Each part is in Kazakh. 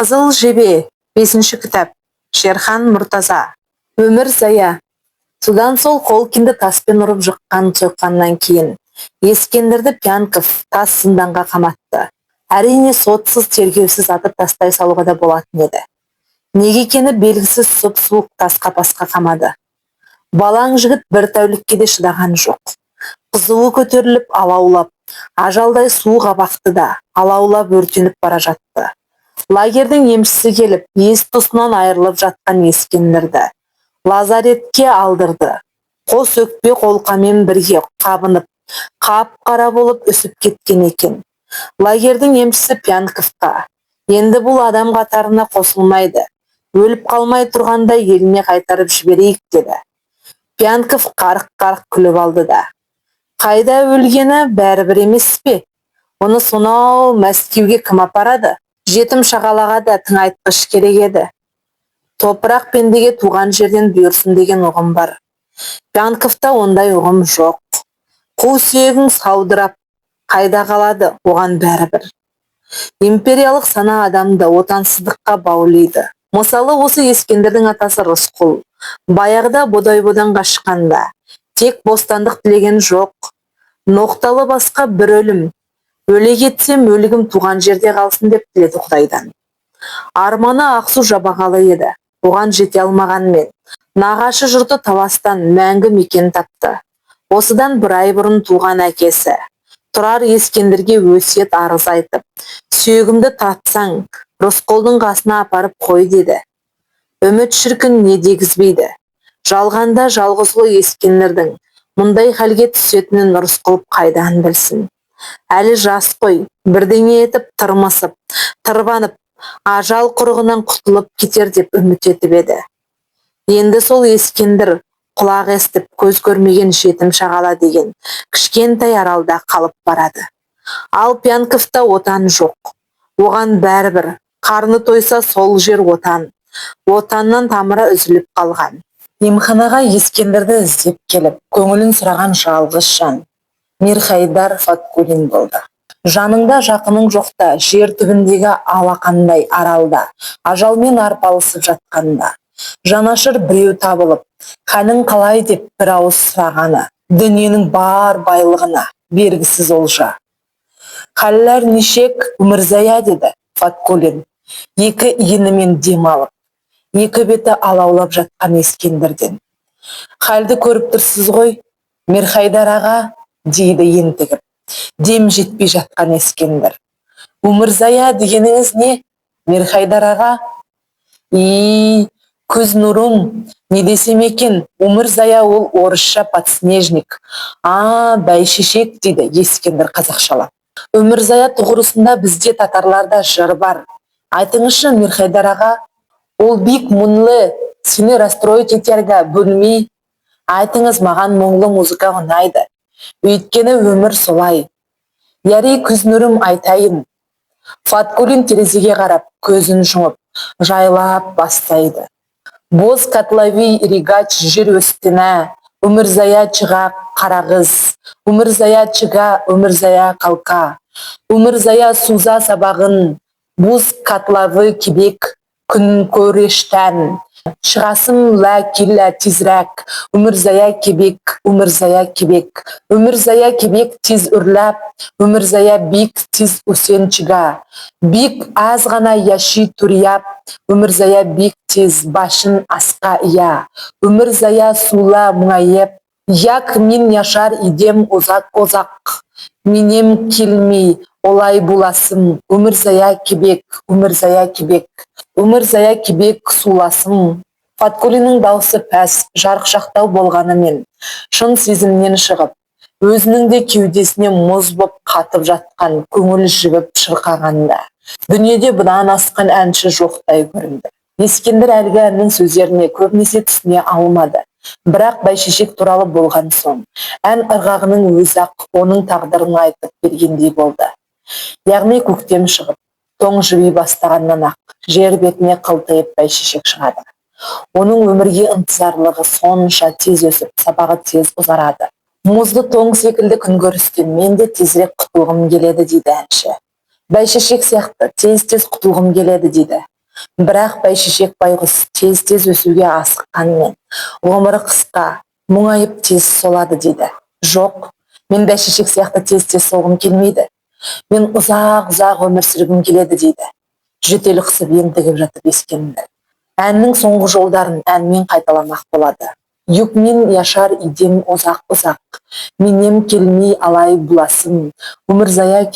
Қызыл жебе, 5-ші кітап. Шерхан Мұртаза. Өмір зая. Содан сол Колкинді таспен ұрып жыққан сойқаннан кейін Ескендірді Пянков тас зынданға қаматты. Әрине сотсыз тергеусіз атып тастай салуға да болатын еді. Неге екені белгісіз сұп-суық тас қапасқа қамады. Балаң жігіт бір тәулікке де шыдаған жоқ. Қызуы көтеріліп алаулап, ажалдай суық абақты да алаулап өртеніп бара жатты. Лагердің емшісі келіп, ес-тұсынан айырылып жатқан Ескендірді лазаретке алдырды. Қос өкпе қолқамен бірге қабынып, қап-қара болып үсіп кеткен екен. Лагердің емшісі Пянковқа: енді бұл адам қатарына қосылмайды, өліп қалмай тұрғанда еліне қайтарып жіберейік деді. Пянков қарық-қарық күліп алды да: қайда өлгені бәрібір емес пе? Оны сонау Мәскеуге кім апарады? Жетім шағалаға да тың айтқыш керек еді. Топырақ пендеге туған жерден бұйырсын деген ұғым бар. Пянковта ондай ұғым жоқ. Қу сүйегің саудырап қайда қалады, оған бәрібір. Империялық сана адамды отансыздыққа баулиды. Мысалы осы Ескендірдің атасы Рысқұл баяғыда бодай-бодан қашқанда тек бостандық тілеген жоқ. Ноқталы басқа бір өлім. Өле кетсем өлігім туған жерде қалсын деп тіледі Құдайдан. Арманы Ақсу Жабағалы еді. Оған жете алмағанмен нағашы жұрты таластан мәңгі мекен тапты. Осыдан бір ай бұрын туған әкесі Тұрар Ескендірге өсиет арыз айтып: сүйегімді тапсаң, Рысқұлдың қасына апарып қой деді. Үміт шіркін не дегізбейді. Жалғанда жалғызғы Ескендірдің мұндай халге түсетінін Рысқұл қайдан білсін. Әлі жас қой, бірдеңе етіп тырмысып, тырбанып, ажал құрығынан құтылып кетер деп үміт етіп еді. Енді сол Ескендір құлақ естіп көз көрмеген жетім шағала деген кішкентай аралда қалып барады. Ал Пянковта отан жоқ. Оған бәрібір, қарны тойса сол жер отан. Отаннан тамыры үзіліп қалған. Емханаға Ескендірді іздеп келіп, көңілін сұраған жалғыз жан Мирхайдар Фаткулин болды. Жаныңда жақының жоқта, жер түбіндегі алақандай аралда, ажалмен арпалысып жатқанда, жанашыр біреу табылып, хәлің қалай деп бір ауыз сұрағаны, дүниенің бар байлығына бергісіз олжа. Хәлләр нешек, Өмірзая, деді Фаткулин, екі иінімен дем алып, екі беті алаулап жатқан Ескендірден. Хәлді көріп тұрсыз ғой, Мирхайдар аға, дейді ентігіп, дем жетпей жатқан Ескендір. Өмірзая дегеніңіз не, Мирхайдар аға? Көз нұрым, не десем екен, Өмірзая ол орысша подснежник. Бәйшешек, дейді Ескендір қазақшалап. Өмірзая тұғырысында бізде татарларда жыр бар. Айтыңызшы, Мирхайдар аға, ол бик мұңлы, сені расстроить етерге бөлмей. Айтыңыз, маған мұңлы музыка ұнайды. Өйткені өмір солай. Яри күз нұрым айтайын. Фаткулин терезеге қарап, көзін жұмып, жайлап бастайды. Боз котловий регач жер өстіне, Өмірзая чыға қарағыз, Өмірзая чыға, Өмірзая қалқа, Өмірзая суза сабағын, боз котловый кебек күн көрештен. Шығасым ләкилә тизрәк, Өмірзая кебек, Өмірзая кебек. Өмірзая кебек тиз үрләп, Өмірзая бик тиз үсен чыга. Бик аз ғана яши турияп, Өмірзая бик тиз башын асқа ия. Өмірзая сула мұңайып, як мен яшар идем озақ-озақ. Менем келмей, олай буласым, Өмірзая кебек, Өмірзая кебек. Өмірзая кебек суласым. Фаткулиннің даусы пәс, жарықшақтау болғанымен, шын сезімнен шығып, өзінің де кеудесіне мұз боп қатып жатқан көңіл жібіп шырқағанда, дүниеде бұдан асқан әнші жоқтай көрінді. Ескендір әлгі әннің сөздеріне көбінесе түсіне алмады. Бірақ бәйшешек туралы болған соң, ән ырғағының өзі-ақ оның тағдырын айтып бергендей болды. Яғни көктем шығып, тоң жыби бастағаннан ақ жер бетіне қылтиып бәйшешек шығады. Оның өмірге ынтызарлығы сонша тез өсіп, сабағы тез ұзарады. Мұзды тоң секілді күнкөрістен мен де тезірек құтылғым келеді, дейді әнші. Бәйшешек сияқты тез-тез құтылғым келеді, дейді. Бірақ бәйшешек байғұс тез өсуге асыққанмен ғұмыры қысқа, мұңайып тез солады дейді. Жоқ, мен бәйшешек сияқты тез солғым келмейді. Мен ұзақ өмір сүргім келеді дейді. Жөтел қысып ентігіп жатып ескенді. Әннің соңғы жолдарын әнмен қайталамақ болады. Юкмен яшар идем ұзақ, менем келмей алай бұласым, өмірзая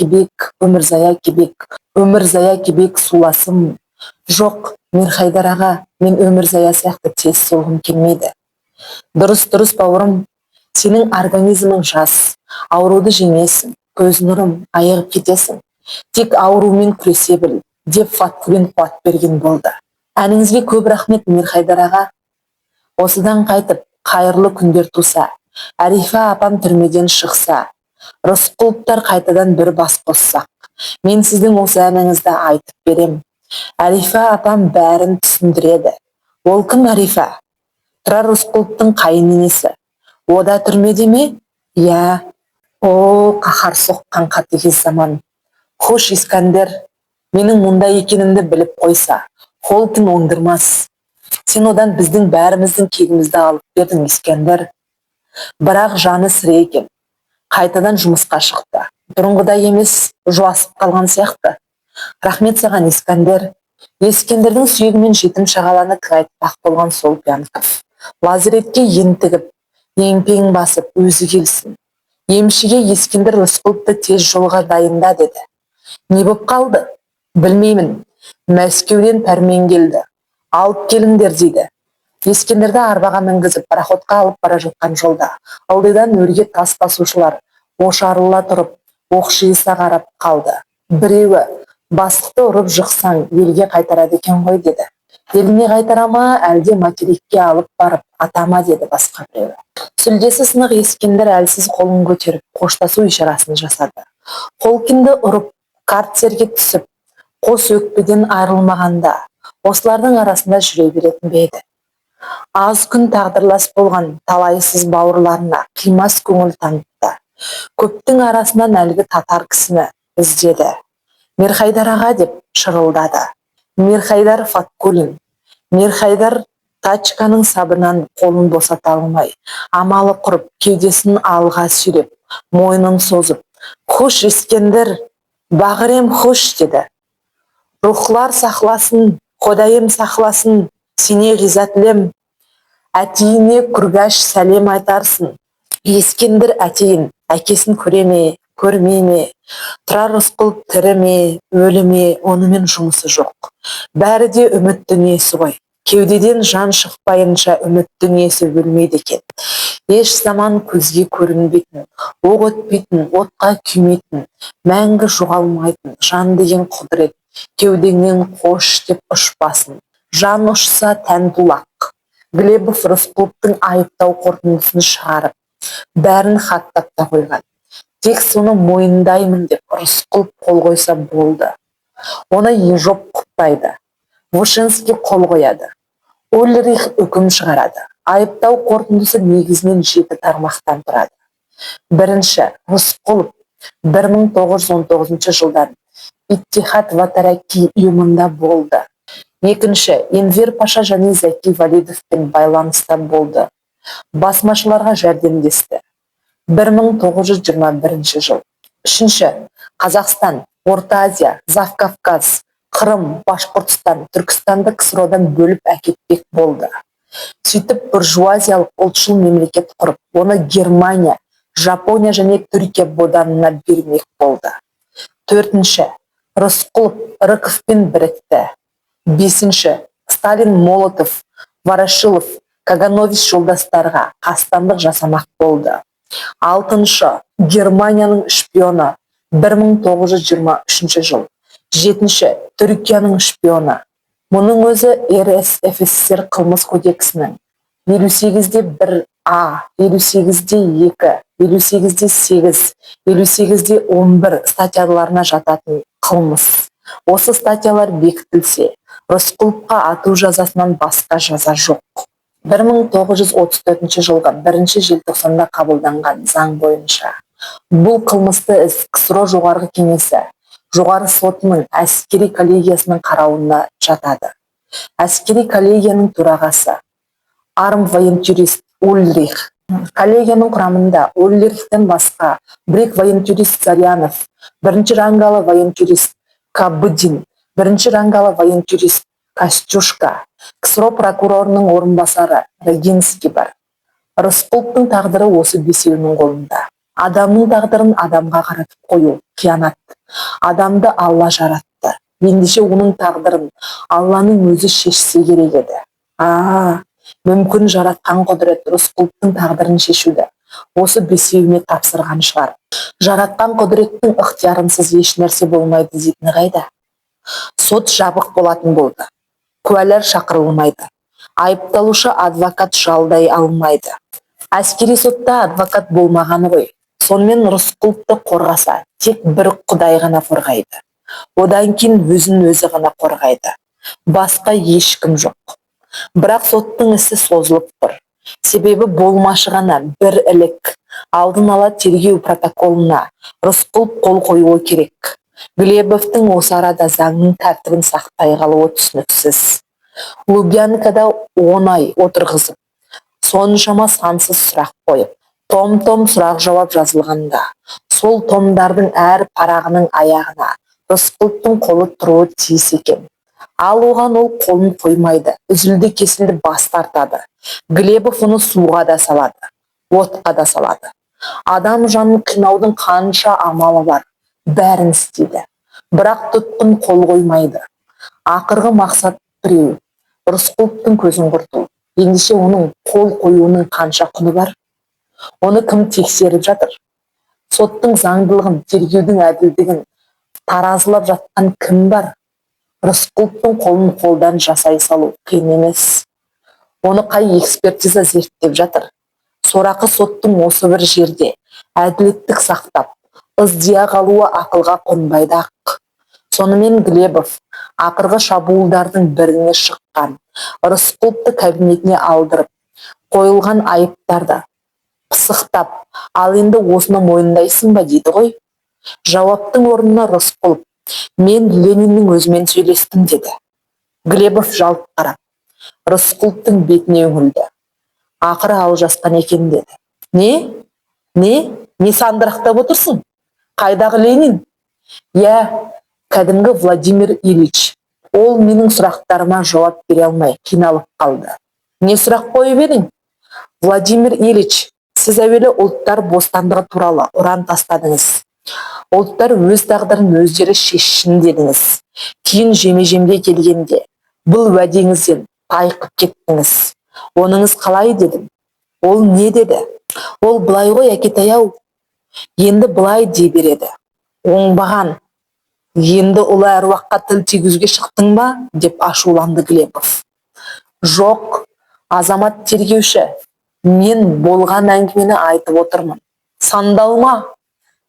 кебек суласым. Жоқ, Мирхайдар аға, мен өмірзая сияқты тез солғым келмейді. Дұрыс бауырым, сенің организмің жас, ауруды жеңесің, көз нұрым, айығып кетесің. Тек аурумен күресе біл, деп Фаткулин қуат берген болды. Әніңізге көп рахмет, Мирхайдар аға. Осыдан қайтып, қайырлы күндер туса, Арифа апам түрмеден шықса, Рысқұловтар қайтадан бір бас қоссақ, мен сіздің осы әніңізді айтып берем. Арифа апам бәрін түсіндіреді. Ол кім Арифа? Тұрар Рысқұловтың қайыненесі. Ода түрмеде ме? Я. О, қаһар соққан қатыгез заман. Хош, Искандер, менің мұнда екенімді біліп қойса, Холкин оңдырмас. Сен одан біздің бәріміздің кегімізді алып бердің, Искандер. Бірақ жаны сірі екен. Қайтадан жұмысқа шықты. Бұрынғыдай емес, жуасып қалған сияқты. Рахмет саған, Искандер. Ескендердің сүйегімен жетім шағаланы айтпақ болған сол Пянков. Лазаретке ентігіп, еңпең басып, өзі келсін. Емшіге Ескендер Рысқұловты тез жолға дайында деді. Не боп қалды? Білмеймін. Мәскеуден пәрмен келді. Алып келіңдер дейді. Ескендерді арбаға мінгізіп, пароходқа алып бара жатқан жолда ылдидан өрге тас тасушылар ошарыла тұрып, оқшиыса қарап қалды. Біреуі, бастықты ұрып жықсаң, елге қайтарады екен ғой деді. Еліне қайтара ма, әлде материкке алып барып атама деді басқа біреуі. Сүлдесі сынық Ескендер әлсіз қолын көтеріп, қоштасу ишарасын жасады. Холкинді ұрып, карцерге түсіп, қос өкпеден айырылмағанда, осылардың арасында жүре беретін бе еді. Аз күн тағдырлас болған талайсыз бауырларына қимас көңіл танытты. Көптің арасынан әлгі татар кісіні іздеді. Мирхайдар аға деп шырылдады. Мирхайдар Фаткулин. Мирхайдар тачканың сабынан қолын босата алмай, амалы құрып, кеудесін алға сүйреп, мойнын созып, «Хош, Ескендер, бағырем хош» деді. Рухлар сақласын, Құдайым сақласын, сене ғизатлем, әтейіне күргәш сәлем айтарсын. Ескендер әтейін, әкесін көреме, көрмейме, Тұрар Рысқұлов тірі ме, өлі ме, онымен жұмысы жоқ. Бәрі де үміт дүниесі ғой. Кеудеден жан шықпайынша үміт дүниесі өлмейді екен. Еш заман көзге көрінбейтін, оқ өтпейтін, отқа күймейтін, мәңгі жоғалмайтын жан деген құдірет, кеудеңнен қош деп ұшпасын. Жан ұшса тән тулақ. Глебов Рысқұловтың айыптау қорытындысын шығарып, бәрін хаттап та қойған. Тек соны мойындаймын деп Рысқұлов қол қойса болды. Оны Ежов құптайды. Вышинский қол қояды. Ульрих үкім шығарады. Айыптау қорытындысы негізінен 7 тармақтан тұрады. Бірінші, Рысқұлов 1919 жылдан Иттихад ва Тараки ұйымында болды. Екінші, Энвер Паша және Зәки Валидовпен байланыста болды. Басмашыларға жәрдемдесті. 1921 жыл. Үшінші, Қазақстан, Орта Азия, Завкавказ, Қырым, Башқұртстан, Түркістанды КСРО-дан бөліп әкетпек болды. Сөйтіп буржуазиялық ұлтшыл мемлекет құрып, оны Германия, Жапония және Түркия боданына бермек болды. Төртінші, Рысқұлов Рыковпен бірікті. Бесінші, Сталин, Молотов, Ворошилов, Каганович жолдастарға қастандық жасамақ болды. Алтыншы, Германияның шпионы 1923 жыл. Жетінші, Түркияның шпионы. Мұның өзі РСФСР қылмыс кодексінің 58-де 1А, 58-де 2, 58-де 8, 58-де 11 статьяларына жататын қылмыс. Осы статьялар бекітілсе, Рысқұловқа ату жазасынан басқа жаза жоқ. 1934 жылғы 1 желтоқсанда қабылданған заң бойынша бұл қылмысты іс КСРО жоғарғы кеңесі, жоғары сотының әскери коллегиясының қарауына жатады. әскери коллегияның төрағасы, армвоентюрист Ульрих. Коллегияның құрамында Ульрихтен басқа Брик воентюрист Зарянов, бірінші рангалы воентюрист Кабыдин, бірінші рангалы воентюрист Костюшка, КСРО прокурорының орынбасары Регинский бар. Рысқұловтың тағдыры осы бесеуінің қолында. Адамның тағдырын адамға қаратып қою қиянат. Адамды Алла жаратты. Ендеше оның тағдырын Алланың өзі шешсе керек еді. Мүмкін жаратқан құдірет Рысқұловтың тағдырын шешуді осы бесеуіне тапсырған шығар. Жаратқан құдіреттің ықтиярынсыз еш нәрсе болмайды дейтіні қайда? Сот жабық болатын болды. Куәлер шақырылмайды. Айыпталушы адвокат жалдай алмайды. Әскери сотта адвокат болмағаны ғой. Сонымен Рысқұловты қорғаса, тек бір Құдай ғана қорғайды. Одан кейін өзін өзі ғана қорғайды. Басқа ешкім жоқ. Бірақ соттың ісі созылып тұр. Себебі болмашы ғана бір ілік алдын ала тергеу протоколына Рысқұлов қол қоюы керек. Глебовтың осы арада заңның тәртібін сақтай қалуы түсініксіз. Лубянкада 10 ай отырғызып, соншама сансыз сұрақ қойып, том-том сұрақ жауап жазылғанда, сол томдардың әр парағының аяғына Рысқұловтың қолы тұруы тиіс екен. Ал оған ол қолын қоймайды, үзілді кесілді бас тартады. Глебов оны суға да салады, отқа да салады. Адам жанын қинаудың қанша амалы бар, бәрін істейді. Бірақ тұтқын қол қоймайды. Ақырғы мақсат біреу, Рысқұловтың көзін құрту. Ендеше оның қол қоюының қанша құны бар? Оны кім тексеріп жатыр? Соттың заңдылығын, тергеудің әділдігін таразылап жатқан кім бар? Рысқұловтың қолын қолдан жасай салу қиын емес. Оны қай экспертиза зерттеп жатыр? Сорақы соттың осы бір жерде әділеттік сақтап, ыздия қалуы ақылға қонбайды ақ. Сонымен Глебов ақырғы шабуылдардың біріне шыққан, Рысқұловты кабинетіне алдырып, қойылған айыптарды пысықтап, ал енді осыны мойындайсың ба дейді ғой. Жауаптың орнына Рысқұлов, мен Лениннің өзімен сөйлестім деді. Глебов жалт қарап, Рысқұловтың бетіне үңілді. Ақыры ал жасқан екен деді. Не сандырақтап отырсың? Қайдағы Ленин? Кәдімгі Владимир Ильич. Ол менің сұрақтарыма жауап бере алмай қиналып қалды. Не сұрақ қойып едің? Владимир Ильич, сіз әуелі ұлттар бостандығы туралы ұран тастадыңыз. Ұлттар өз тағдырын өздері шешсін дедіңіз. Кейін жеме-жемге келгенде бұл уәдеңізден тайқып кеттіңіз. Оныңыз қалай дедім. Ол не деді? Ол былай ғой әкетай-ау. Енді былай дей береді. Оңбаған. Енді ұлы әруаққа тіл тигізуге шықтың ба? Деп ашуланды Глебов. Жоқ, азамат тергеуші. Мен болған әңгімені айтып отырмын. Сандалма.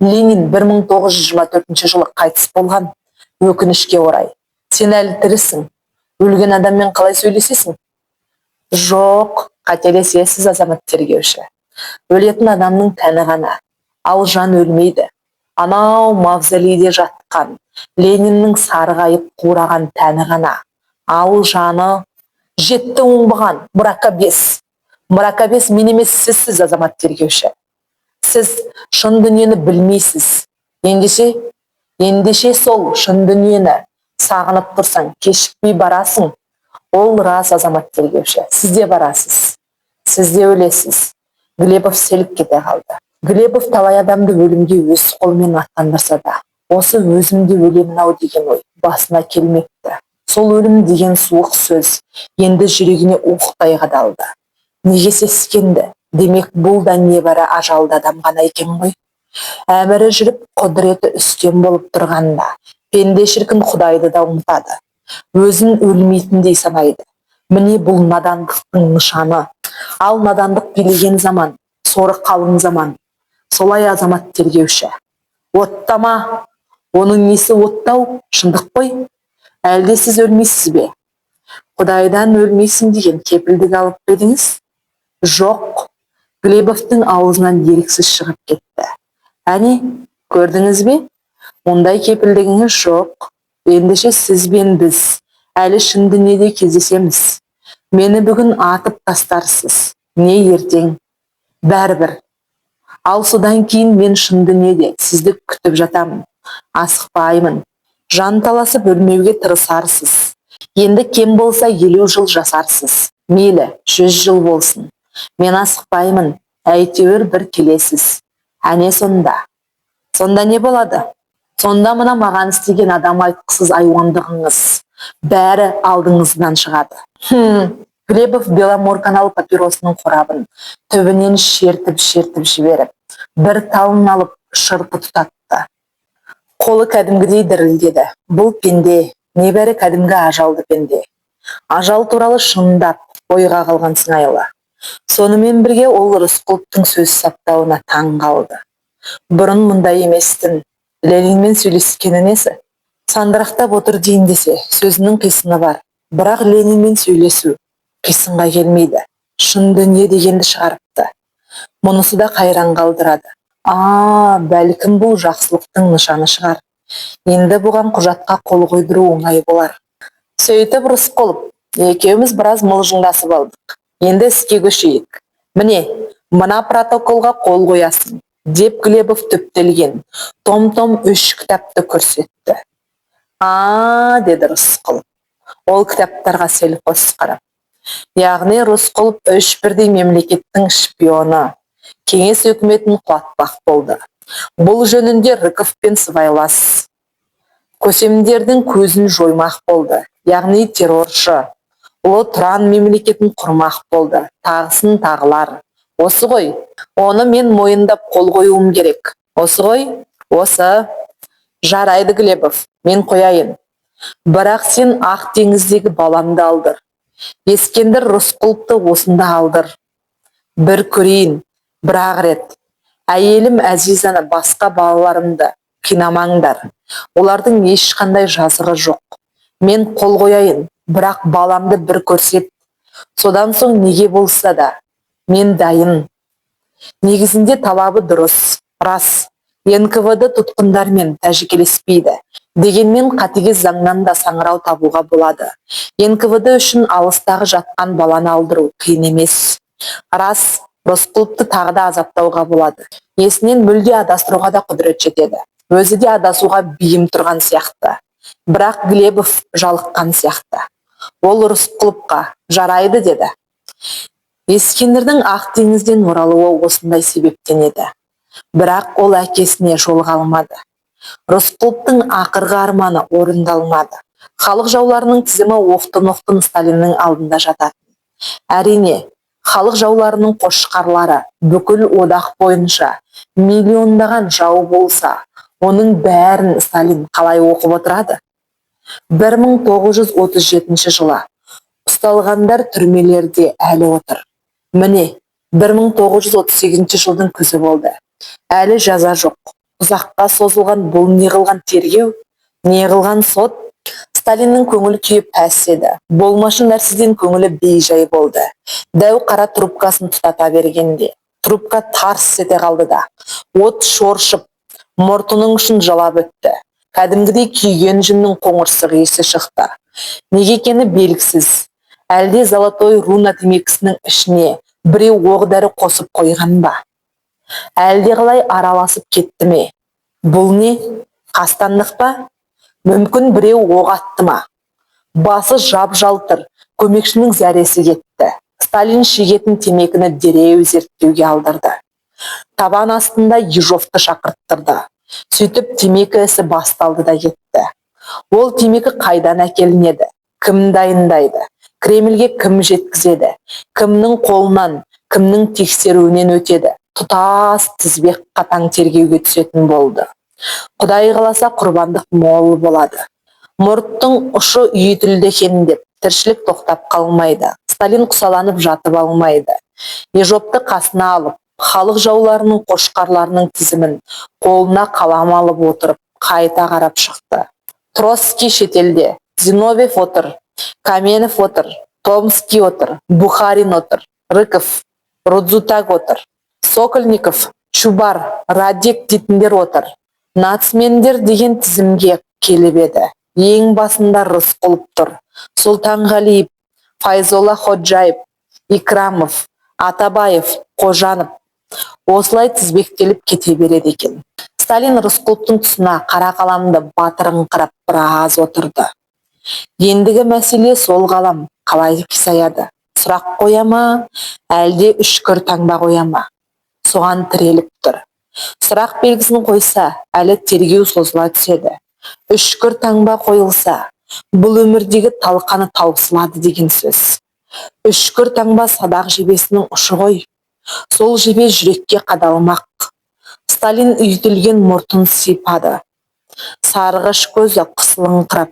Ленин 1924 жылы қайтыс болған. Өкінішке орай. Сен әлі тірісің. Өлген адаммен қалай сөйлесесің? Жоқ, қателесесіз азамат тергеуші. Өлетін адамның тәні ғана. Ал жан өлмейді. Анау мавзолейде жатқан Лениннің сарғайып қураған тәні ғана. Ал жаны жетті оңбаған мракобес. Мракобес мен емес, сізсіз азамат тергеуші. Сіз шын дүниені білмейсіз. Ендеше сол шын дүниені сағынып тұрсаң, кешікпей барасың. Ол рас азамат тергеуші. Сіз де барасыз. Сіз де өлесіз. Глебов селк кете қалды. Глебов талай адамды өлімге өз қолымен аттандырса да, осы өзімде өлемін-ау деген ой басына келмепті. Сол өлім деген суық сөз енді жүрегіне уықтай қадалды. Неге сескенді? Демек бұл да небәрі ажалды адам ғана екен ғой. Әмірі жүріп, құдіреті үстем болып тұрғанда, пенде шіркін Құдайды да ұмытады. Өзін өлмейтіндей санайды. Міне бұл надандықтың нышаны. Ал надандық билеген заман, соры қалың заман. Солай азамат тергеуші. Оттама. Оның несі оттау? Шындық қой. Әлде сіз өлмейсіз бе? Құдайдан өлмейсің деген кепілдік алып едіңіз? Жоқ. Глебовтың аузынан еріксіз шығып кетті. Әне, көрдіңіз бе? Ондай кепілдігіңіз жоқ. Ендеше сіз бен біз Әлі шын дүниеде кездесеміз. Мені бүгін атып тастарсыз, не ертең, бәрібір. Ал содан кейін мен шын дүниеде сізді күтіп жатамын. Асықпаймын. Жан таласып өлмеуге тырысарсыз. Енді кем болса 50 жыл жасарсыз. Мейлі, 100 жыл болсын. Мен асықпаймын. Әйтеуір бір келесіз. Әне сонда. Сонда не болады? Сонда мына маған істеген адам айтқысыз айуандығыңыз бәрі алдыңыздан шығады. Глебов Беломорканал папиросының қорабын түбінен шертіп жіберіп, бір талын алып шырпы тұтатты. Қолы кәдімгідей дірілдеді. Бұл пенде, небәрі кәдімгі ажалды пенде. Ажал туралы шындап ойға қалған сыңайлы. Сонымен бірге ол Рысқұловтың сөз саптауына таң қалды. Бұрын мұндай еместін. Ленинмен сөйлескені несі? Сандырақтап отыр дейін десе, сөзінің қисыны бар. Бірақ Ленинмен сөйлесу қисынға келмейді. Шын дүние дегенді шығарыпты. Мұнысы да қайран қалдырады. Бәлкім бұл жақсылықтың нышаны шығар. Енді бұған құжатқа қол қойдыру оңай болар. Сөйтіп Рысқұлов, екеуміз біраз мылжыңдасып алдық. Енді іске көшейік. Міне, мына протоколға қол қоясың, деп Глебов түптелген том-том 3 кітапты көрсетті. Деді Рысқұлов. Ол кітаптарға селқос қарап. Яғни Рысқұлов 3 бірдей мемлекеттің шпионы, кеңес өкіметін құлатпақ болды. Бұл жөнінде Рыковпен сыбайлас. Көсемдердің көзін жоймақ болды. Яғни терроршы. Ұлы Тұран мемлекетін құрмақ болды. Тағысын тағылар. Осы ғой. Оны мен мойындап қол қоюым керек. Осы ғой. Осы. Жарайды, Глебов. Мен қояйын. Бірақ сен Ақ теңіздегі баламды алдыр. Ескендір Рысқұловты осында алдыр. Бір көрейін. Бір-ақ рет. Әйелім Әзизаны, басқа балаларымды қинамаңдар. Олардың ешқандай жазығы жоқ. Мен қол қояйын. Бірақ баламды бір көрсет. Содан соң неге болса да мен дайын. Негізінде талабы дұрыс, рас. НКВД тұтқындармен тәжікелеспейді. Дегенмен қатыгез заңнан да саңырау табуға болады. НКВД үшін алыстағы жатқан баланы алдыру қиын емес. Рас, Рысқұловты тағы да азаптауға болады. Есінен мүлде адастыруға да құдірет жетеді. Өзі де адасуға бейім тұрған сияқты. Бірақ Глебов жалыққан сияқты. Ол Рысқұловқа жарайды деді. Ескендірдің Ақ теңізден оралуы осындай себептен еді. Бірақ ол әкесіне жолыға алмады. Рысқұловтың ақырғы арманы орындалмады. Халық жауларының тізімі оқтын-оқтын Сталиннің алдында жататын. Әрине, халық жауларының қошқарлары бүкіл одақ бойынша миллиондаған жау болса, оның бәрін Сталин қалай оқып отырады? 1937 жылы ұсталғандар түрмелерде әлі отыр. Міне, 1938 жылдың күзі болды. Әлі жаза жоқ. Ұзаққа созылған бұл неғылған тергеу, неғылған сот. Сталиннің көңіл күйіп пәс еді. Болмашы нәрседен көңілі бейжай болды. Дәу қара трубкасын тұтата бергенде, трубка тарс ете қалды да, от шоршып, мұртының ұшын жалап өтті. Кәдімгідей күйген жүннің қоңырсық иісі шықты. Неге екені белгісіз. Әлде золотой руна темекісінің ішіне біреу оқ-дәрі қосып қойған ба? Әлде қалай араласып кетті ме? Бұл не? Қастандық па? Мүмкін біреу оқ атты ма? Басы жап-жалтыр, көмекшінің зәресі кетті. Сталин шегетін темекіні дереу зерттеуге алдырды. Табан астында Ежовты шақырттырды. Сөйтіп темекі ісі басталды да кетті. Ол темекі қайдан әкелінеді? Кім дайындайды? Кремльге кім жеткізеді? Кімнің қолынан, кімнің тексеруінен өтеді? Тұтас тізбек қатаң тергеуге түсетін болды. Құдай қаласа құрбандық мол болады. Мұрттың ұшы үйітілді екен деп тіршілік тоқтап қалмайды. Сталин құсаланып жатып алмайды. Ежовты қасына алып, халық жауларының қошқарларының тізімін қолына қалам алып отырып, қайта қарап шықты. Троцкий шетелде, Зиновьев отыр, Каменев отыр, Томский отыр, Бухарин отыр, Рыков, Рудзутак отыр, Сокольников, Чубар, Радек дейтіндер отыр. Нацмендер деген тізімге келіп еді. Ең басында Рысқұлов тұр. Сұлтанғалиев, Файзолла Ходжаев, Икрамов, Атабаев, Қожанов. Осылай тізбектеліп кете береді екен. Сталин Рысқұловтың тұсына қара қаламды батырыңқырап біраз отырды. Ендігі мәселе сол қалам қалай қисаяды? Сұрақ қоя ма, әлде үшкір таңба қоя ма? Соған тіреліп тұр. Сұрақ белгісін қойса, әлі тергеу созыла түседі. Үшкір таңба қойылса, бұл өмірдегі талқаны таусылады деген сөз. Үшкір таңба садақ жебесінің ұшы ғой. Сол жебе жүрекке қадалмақ. Сталин үйділген мұртын сипады. Сарғыш көзі қысылыңқырап,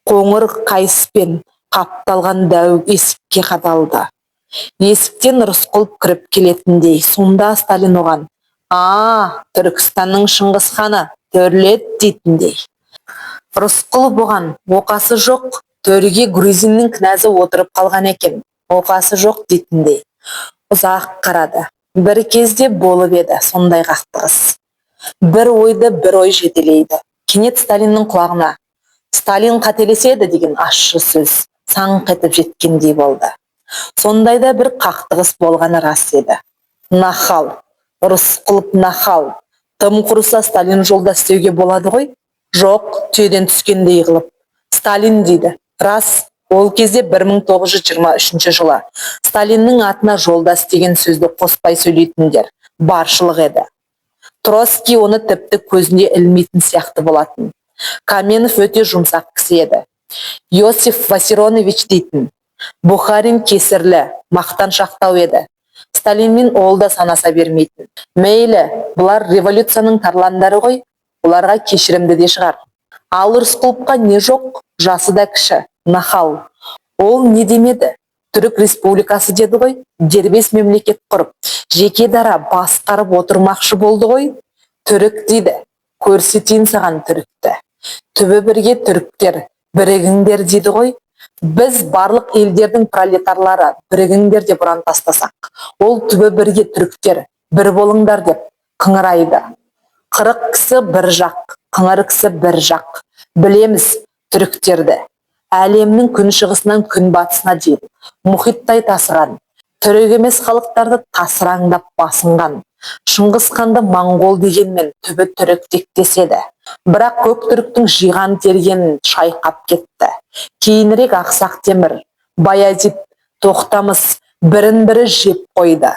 қоңыр қайыспен қапталған дәу есікке қадалды. Есіктен Рысқұлов кіріп келетіндей, сонда Сталин оған: Түркістанның Шыңғысханы, төрлет дейтіндей. Рысқұлов оған: оқасы жоқ, төрге грузиннің кінәзі отырып қалған екен, оқасы жоқ дейтіндей. Ұзақ қарады. Бір кезде болып еді сондай қақтығыс. Бір ойды бір ой жетелейді. Кенет Сталиннің құлағына Сталин қателеседі деген ащы сөз саңқ етіп жеткендей болды. Сондайда бір қақтығыс болғаны рас еді. Нахал, Рысқұлов нахал. Тым құрыса Сталин жолда істеуге болады ғой? Жоқ, түйеден түскендей қылып. Сталин дейді. Рас, ол кезде 1923 жылы Сталиннің атына жолдас деген сөзді қоспай сөйлейтіндер баршылық еді. Троцкий оны тіпті көзіне ілмейтін сияқты болатын. Каменов өте жұмсақ кісі еді. Иосиф Виссарионович дейтін. Бухарин кесірлі, мақтаншақтау еді. Сталинмен ол да санаса бермейтін. Мейлі, бұлар революцияның тарландары ғой, оларға кешірімді де шығар. Ал Рысқұловқа не жоқ, жасы да кіші, нахал. Ол не демеді? Түрік республикасы деді ғой, дербес мемлекет құрып, жеке дара басқарып отырмақшы болды ғой. Түрік дейді, көрсетейін саған түрікті. Түбі бірге түріктер, бірігіңдер дейді ғой. Біз барлық елдердің пролетарлары бірігіңдер деп ұран тастасақ, ол түбі бірге түріктер, бір болыңдар деп қыңырайды. 40 кісі бір жақ, қыңыр кісі бір жақ. Білеміз түріктерді. Әлемнің күншығысынан күнбатысына дейін мұхиттай тасыған, түрік емес халықтарды тасыраңдап басынған. Шыңғысханды моңғол дегенмен түбі түрік тектеседі. Бірақ көк түріктің жиған тергенін шайқап кетті. Кейінірек Ақсақ Темір, Баязит, Тоқтамыс бірін-бірі жеп қойды.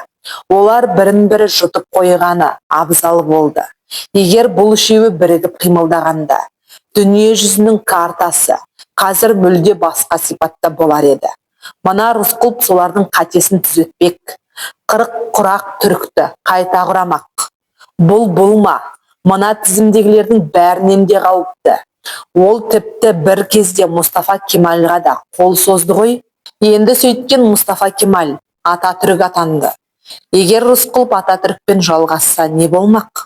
Олар бірін-бірі жұтып қойғаны абзал болды. Егер бұл үшеуі бірігіп қимылдағанда, дүние жүзінің картасы қазір мүлде басқа сипатта болар еді. Мына Рысқұлов солардың қатесін түзетпек. 40 құрақ түрікті қайта құрамақ. Бұл ма? Мына тізімдегілердің бәрінен де қауіпті. Ол тіпті бір кезде Мұстафа Кемалға да қол созды ғой. Енді сөйткен Мұстафа Кемал Ататүрік атанды. Егер Рысқұлов Ататүрікпен жалғасса не болмақ?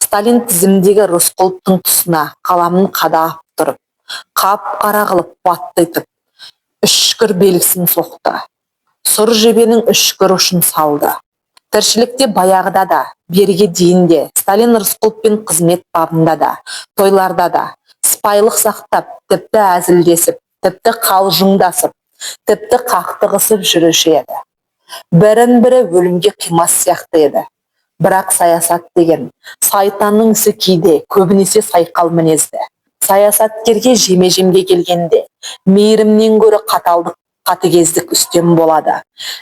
Сталин тізімдегі Рысқұловтың тұсына қаламын қадап тұрып, қап-қара қылып баттайтып, үшкір белгісін соқты. Сұр жебенің үшкір ұшын салды. Тіршілікте баяғыда да, берге дейін де, Сталин Рысқұловпен қызмет бабында да, тойларда да, сыпайылық сақтап, тіпті әзілдесіп, тіпті қалжыңдасып, тіпті қақтығысып жүруші еді. Бірін-бірі өлімге қимас сияқты еді. Бірақ саясат деген сайтанның ісі кейде көбінесе сайқал мінезді. Саясаткерге жеме-жемге келгенде мейірімнен гөрі қаталдық, қатыгездік үстем болады.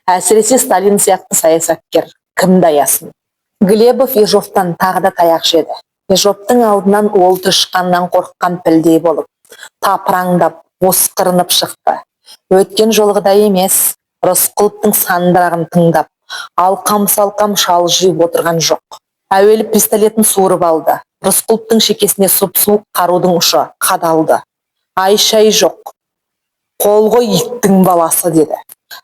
Әсіресе Сталин сияқты саясаткер кімді аясын? Глебов Ежовтан тағы да таяқ жеді. Ежовтың алдынан ол тышқаннан қорыққан пілдей болып, тапыраңдап, осқырынып шықты. Өткен жолғыдай емес, Рысқұловтың сандырағын тыңдап, алқам-салқам шал жиып отырған жоқ. Әуелі пистолетін суырып алды. Рысқұловтың шекесіне сұп-суық қарудың ұшы қадалды. Ай-шай жоқ. Қол ғой иттің баласы деді.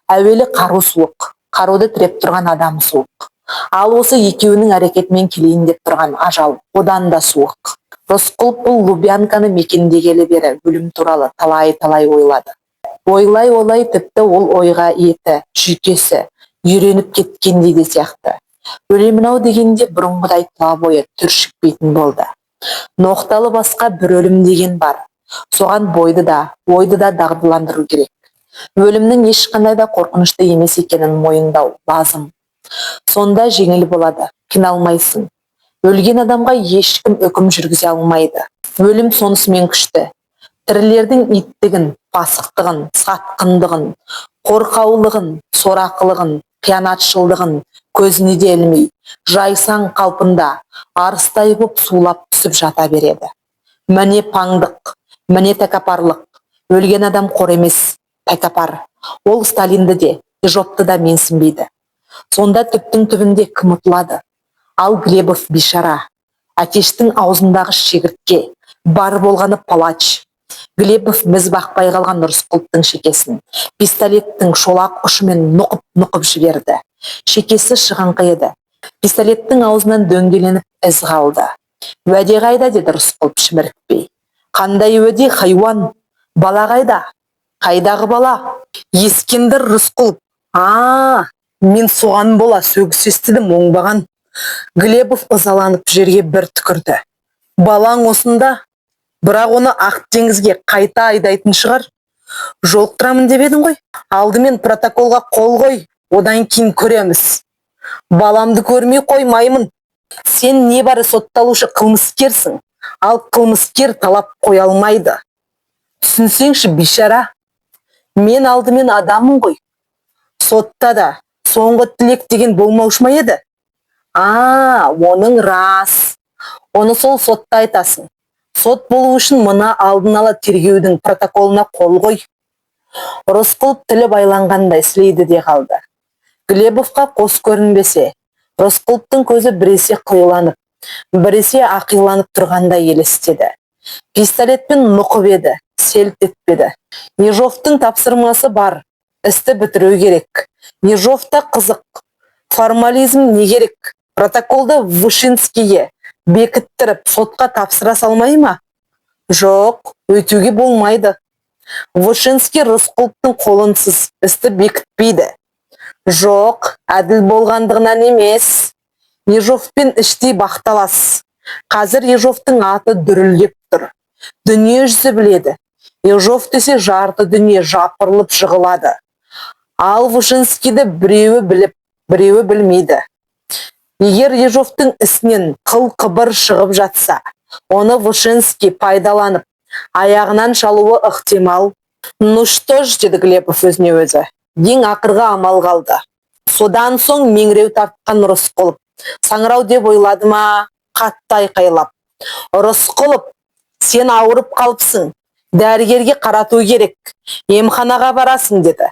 Әуелі қару суық, қаруды тіреп тұрған адам суық. Ал осы екеуінің әрекетімен келейін деп тұрған ажал одан да суық. Рысқұлов бұл Лубянканы мекендегелі бері өлім туралы талай-талай ойлады. Ойлай тіпті ол ойға еті, жүйкесі үйреніп кеткендей де сияқты. Өлемін-ау дегенде бұрынғыдай тұла бойы түршікпейтін болды. Ноқталы басқа бір өлім деген бар. Соған бойды да, ойды да дағдыландыру керек. Өлімнің ешқандай да қорқынышты емес екенін мойындау лазым. Сонда жеңіл болады, қиналмайсың. Өлген адамға ешкім үкім жүргізе алмайды. Өлім сонысымен күшті. Тірілердің иттігін, пасықтығын, сатқындығын, қорқаулығын, сорақылығын, қиянатшылдығын көзіне де ілмей, жайсаң қалпында арыстай боп сулап түсіп жата береді. Міне паңдық, міне тәкаппарлық. Өлген адам қор емес, тәкаппар. Ол Сталинді де, Ежовты да менсінбейді. Сонда түптің түбінде кім ұтылады? Ал Глебов бишара. Әтештің аузындағы шегіртке, бар болғаны палач. Глебов міз бақпай қалған Рысқұловтың шекесін пистолеттің шолақ ұшымен нұқып жіберді. Шекесі шығыңқы еді. Пистолеттің аузынан дөңгеленіп із қалды. Уәде қайда, деді Рысқұлов шімірікпей. Қандай уәде, хайуан? Бала қайда? Қайдағы бала? Ескендір Рысқұлов. Мен соған бола сөгіс естідім, оңбаған. Глебов ызаланып жерге бір түкірді. Балаң осында, бірақ оны ақ теңізге қайта айдайтын шығар. Жолықтырамын деп едің ғой. Алдымен протоколға қол қой, одан кейін көреміз. Баламды көрмей қоймаймын. Сен небары сотталушы қылмыскерсің, ал қылмыскер талап қоя алмайды. Түсінсеңші, бишара. Мен алдымен адаммын ғой. Сотта да соңғы тілек деген болмаушы ма еді? Оның рас. Оны сол сотта айтасың. Сот болу үшін мына алдын ала тергеудің протоколына қол қой. Рысқұлов тілі байланғандай сілейді де қалды. Глебовқа қос көрінбесе, Рысқұловтың көзі біресе қиыланып, біресе ақиланып тұрғандай елестеді. Пистолетпен нұқып еді, селт етпеді. Ежовтың тапсырмасы бар, істі бітіру керек. Ежовта қызық. Формализм не керек? Протоколды Вышинскийге бекіттіріп, сотқа тапсыра салмай ма? Жоқ, өтуге болмайды. Вышинский Рысқұловтың қолынсыз істі бекітпейді. Жоқ, әділ болғандығынан емес. Ежовпен іштей бақталас. Қазір Ежовтың аты дүрілдеп тұр. Дүние жүзі біледі. Ежов десе жарты дүние жапырылып жығылады. Ал Вышинскийді біреуі біліп, біреуі білмейді. Егер Ежовтың ісінен қыл-қыбыр шығып жатса, оны Вышинский пайдаланып, аяғынан шалуы ықтимал. Ну что ж, деді Глебов өзіне өзі. Ең ақырға амал қалды. Содан соң меңіреу тартқан Рысқұлов. Саңырау деп ойлады ма, қатты айқайлап. Рысқұлов, сен ауырып қалыпсың. Дәрігерге қарату керек. Емханаға барасың, деді.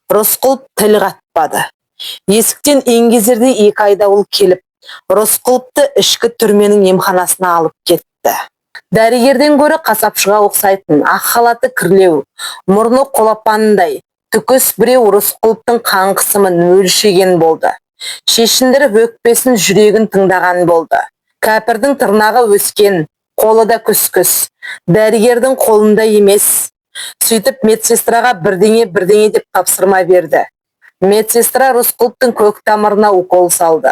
Рысқұлов тіл қатпады. Есіктен еңгезердей екі айдауыл келіп, Рысқұловты ішкі түрменің емханасына алып кетті. Дәрігерден гөрі қасапшыға ұқсайтын ақ халаты кірлеу, мұрны қолапанындай, түкіс біреу Рысқұловтың қан қысымын өлшеген болды. Шешіндіріп өкпесін, жүрегін тыңдаған болды. Кәпірдің тырнағы өскен, қолы да күс-күс. Дәрігердің қолында емес. Сөйтіп медсестраға бірдеңе деп тапсырма берді. Медсестра Рысқұловтың көк тамырына укол салды.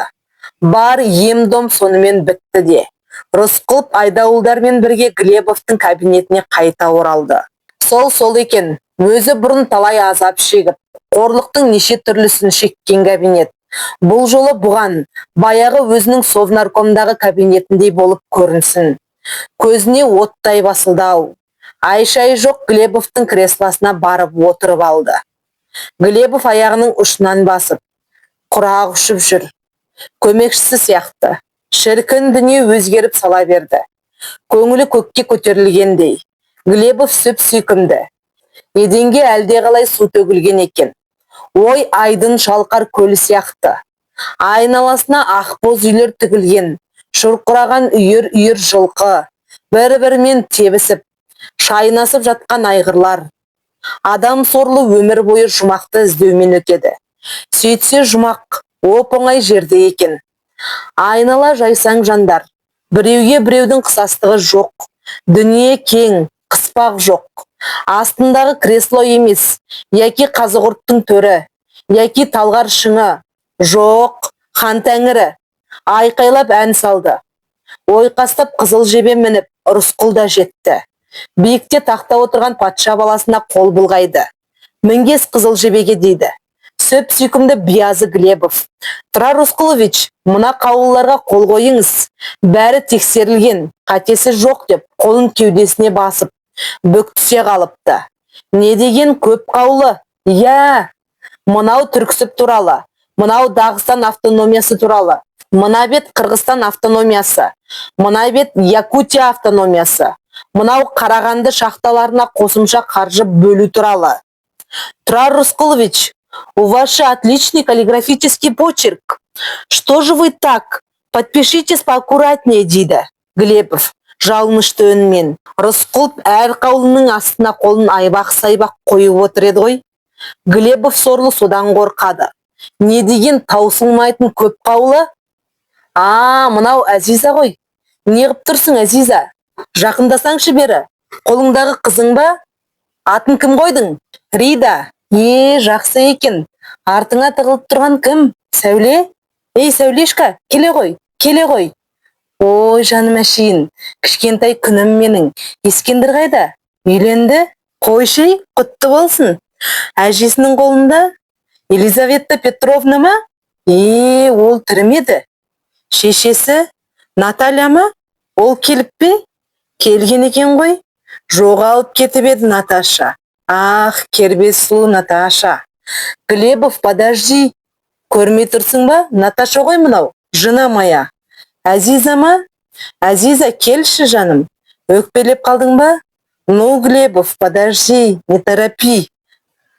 Бар ем-дом сонымен бітті де. Рысқұлов айдауылдармен бірге Глебовтың кабинетіне қайта оралды. Сол екен, өзі бұрын талай азап шегіп, қорлықтың неше түрлісін шеккен кабинет. Бұл жолы бұған баяғы өзінің совнаркомдағы кабинетіндей болып көрінсін. Көзіне оттай басылды-ау. Ай-шай жоқ, Глебовтың креслосына барып отырып алды. Глебов аяғының ұшынан басып, құрақ ұшып жүр. Көмекшісі сияқты. Шіркін дүние өзгеріп сала берді. Көңілі көкке көтерілгендей. Глебов сүп-сүйкімді. Еденге әлде қалай су төгілген екен. Ой, айдын шалқар көлі сияқты. Айналасына ақбоз үйлер тігілген. Шұрқыраған үйір жылқы. Бір-бірімен тебісіп, шайнасып жатқан айғырлар. Адам сорлы өмір бойы жұмақты іздеумен өтеді. Сөйтсе жұмақ оп-оңай жерде екен. Айнала жайсаң жандар. Біреуге біреудің қысастығы жоқ. Дүние кең, қыспақ жоқ. Астындағы кресло емес, яки қазығұрттың төрі, яки талғар шыңы. Жоқ, хан тәңірі. Айқайлап ән салды. Ойқастап қызыл жебе мініп, Рысқұл да жетті. Биікте тақта отырған патша баласына қол бұлғайды. Мінгес қызыл жебеге дейді. Сөп сүйкімді биязы Глебов. Тұрар Рысқұлович, мына қаулыларға қол қойыңыз. Бәрі тексерілген, қатесі жоқ деп қолын кеудесіне басып, бүк түсе қалыпты. Не деген көп қаулы? Я, мынау Түрксіб туралы, мынау Дағыстан автономиясы туралы, мына бет Қырғызстан автономиясы, мына бет Якутия автономиясы, мынау Қарағанды шахталарына қосымша қаржы бөлу туралы. Тұрар Рысқұлович, у вас же отличный каллиграфический почерк. Что же вы так? Подпишитесь поаккуратнее, дейді Глебов жалынышты үнмен. Рысқұлов әр қаулының астына қолын айбақ-сайбақ қойып отыр еді ғой. Глебов сорлы содан қорқады. Не деген таусылмайтын көп қаулы? Мынау Әзиза ғой. Неғып тұрсың, Әзиза? Жақындасаңшы бері. Қолыңдағы қызың ба? Атын кім қойдың? Рида. Жақсы екен. Артыңа тығылып тұрған кім? Сәуле? Ей, Сәулешка, келе ғой. Ой, жаным әшейін, кішкентай күнім менің. Ескендір қайда? Үйленді? Қойшы, құтты болсын. Әжесінің қолында? Елизавета Петровна ма? Ол тірімеді. Шешесі? Наталья ма? Ол келіп пе? Келген екен ғой. Жоғалып кетіп еді Наташа. Кербез сұлу Наташа. Глебов, подожди. Көрмей тұрсың ба? Наташа ғой мынау. Жына моя. Әзиза ма? Әзиза, келші жаным. Өкпелеп қалдың ба? Ну, Глебов, подожди, не торопи.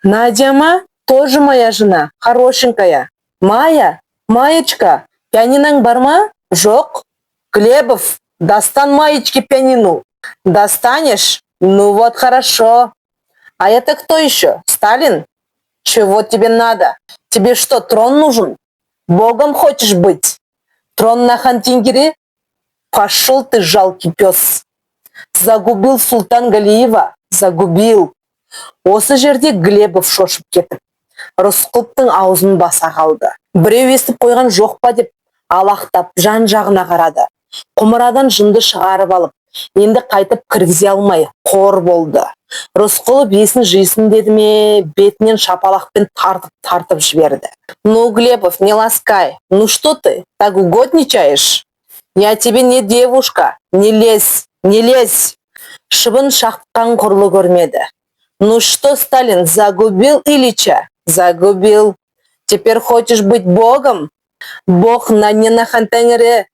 Надя ма? Тоже моя жена, хорошенькая. Майя? Маечка, пианинаң бар ма? Жоқ. Глебов, достань Маечке пианину. Достанешь? Ну вот, хорошо. А это кто еще? Сталин? Чего тебе надо? Тебе что, трон нужен? Богом хочешь быть? Трон на Хантингере? Пошел ты, жалкий пес. Загубил Султан Галиева. Загубил. Осы жерде Глебов шошып кетіп, Рысқұловтың аузын баса қалды. Біреу естіп қойған жоқ па деп алақтап жан-жағына қарады. Құмырадан жынды шығарып алып, енді қайтып кіргізе алмай қор болды. Рысқұлов есін жисын деді ме, бетінен шапалақпен тартып жіберді. Ну, Глебов, не ласкай. Ну что ты, так угодничаешь? Я тебе не девушка. Не лезь, не лезь. Шыбын шаққан құрлы көрмеді. Ну что, Сталин, загубил Ильича? Загубил. Теперь хочешь быть богом? Бог не на Хантенгере,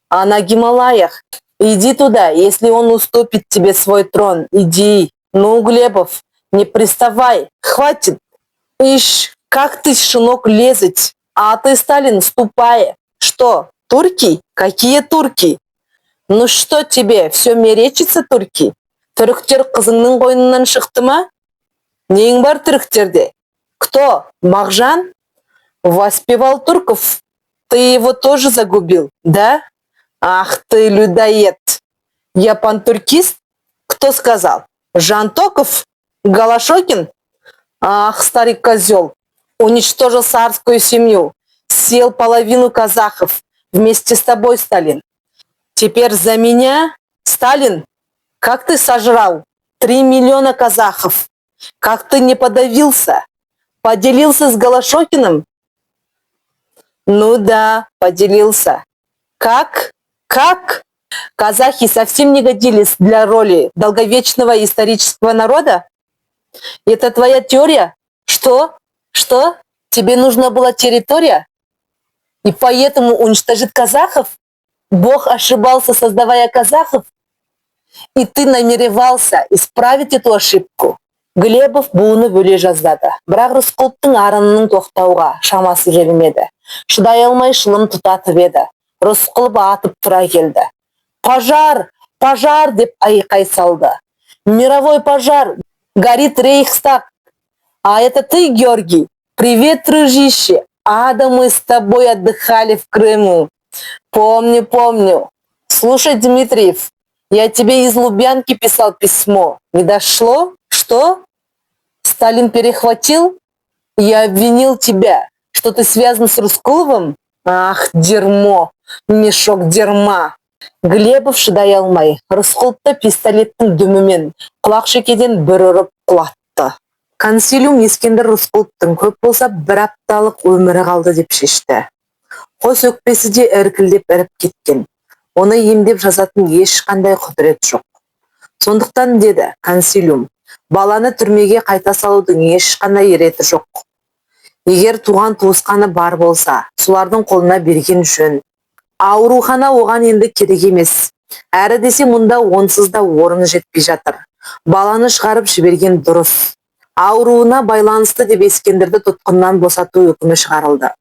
а на Гималаях. Иди туда, если он уступит тебе свой трон. Иди. Ну, Глебов, не приставай. Хватит. Ишь, как ты, шинок, лезать? А ты, Сталин, ступай. Что, турки? Какие турки? Ну что тебе, все мерещится, турки? Түріктер қызыңның қойнынан шықты ма? Нең бар түріктерде? Кто? Мағжан? Воспевал турков. Ты его тоже загубил, да? Ах ты, людоед! Я пантуркист? Кто сказал? Жантоков? Голошокин? Ах, старый козел! Уничтожил царскую семью, съел половину казахов вместе с тобой, Сталин. Теперь за меня, Сталин, как ты сожрал 3 миллиона казахов? Как ты не подавился? Поделился с Голошокиным? Ну да, поделился. Как? Как? Казахи совсем не годились для роли долговечного исторического народа? Это твоя теория? Что? Что? Тебе нужна была территория? И поэтому уничтожить казахов? Бог ошибался, создавая казахов? И ты намеревался исправить эту ошибку? Глебов буыны бөле жаздады. Бірақ Рысқұловтың арынының тоқтауға шамасы келмеді. Шыдай алмай шылым тұтатып еді. Рысқұлов атып тұра келді. Пожар! Пожар! деп айқай салды. Мировой пожар! Горит Рейхстаг! А это ты, Георгий? Привет, дружище! Ада, мы с тобой отдыхали в Крыму. Помню, помню. Слушай, Дмитриев, я тебе из Лубянки писал письмо. Не дошло? Что? Сталин перехватил? Я обвинил тебя, что ты связан с Рысқұловым? Ах, дерьмо, мешок дерьма. Глебов шыдай алмай, Рысқұловты пистолеттің дүмімен құлақ шекеден бір ұрып құлатты. Консилиум Ескендір Рысқұловтың көп болса бір апталық өмірі қалды деп шешті. Қос өкпесі де іркілдеп іріп кеткен. Оны емдеп жазатын ешқандай құдірет жоқ. Сондықтан деді консилиум, баланы түрмеге қайта салудың ешқандай реті жоқ. Егер туған туысқаны бар болса, солардың қолына берген жөн. Аурухана оған енді керек емес. Әрі десе мұнда онсыз да орны жетпей жатыр. Баланы шығарып жіберген дұрыс. Ауруына байланысты деп Ескендірді тұтқыннан босату үкімі шығарылды.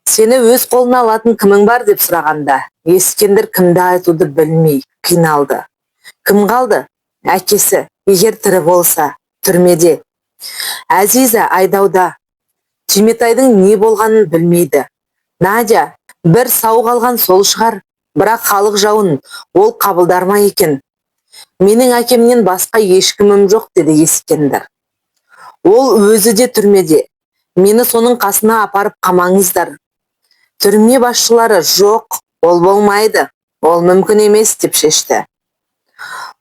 Сені өз қолына алатын кімің бар деп сұрағанда, Ескендір кімді айтуды білмей қиналды. Кім қалды? Әкесі, егер тірі болса, түрмеде. Әзиза айдауда. Түйметайдың не болғанын білмейді. Надя, бір сау қалған сол шығар, бірақ халық жауын, ол қабылдар ма екен? Менің әкемнен басқа ешкімім жоқ, деді Ескендір. Ол өзі де түрмеде. Мені соның қасына апарып қамаңыздар. Түрме басшылары жоқ, ол болмайды, ол мүмкін емес деп шешті.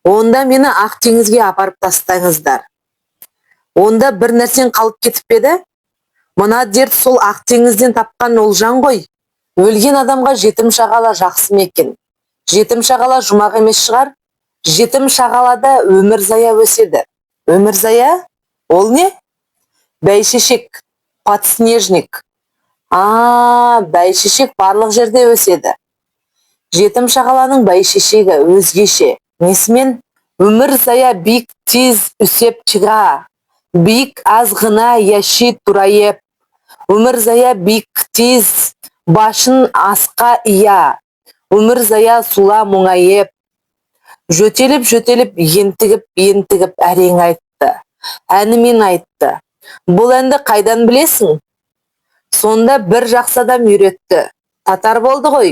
Онда мені Ақтеңізге апарып тастаңыздар. Онда бір нәрсен қалып кетіп еді? Мына дерт сол Ақтеңізден тапқан олжан ғой. Өлген адамға жетім шағала жақсы мекен. Жетім шағала жұмақ емес шығар. Жетім шағалада өмірзая өседі. Өмірзая? Ол не? Бәйшешек, подснежник. Бәйшешек барлық жерде өседі. Жетім шағаланың бәйшешегі өзгеше. Несімен? Өмірзая бик тез үсеп чыға. Бик аз ғына яши турайып. Өмірзая бик тез башын асқа ия. Өмірзая сула мұңайып. Жөтеліп, ентігіп әрең айтты. Әнімен айтты. Бұл әнді қайдан білесің? Сонда бір жақсы адам үйретті. Татар болды ғой.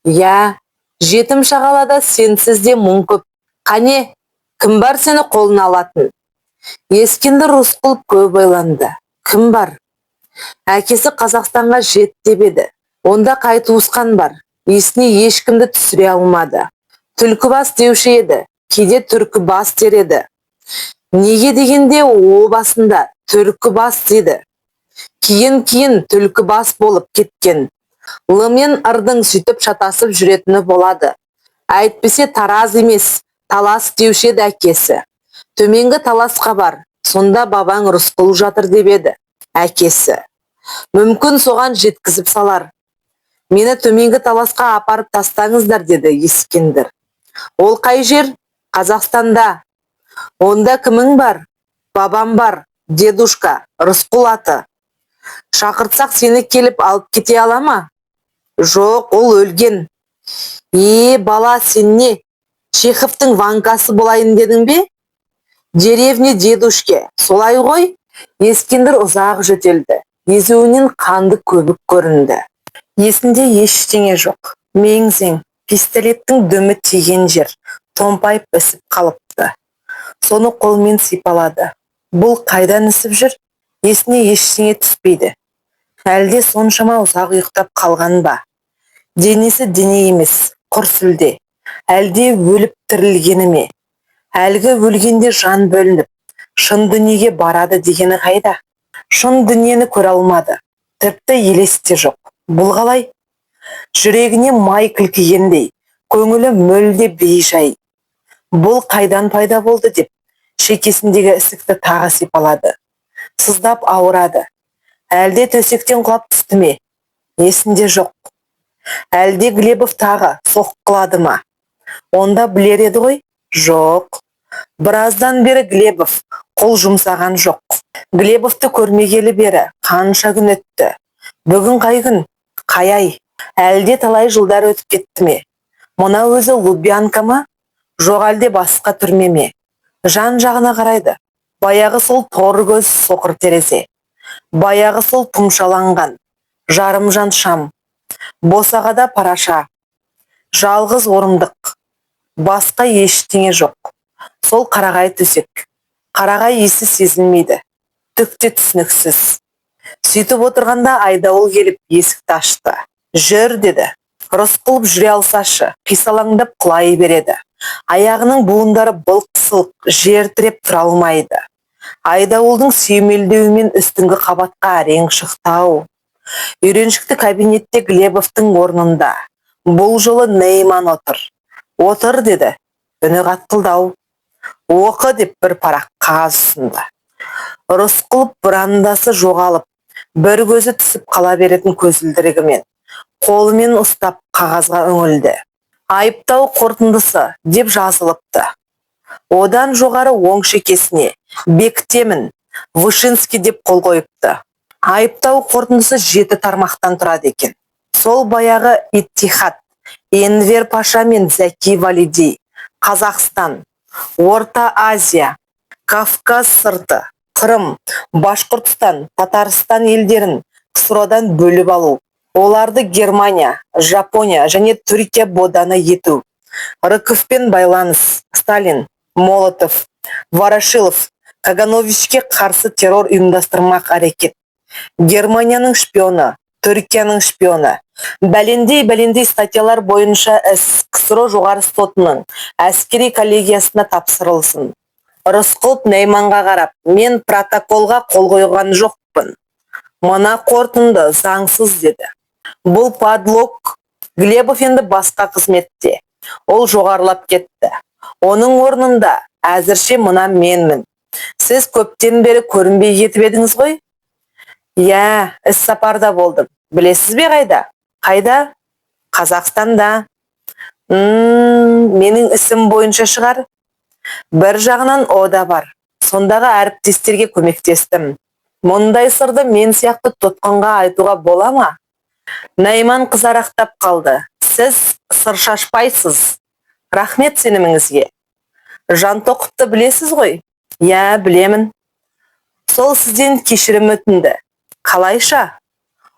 Я, жетім шағалада сенсіз де мұң көп. Қане, кім бар сені қолына алатын? Ескендір Рысқұлов көп ойланды. Кім бар? Әкесі Қазақстанға жет деп еді. Онда қай туысқан бар? Есіне ешкімді түсіре алмады. Түлкібас деуші еді. Кейде Түркібас дер еді. Неге дегенде о басында Түркібас деді. Кейін Түлкібас болып кеткен. Лы мен ырдың сөйтіп шатасып жүретіні болады. Әйтпесе Тараз емес, Талас деуші еді әкесі. Төменгі Таласқа бар, сонда бабаң Рысқұл жатыр деп еді әкесі. Мүмкін соған жеткізіп салар. Мені төменгі Таласқа апарып тастаңыздар, деді Ескендір. Ол қай жер? Қазақстанда. Онда кімің бар? Бабам бар, дедушка, Рысқұл аты. Шақыртсақ сені келіп алып кете ала ма? Жоқ, ол өлген. Бала, сен не? Чеховтың Ванкасы болайын дедің бе? Деревне дедушке, солай ғой? Ескендір ұзақ жөтелді. Езуінен қанды көбік көрінді. Есінде ештеңе жоқ. Мең-зең, пистолеттің дүмі тиген жер, томпайып ісіп қалыпты. Соны қолмен сипалады. Бұл қайдан ісіп жүр? Есіне ештеңе түспейді. Әлде соншама ұзақ ұйықтап қалған ба? Денесі дене емес, құр сүлде. Әлде өліп тірілгені ме? Әлгі өлгенде жан бөлініп, шын дүниеге барады дегені қайда? Шын дүниені көре алмады. Тіпті елесте жоқ. Бұл қалай? Жүрегіне май кілкігендей, көңілі мүлде бейжай. Бұл қайдан пайда болды деп, шекесіндегі ісікті тағы сипалады. Сыздап ауырады. Әлде төсектен құлап түсті ме? Есінде жоқ. Әлде Глебов тағы соққылады ма? Онда білер еді ғой? Жоқ. Біраздан бері Глебов қол жұмсаған жоқ. Глебовты көрмегелі бері қанша күн өтті? Бүгін қай күн? Қай ай? Әлде талай жылдар өтіп кетті ме? Мұна өзі Лубянка ма? Жоқ әлде басқа түрме ме? Жан жағына қарайды. Баяғы сол тор көз соқыр терезе. Баяғы сол тұмшаланған жарым жан шам. Босағада параша. Жалғыз орындық. Басқа ештеңе жоқ. Сол қарағай төсек. Қарағай иісі сезілмейді. Түкте түсініксіз. Сөйтіп отырғанда айдауыл келіп есікті ашты. Жүр, деді. Рысқұлов жүре алсашы, қисалаңдап құлай береді. Аяғының буындары былқ-сылқ, жер тіреп тұра алмайды. Айдауылдың сүйемелдеуімен үстіңгі қабатқа әрең шықты. Үйреншікті кабинетте Глебовтың орнында. Бұл жолы Нейман отыр. Отыр деді, үні қатқылдау. Оқы деп бір парақ қағаз ұсынды. Рысқұлов бұрандасы жоғалып, бір көзі түсіп қала беретін көзілдірігімен қолымен ұстап қағазға үңілді. Айыптау қорытындысы деп жазылыпты. Одан жоғары оң шекесіне бекітемін, Вышинский деп қол қойыпты. Айыптау қорытындысы 7 тармақтан тұрады екен. Сол баяғы Иттихад, Энвер Паша мен Зәки Валиди, Қазақстан, Орта Азия, Кавказ сырты, Қырым, Башқұртстан, Татарстан елдерін КСРО-дан бөліп алу, оларды Германия, Жапония және Түркия боданы ету, Рыковпен байланыс, Сталин, Молотов, Ворошилов, Кагановичке қарсы террор ұйымдастырмақ әрекет, Германияның шпионы, Түркияның шпионы, бәлендей статьялар бойынша іс КСРО жоғары сотының әскери коллегиясына тапсырылсын. Рысқұлов Нейманға қарап, мен протоколға қол қойған жоқпын. Мына қорытынды заңсыз деді. Бұл подлог. Глебов енді басқа қызметте. Ол жоғарылап кетті. Оның орнында әзірше мына менмін. Сіз көптен бері көрінбей кетіп едіңіз ғой? Я, іс сапарда болдым. Білесіз бе қайда? Қайда? Қазақстанда. Менің ісім бойынша шығар. Бір жағынан о да бар. Сондағы әріптестерге көмектестім. Мұндай сырды мен сияқты тұтқынға айтуға бола ма? Нейман қызарақтап қалды. Сіз сыр шашпайсыз. Рахмет сеніміңізге. Жантоқовты білесіз ғой? Я, білемін. Сол сізден кешірім өтінді. Қалайша?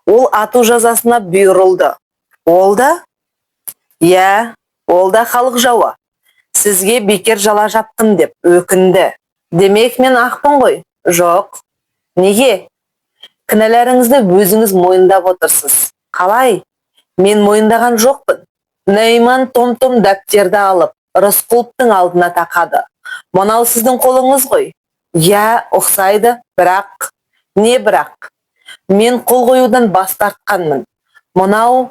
Ол ату жазасына бұйырылды. Ол да? Я, ол да халық жауы. Сізге бекер жала жаптым деп өкінді. Демек мен ақпын ғой? Жоқ. Неге? Кінәләріңізді өзіңіз мойындап отырсыз. Қалай? Мен мойындаған жоқпын. Нейман том-том дәптерді алып, Рысқұловтың алдына тақады. Мынау сіздің қолыңыз ғой? Я, ұқсайды, бірақ. Не бірақ? Мен қол қоюдан бас тартқанмын. Мынау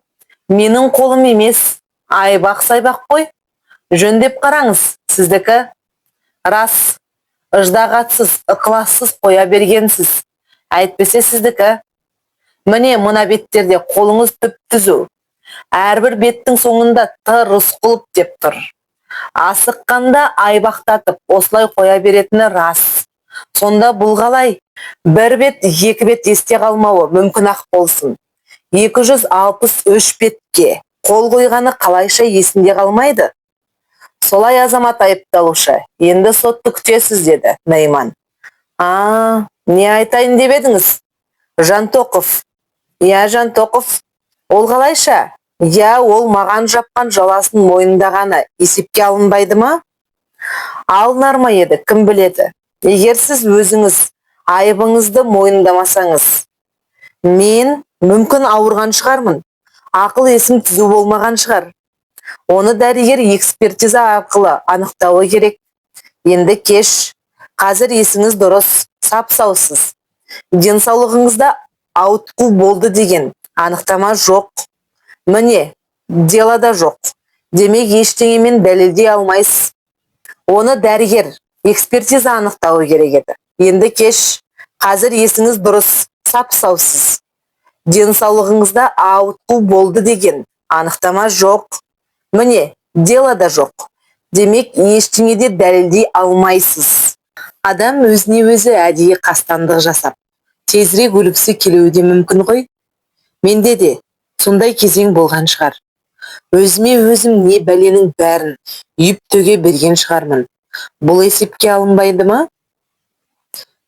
менің қолым емес, айбақ-сайбақ қой. Жөндеп қараңыз, сіздікі. Рас, ыждағатсыз, ықылассыз қоя бергенсіз. Әйтпесе сіздікі. Міне мына беттерде қолыңыз түп-түзу. Әрбір беттің соңында Т. Рысқұлов деп тұр. Асыққанда айбақтатып осылай қоя беретіні рас. Сонда бұл қалай? Бір бет, екі бет есте қалмауы мүмкін ақ болсын. 263 бетке қол қойғаны қалайша есінде қалмайды? Солай азамат айыпталушы. Енді сотты күтесіз деді Нейман. Не айтайын деп едіңіз? Жантоқов. Я, Жантоқов. Ол қалайша? Я, ол маған жапқан жаласын мойындағаны есепке алынбайды ма? Алынар ма еді, кім біледі? Егер сіз өзіңіз айыбыңызды мойындамасаңыз, мен мүмкін ауырған шығармын. Ақыл есім түзу болмаған шығар. Оны дәрігер экспертиза арқылы анықтауы керек. Енді кеш. Қазір есіңіз дұрыс, сап-саусыз. Денсаулығыңызда ауытқу болды деген анықтама жоқ. Міне, дела да жоқ. Демек ештеңемен дәлелдей алмайсыз. Оны дәрігер экспертиза анықтауы керек еді. Енді кеш. Қазір есіңіз дұрыс, сап-саусыз. Денсаулығыңызда ауытқу болды деген анықтама жоқ. Міне, дела да жоқ. Демек ештеңеде дәлелдей алмайсыз. Адам өзіне өзі әдейі қастандық жасап, тезірек өлгісі келуі де мүмкін ғой. Менде де сондай кезең болған шығар. Өзіме өзім не бәленің бәрін үйіп төге берген шығармын. Бұл есепке алынбайды ма?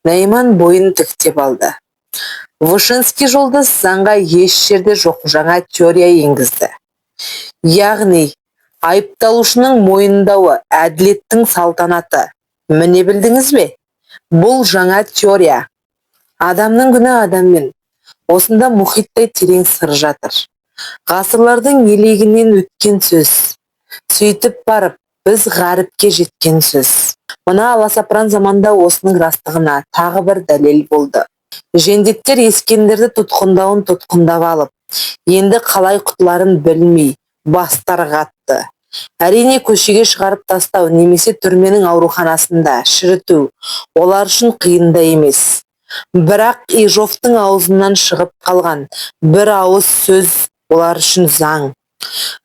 Нейман бойын тіктеп алды. Вышинский жолдас заңға еш жерде жоқ жаңа теория енгізді. Яғни, айыпталушының мойындауы әділеттің салтанаты. Міне білдіңіз бе? Бұл жаңа теория. Адамның күні адаммен. Осында мұхиттай терең сыр жатыр. Ғасырлардың елегінен өткен сөз. Сөйтіп барып, біз ғаріпке жеткен сөз. Мына аласапыран заманда осының растығына тағы бір дәлел болды. Жендеттер Ескендірді тұтқындап алып, енді қалай құтыларын білмей, бастары қатты. Әрине көшеге шығарып тастау немесе түрменің ауруханасында шіріту олар үшін қиын да емес. Бірақ Ежовтың аузынан шығып қалған бір ауыз сөз олар үшін заң.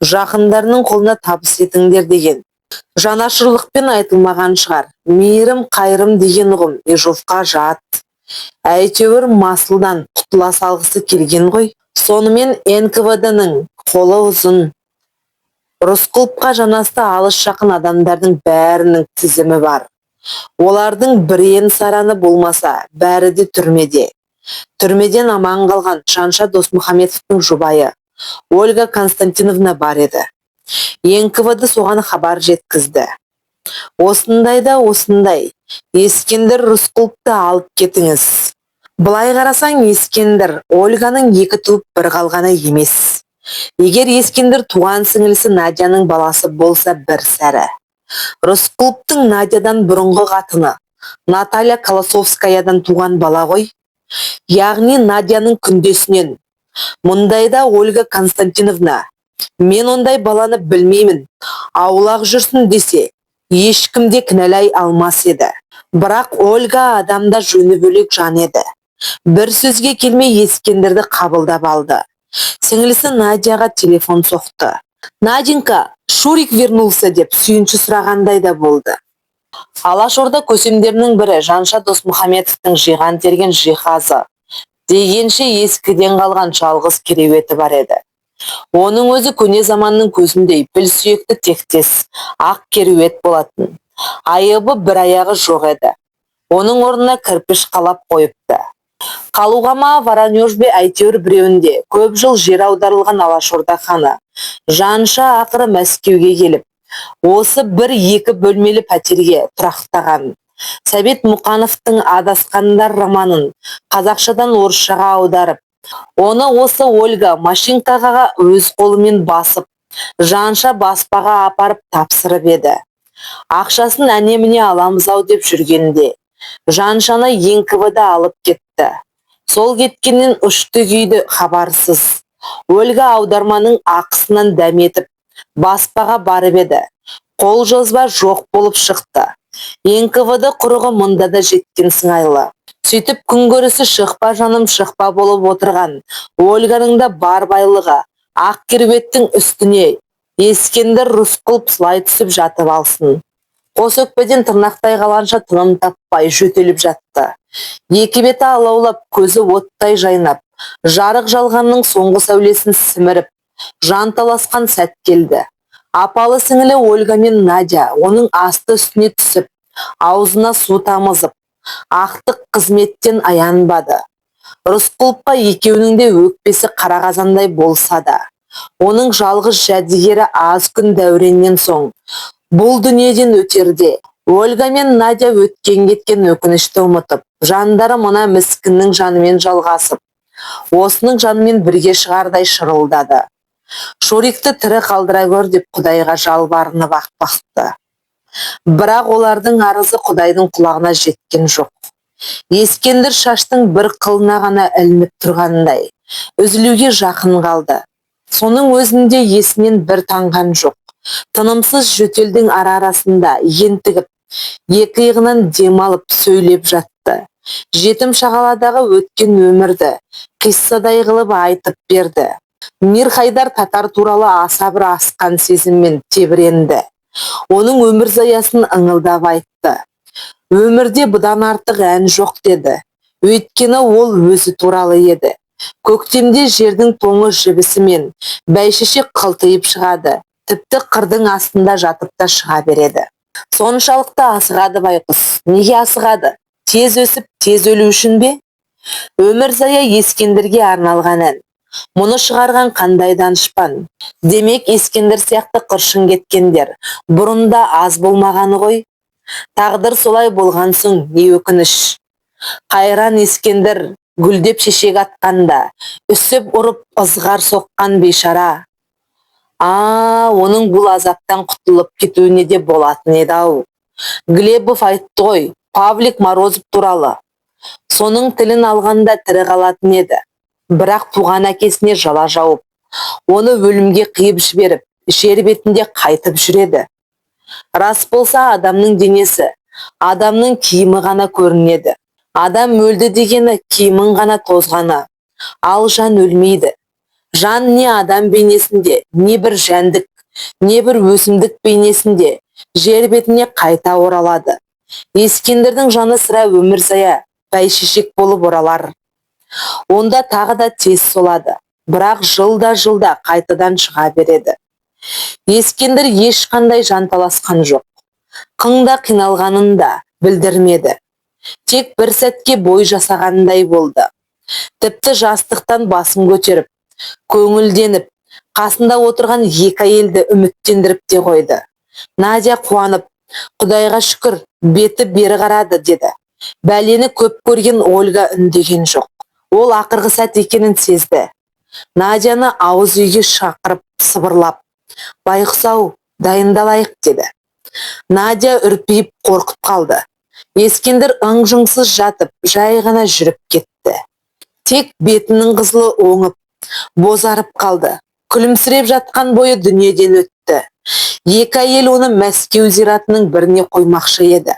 Жақындарының қолына табыс етіңдер деген. Жанашырлықпен айтылмаған шығар. Мейірім, қайырым деген ұғым Ежовқа жат. Әйтеуір масылдан құтыла салғысы келген ғой. Сонымен НКВД-ның қолы ұзын. Рысқұловқа жанасты алыс-жақын адамдардың бәрінің тізімі бар. Олардың бірен-сараны болмаса, бәрі де түрмеде. Түрмеден аман қалған Жанша Досмұхамедовтың жұбайы Ольга Константиновна бар еді. НКВД соған хабар жеткізді. Осындай да осындай, Ескендір Рысқұловты алып кетіңіз. Былай қарасаң, Ескендір Ольганың екі туып бір қалғаны емес. Егер Ескендір туған сіңілісі Надяның баласы болса бір сәрі. Рысқұловтың Надядан бұрынғы қатыны Наталья Колосовскаядан туған бала ғой. Яғни Надяның күндесінен. Мұндайда Ольга Константиновна, мен ондай баланы білмеймін, аулақ жүрсін десе, ешкімде кінәлай алмас еді. Бірақ Ольга адамда жөні бөлек жан еді. Бір сөзге келмей Ескендірді қабылдап алды. Сіңілісі Надяға телефон соқты. Наденька, Шурик вернулся деп сүйінші сұрағандай да болды. Алашорда көсемдерінің бірі Жанша Досмұхамедовтың жиған терген жиһазы дегенше ескіден қалған жалғыз кереуеті бар еді. Оның өзі көне заманның көзіндей піл сүйекті тектес ақ кереует болатын. Айыбы бір аяғы жоқ еді. Оның орнына кірпіш қалап қойыпты. Қалуға ма Воронеж бе әйтеуір біреуінде көп жыл жер аударылған Алашорда ханы Жанша ақыры Мәскеуге келіп, осы бір-екі бөлмелі пәтерге тұрақтаған. Сәбит Мұқановтың Адасқандар романын қазақшадан орысшаға аударып, оны осы Ольга машинкаға өз қолымен басып, Жанша баспаға апарып тапсырып еді. Ақшасын әне-міне аламыз-ау деп жүргенде Жаншаны НКВД алып кетті. Сол кеткеннен ұшты-күйді хабарсыз. Ольга аударманың ақысынан дәметіп, баспаға барып еді. Қол жазба жоқ болып шықты. НКВД құрығы мұнда да жеткен сыңайлы. Сөйтіп күн көрісі шықпа жаным шықпа болып отырған Ольганың да бар байлығы ақ кереуеттің үстіне Ескендір Рысқұлов сылай түсіп жатып алсын. Қос өкпеден тырнақтай қалғанша тыным таппай жөтеліп жатты. Екі беті алаулап, көзі оттай жайнап, жарық жалғанның соңғы сәулесін сіміріп, жанталасқан сәт келді. Апалы сіңілі Ольга мен Надя оның асты үстіне түсіп, аузына су тамызып, ақтық қызметтен аянбады. Рысқұловқа екеуінің де өкпесі қара қазандай болса да, оның жалғыз жәдігері аз күн дәуреннен соң бұл дүниеден өтерде. Ольга мен Надя өткен кеткен өкінішті ұмытып, жандары мына міскіннің жанымен жалғасып, осының жанымен бірге шығардай шырылдады. Шурикті тірі қалдыра көр деп Құдайға жалбарынып бақты. Бірақ олардың арызы Құдайдың құлағына жеткен жоқ. Ескендір шаштың бір қылына ғана ілініп тұрғандай, үзілуге жақын қалды. Соның өзінде есінен бір танған жоқ. Тынымсыз жөтелдің ара-арасында ентігіп, екі иығынан демалып сөйлеп жатты. Жетім шағаладағы өткен өмірді қиссадай қылып айтып берді. Мирхайдар татар туралы аса бір асқан сезіммен тебіренді. Оның өмір заясын ыңылдап айтты. Өмірде бұдан артық ән жоқ деді. Өйткені ол өзі туралы еді. Көктемде жердің тоңы жібісімен бәйшешек қылтиып шығады. Тіпті қырдың астында жатып та шыға береді. Соншалықты асығады байқұс. Неге асығады? Тез өсіп, тез өлу үшін бе? Өмір зая Ескендірге арналған ән. Мұны шығарған қандай данышпан. Демек Ескендір сияқты қыршын кеткендер бұрында аз болмағаны ғой. Тағдыр солай болған соң не өкініш. Қайран Ескендір, гүлдеп шешек атқанда, үсіп ұрып ызғар соққан бейшара. Оның бұл азаптан құтылып кетуіне де болатын еді-ау. Глебов айтты ғой, Павлик Морозов туралы. Соның тілін алғанда тірі қалатын еді. Бірақ туған әкесіне жала жауып, оны өлімге қиып жіберіп, жер бетінде қайтып жүреді. Рас болса, адамның денесі, адамның киімі ғана көрінеді. Адам өлді дегені киімін ғана тозғаны. Ал жан өлмейді. Жан не адам бейнесінде, не бір жәндік, не бір өсімдік бейнесінде жер бетіне қайта оралады. Ескендірдің жаны сірә өмірзая, бәйшешек болып оралар. Онда тағы да тез солады, бірақ жылда қайтадан шыға береді. Ескендір ешқандай жанталасқан жоқ. Қыңда қиналғанын да білдірмеді. Тек бір сәтке бой жасағандай болды. Тіпті жастықтан басын көтеріп, көңілденіп, қасында отырған екі әйелді үміттендіріп те қойды. Надя қуанып, Құдайға шүкір, беті бері қарады деді. Бәлені көп көрген Ольга үндеген жоқ. Ол ақырғы сәт екенін сезді. Надяны ауыз үйге шақырып сыбырлап, байқұс-ау, дайындалайық деді. Надя үрпиіп қорқып қалды. Ескендір ың-жыңсыз жатып, жай ғана жүріп кетті. Тек бетінің қызылы оңып, бозарып қалды. Күлімсіреп жатқан бойы дүниеден өтті. Екі әйел оны Мәскеу зиратының біріне қоймақшы еді.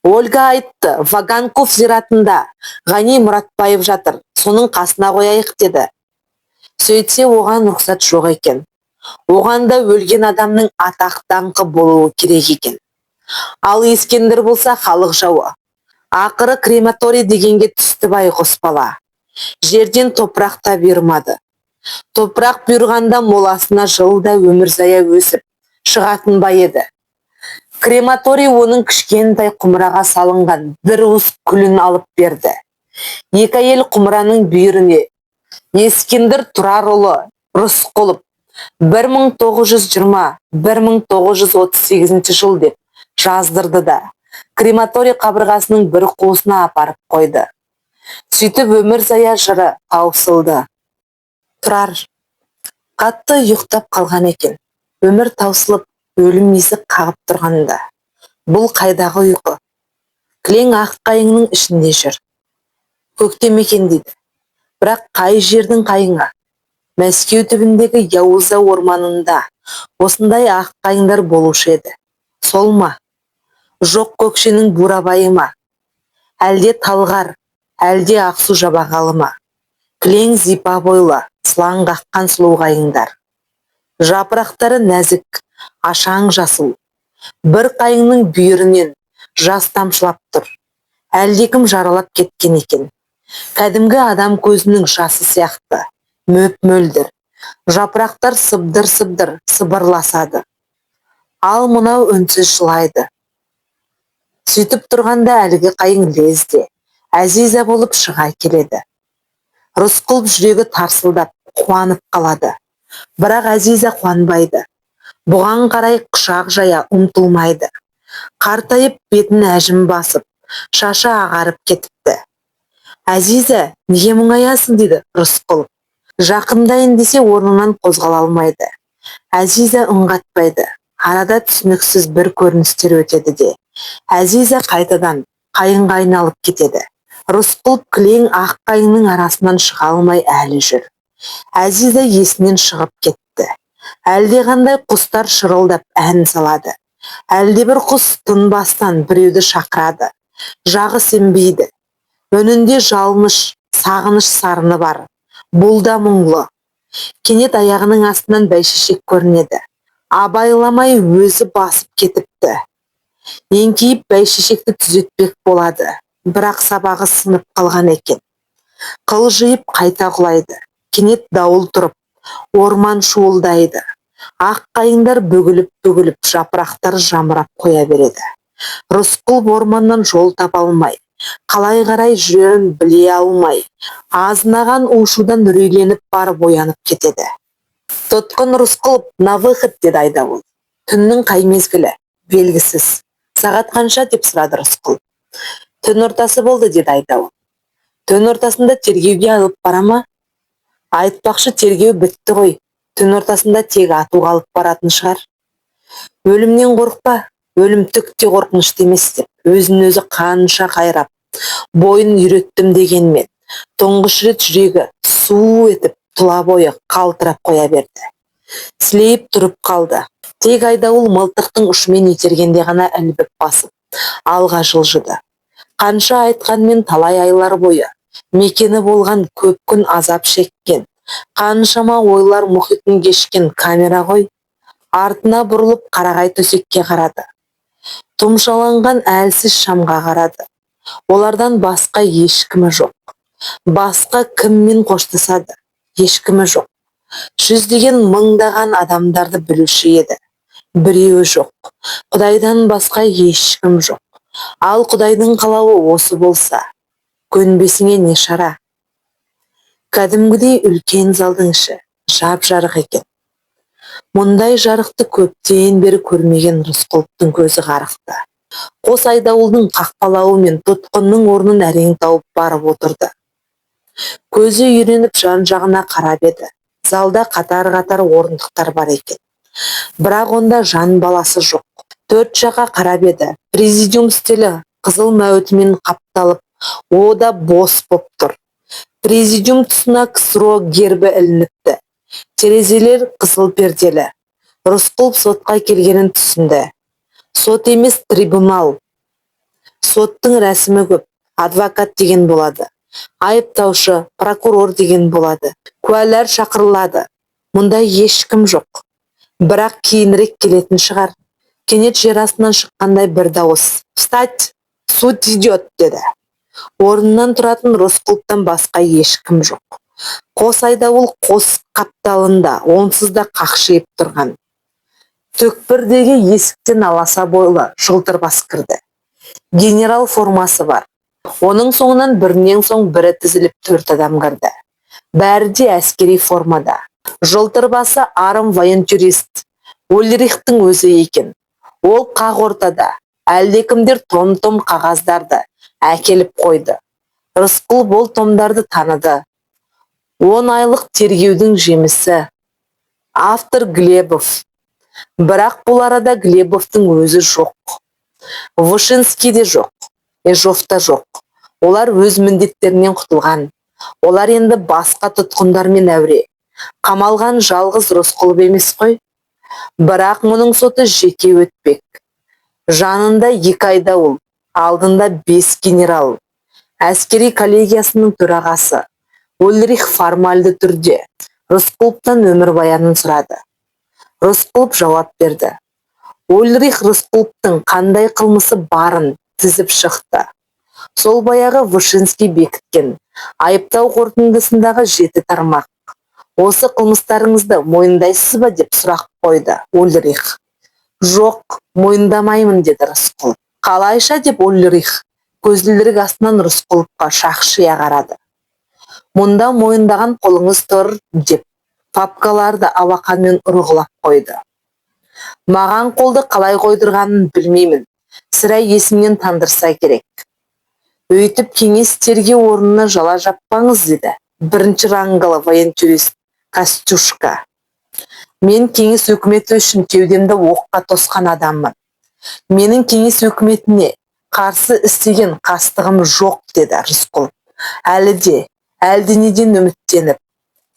Ольга айтты, Ваганков зиратында Ғани Мұратбаев жатыр, соның қасына қояйық деді. Сөйтсе оған рұқсат жоқ екен. Оған да өлген адамның атақ даңқы болуы керек екен. Ал Ескендір болса халық жауы. Ақыры крематорий дегенге түсті байғұс бала. Жерден топырақ та бұйырмады. Топырақ бұйырғанда моласына жылда өмірзая өсіп шығатын ба еді. Крематорий оның кішкентай құмыраға салынған бір уыс күлін алып берді. Екі әйел құмыраның бүйіріне Ескендір Тұрарұлы Рысқұлов 1920-1938 жыл деп жаздырды да крематорий қабырғасының бір қуысына апарып қойды. Сөйтіп өмірзая жыры таусылды. Тұрар қатты ұйықтап қалған екен. Өмір таусылып, өлім есік қағып тұрғанда. Бұл қайдағы ұйқы? Кілең ақ қайыңның ішінде жүр. Көктем екен дейді. Бірақ қай жердің қайыңы? Мәскеу түбіндегі Яуза орманында осындай ақ қайыңдар болушы еді. Сол ма? Жоқ көкшенің бурабайы ма? Әлде талғар, әлде ақсу жабағалы ма? Кілең зипа бойлы, сылаң қаққан сұлу қайыңдар. Жапырақтары нәзік, ашаң жасыл. Бір қайыңның бүйірінен жас тамшылап тұр. Әлдекім жаралап кеткен екен. Кәдімгі адам көзінің жасы сияқты, мөп-мөлдір. Жапырақтар сыбдыр-сыбдыр сыбырласады. Ал мынау үнсіз жылайды. Сөйтіп тұрғанда әлгі қайың лезде, Әзиза болып шыға келеді. Рысқұлов жүрегі тарсылдап, қуанып қалады. Бірақ Әзиза қуанбайды. Бұған қарай құшақ жая ұмтылмайды. Қартайып бетін әжім басып, шашы ағарып кетіпті. Әзиза, неге мұңаясың дейді Рысқұлов. Жақындайын десе орнынан қозғала алмайды. Әзиза үн қатпайды. Арада түсініксіз бір көріністер өтеді де. Әзиза қайтадан қайыңға айналып кетеді. Рысқұлов кілең ақ қайыңның арасынан шыға алмай әлі жүр. Әзиза есінен шығып кетті. Әлде қандай құстар шырылдап ән салады. Әлде бір құс тынбастан біреуді шақырады. Жағы сенбейді. Өнінде жалыныш, сағыныш сарыны бар. Бұл да мұңлы. Кенет аяғының астынан бәйшешек көрінеді. Абайламай өзі басып кетіпті. Еңкейіп бәйшешекті түзетпек болады. Бірақ сабағы сынып қалған екен. Қылжиып қайта құлайды. Кенет дауыл тұрып, орман шуылдайды. Ақ қайыңдар бүгіліп жапырақтар жамырап қоя береді. Рысқұлов орманнан жол таба алмай, қалай қарай жүрерін біле алмай, азынаған ушудан үрейленіп барып оянып кетеді. Тұтқын Рысқұлов, на выход деді айдауыл. Түннің қай мезгілі? Белгісіз. Сағат қанша деп сұрады Рысқұлов. Түн ортасы болды деді айдауыл. Түн ортасында тергеуге алып бара ма? Айтпақшы тергеу бітті ғой. Түн ортасында тек атуға алып баратын шығар. Өлімнен қорықпа, өлім түк те қорқынышты емес деп, өзін өзі қанша қайрап, бойын үйреттім дегенмен, тұңғыш рет жүрегі су етіп, тұла бойы қалтырап қоя берді. Сілейіп тұрып қалды. Тек айдауыл мылтықтың ұшымен itергенде ғана ілбіп басып, алға жылжыды. Қанша айтқанмен талай айлар бойы мекені болған көп күн азап шеккен, қаншама ойлар мұхитын кешкен камера ғой. Артына бұрылып қарағай төсекке қарады. Тұмшаланған әлсіз шамға қарады. Олардан басқа ешкімі жоқ. Басқа кіммен қоштасады? Ешкімі жоқ. Жүздеген мыңдаған адамдарды білуші еді. Біреуі жоқ. Құдайдан басқа ешкім жоқ. Ал Құдайдың қалауы осы болса, көнбесіңе не шара? Кәдімгідей үлкен залдың іші жап-жарық екен. Мұндай жарықты көптен бері көрмеген Рысқұловтың көзі қарықты. Қос айдауылдың қақпалауы мен тұтқынның орнын әрең тауып барып отырды. Көзі үйреніп жан-жағына қарап еді. Залда қатар-қатар орындықтар бар екен. Бірақ онда жан баласы жоқ. Төрт жаққа қарап еді. Президиум үстелі қызыл мәуітімен қапталып, о да бос боп тұр. Президиум тұсына КСРО гербі ілініпті. Терезелер қызыл перделі. Рысқұлов сотқа келгенін түсінді. Сот емес, трибунал. Соттың рәсімі көп. Адвокат деген болады. Айыптаушы, прокурор деген болады. Куәлар шақырылады. Мұнда ешкім жоқ. Бірақ кейінірек келетін шығар. Кенет жер астынан шыққандай бір дауыс. «Встать! Суд идет!» деді. Орнынан тұратын Рысқұловтан басқа ешкім жоқ. Қос айдауыл қос қапталында онсыз да қақшиып тұрған. Түкпірдегі есіктен аласа бойлы жылтыр бас кірді. Генерал формасы бар. Оның соңынан бірінен соң бірі тізіліп төрт адам кірді. Бәрі де әскери формада. Жылтыр басы арым воентюрист. Ульрихтің өзі екен. Ол қақ ортада. Әлдекімдер том-том қағаздарды әкеліп қойды. Рысқұл бұл томдарды таныды. 10 айлық тергеудің жемісі. Автор Глебов. Бірақ бұл арада Глебовтың өзі жоқ. Вышинский де жоқ. Ежов та жоқ. Олар өз міндеттерінен құтылған. Олар енді басқа тұтқындармен әуре. Қамалған жалғыз Рысқұлов емес қой. Бірақ мұның соты жеке өтпек. Жанында 2 айдауыл, алдында 5 генерал. Әскери коллегиясының төрағасы. Ульрих формальды түрде Рысқұловтан өмірбаянын сұрады. Рысқұлов жауап берді. Ульрих Рысқұловтың қандай қылмысы барын тізіп шықты. Сол баяғы Вышинский бекіткен айыптау қорытындысындағы 7 тармақ. Осы қылмыстарыңызды мойындайсыз ба деп сұрақ қойды Ульрих. Жоқ, мойындамаймын деді Рысқұлов. Қалайша деп Ульрих көзілдірік астынан Рысқұловқа шақшия қарады. Мұнда мойындаған қолыңыз тұр деп папкаларды алақанмен ұрғылап қойды. Маған қолды қалай қойдырғанын білмеймін. Сірә есімнен тандырса керек. Өйтіп кеңес тергеу орнына жала жаппаңыз деді. Бірінші рангылы воентюрист Костюшка. Мен кеңес өкіметі үшін кеудемді оққа тосқан адаммын. Менің кеңес өкіметіне қарсы істеген қастығым жоқ деді Рысқұлов. Әлденеден үміттеніп.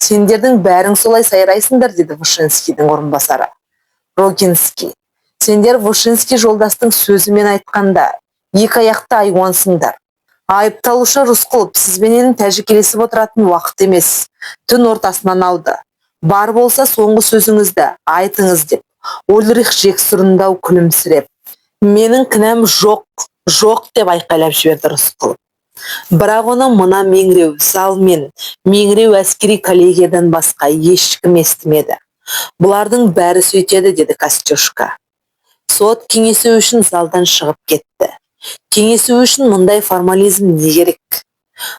Сендердің бәрің солай сайрайсыңдар деді Вышинскийдің орынбасары. Рогинский. Сендер Вышинский жолдастың сөзімен айтқанда 2 аяқты айуансыңдар. Айыпталушы Рысқұлов сізбенен тәжікелесіп отыратын уақыт емес. Түн ортасынан алды. Бар болса соңғы сөзіңізді айтыңыз деп. Ульрих жексұрындау күлімсіреп. Менің кінәм жоқ деп айқайлап жіберді Рысқұлов. Бірақ оны мына меңіреу зал мен меңіреу әскери коллегиядан басқа ешкім естімеді. Бұлардың бәрі сөйтеді деді Костюшка. Сот кеңесу үшін залдан шығып кетті. Кеңесу үшін мұндай формализм не керек?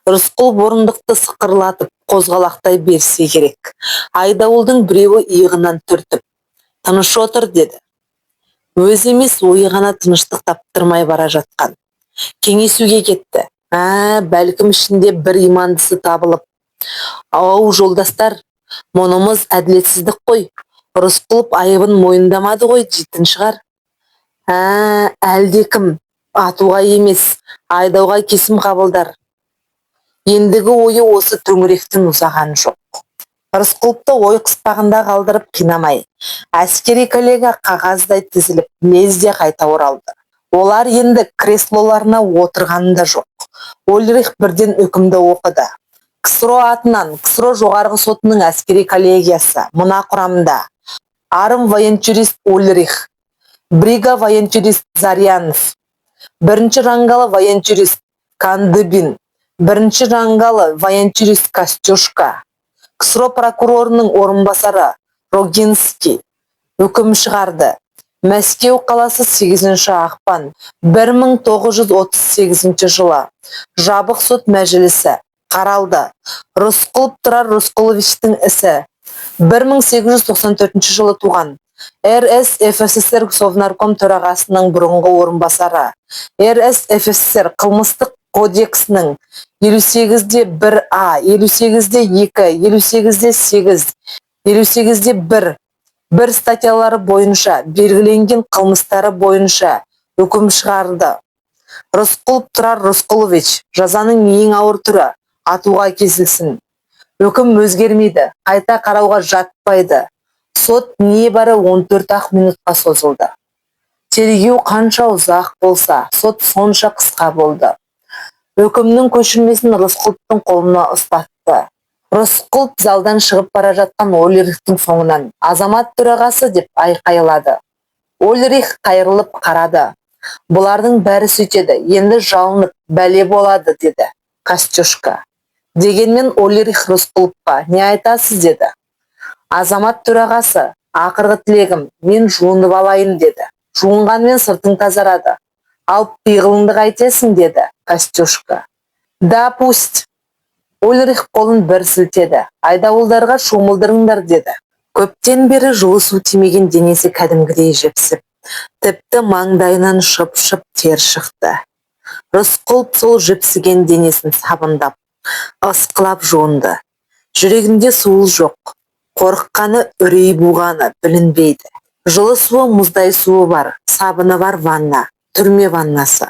Рысқұлов орындықты сықырлатып қозғалақтай берсе керек. Айдауылдың біреуі иығынан түртіп, тыныш отыр деді. Өз емес ойы ғана тыныштық таптырмай бара жатқан. Кеңесуге кетті. Бәлкім ішінде бір имандысы табылып. Ау жолдастар, мұнымыз әділетсіздік қой. Рысқұлов айыбын мойындамады ғой дейтін шығар. Әлдекім атуға емес, айдауға кесім қабылдар. Ендігі ойы осы төңіректен ұзаған жоқ. Рысқұловты ой қыспағында қалдырып қинамай, әскери коллега қағаздай тізіліп, лезде қайта оралды. Олар енді креслоларына отырғанында жоқ. Ольрих бірден үкімді оқыды. КСРО атынан КСРО жоғарғы сотының әскери коллегиясы мына құрамында: Арым военчурист Ольрих, Брига военчурист Зарянов, бірінші рангалы военчурист Кандыбин, бірінші рангалы военчурист Костюшка, КСРО прокурорының орынбасары Рогинский үкім шығарды. Мәскеу қаласы 8 ақпан 1938 жылы. Жабық сот мәжілісі қаралды. Рысқұлов Тұрар Рысқұловичтің ісі. 1894 жылы туған. РСФСР Совнарком төрағасының бұрынғы орынбасары. РСФСР қылмыстық кодексінің 58-1А, 58-2, 58-8, 58-1 бір статьялары бойынша белгіленген қылмыстары бойынша үкім шығарды. Рысқұлов Тұрар Рысқұлович жазаның ең ауыр түрі атуға кесілсін. Үкім өзгермейді, қайта қарауға жатпайды. Сот небәрі 14 минутқа созылды. Тергеу қанша ұзақ болса, сот сонша қысқа болды. Үкімнің көшірмесін Рысқұловтың қолына ұстатты. Рысқұлов залдан шығып бара жатқан Ольрихтің соңынан азамат төрағасы деп айқайлады. Ольрих қайырылып қарады. Бұлардың бәрі сөйтеді, енді жалынып бәле болады деді Костюшка. Дегенмен Ольрих Рысқұловқа не айтасыз деді. Азамат төрағасы, ақырғы тілегім, мен жуынып алайын деді. Жуынғанмен сыртың тазарады. Ал пиғылыңды қайтесің деді Костюшка. Да пусть. Ольрих қолын бір сілтеді. Айдауылдарға шомылдырыңдар деді. Көптен бері жылы су тимеген денесі кәдімгідей жіпсіп, тіпті маңдайынан шып-шып тер шықты. Рысқұлов сол жіпсіген денесін сабындап, ысқылап жуынды. Жүрегінде суыл жоқ. Қорыққаны, үрей буғаны білінбейді. Жылы суы, мұздай суы бар, сабыны бар ванна, түрме ваннасы.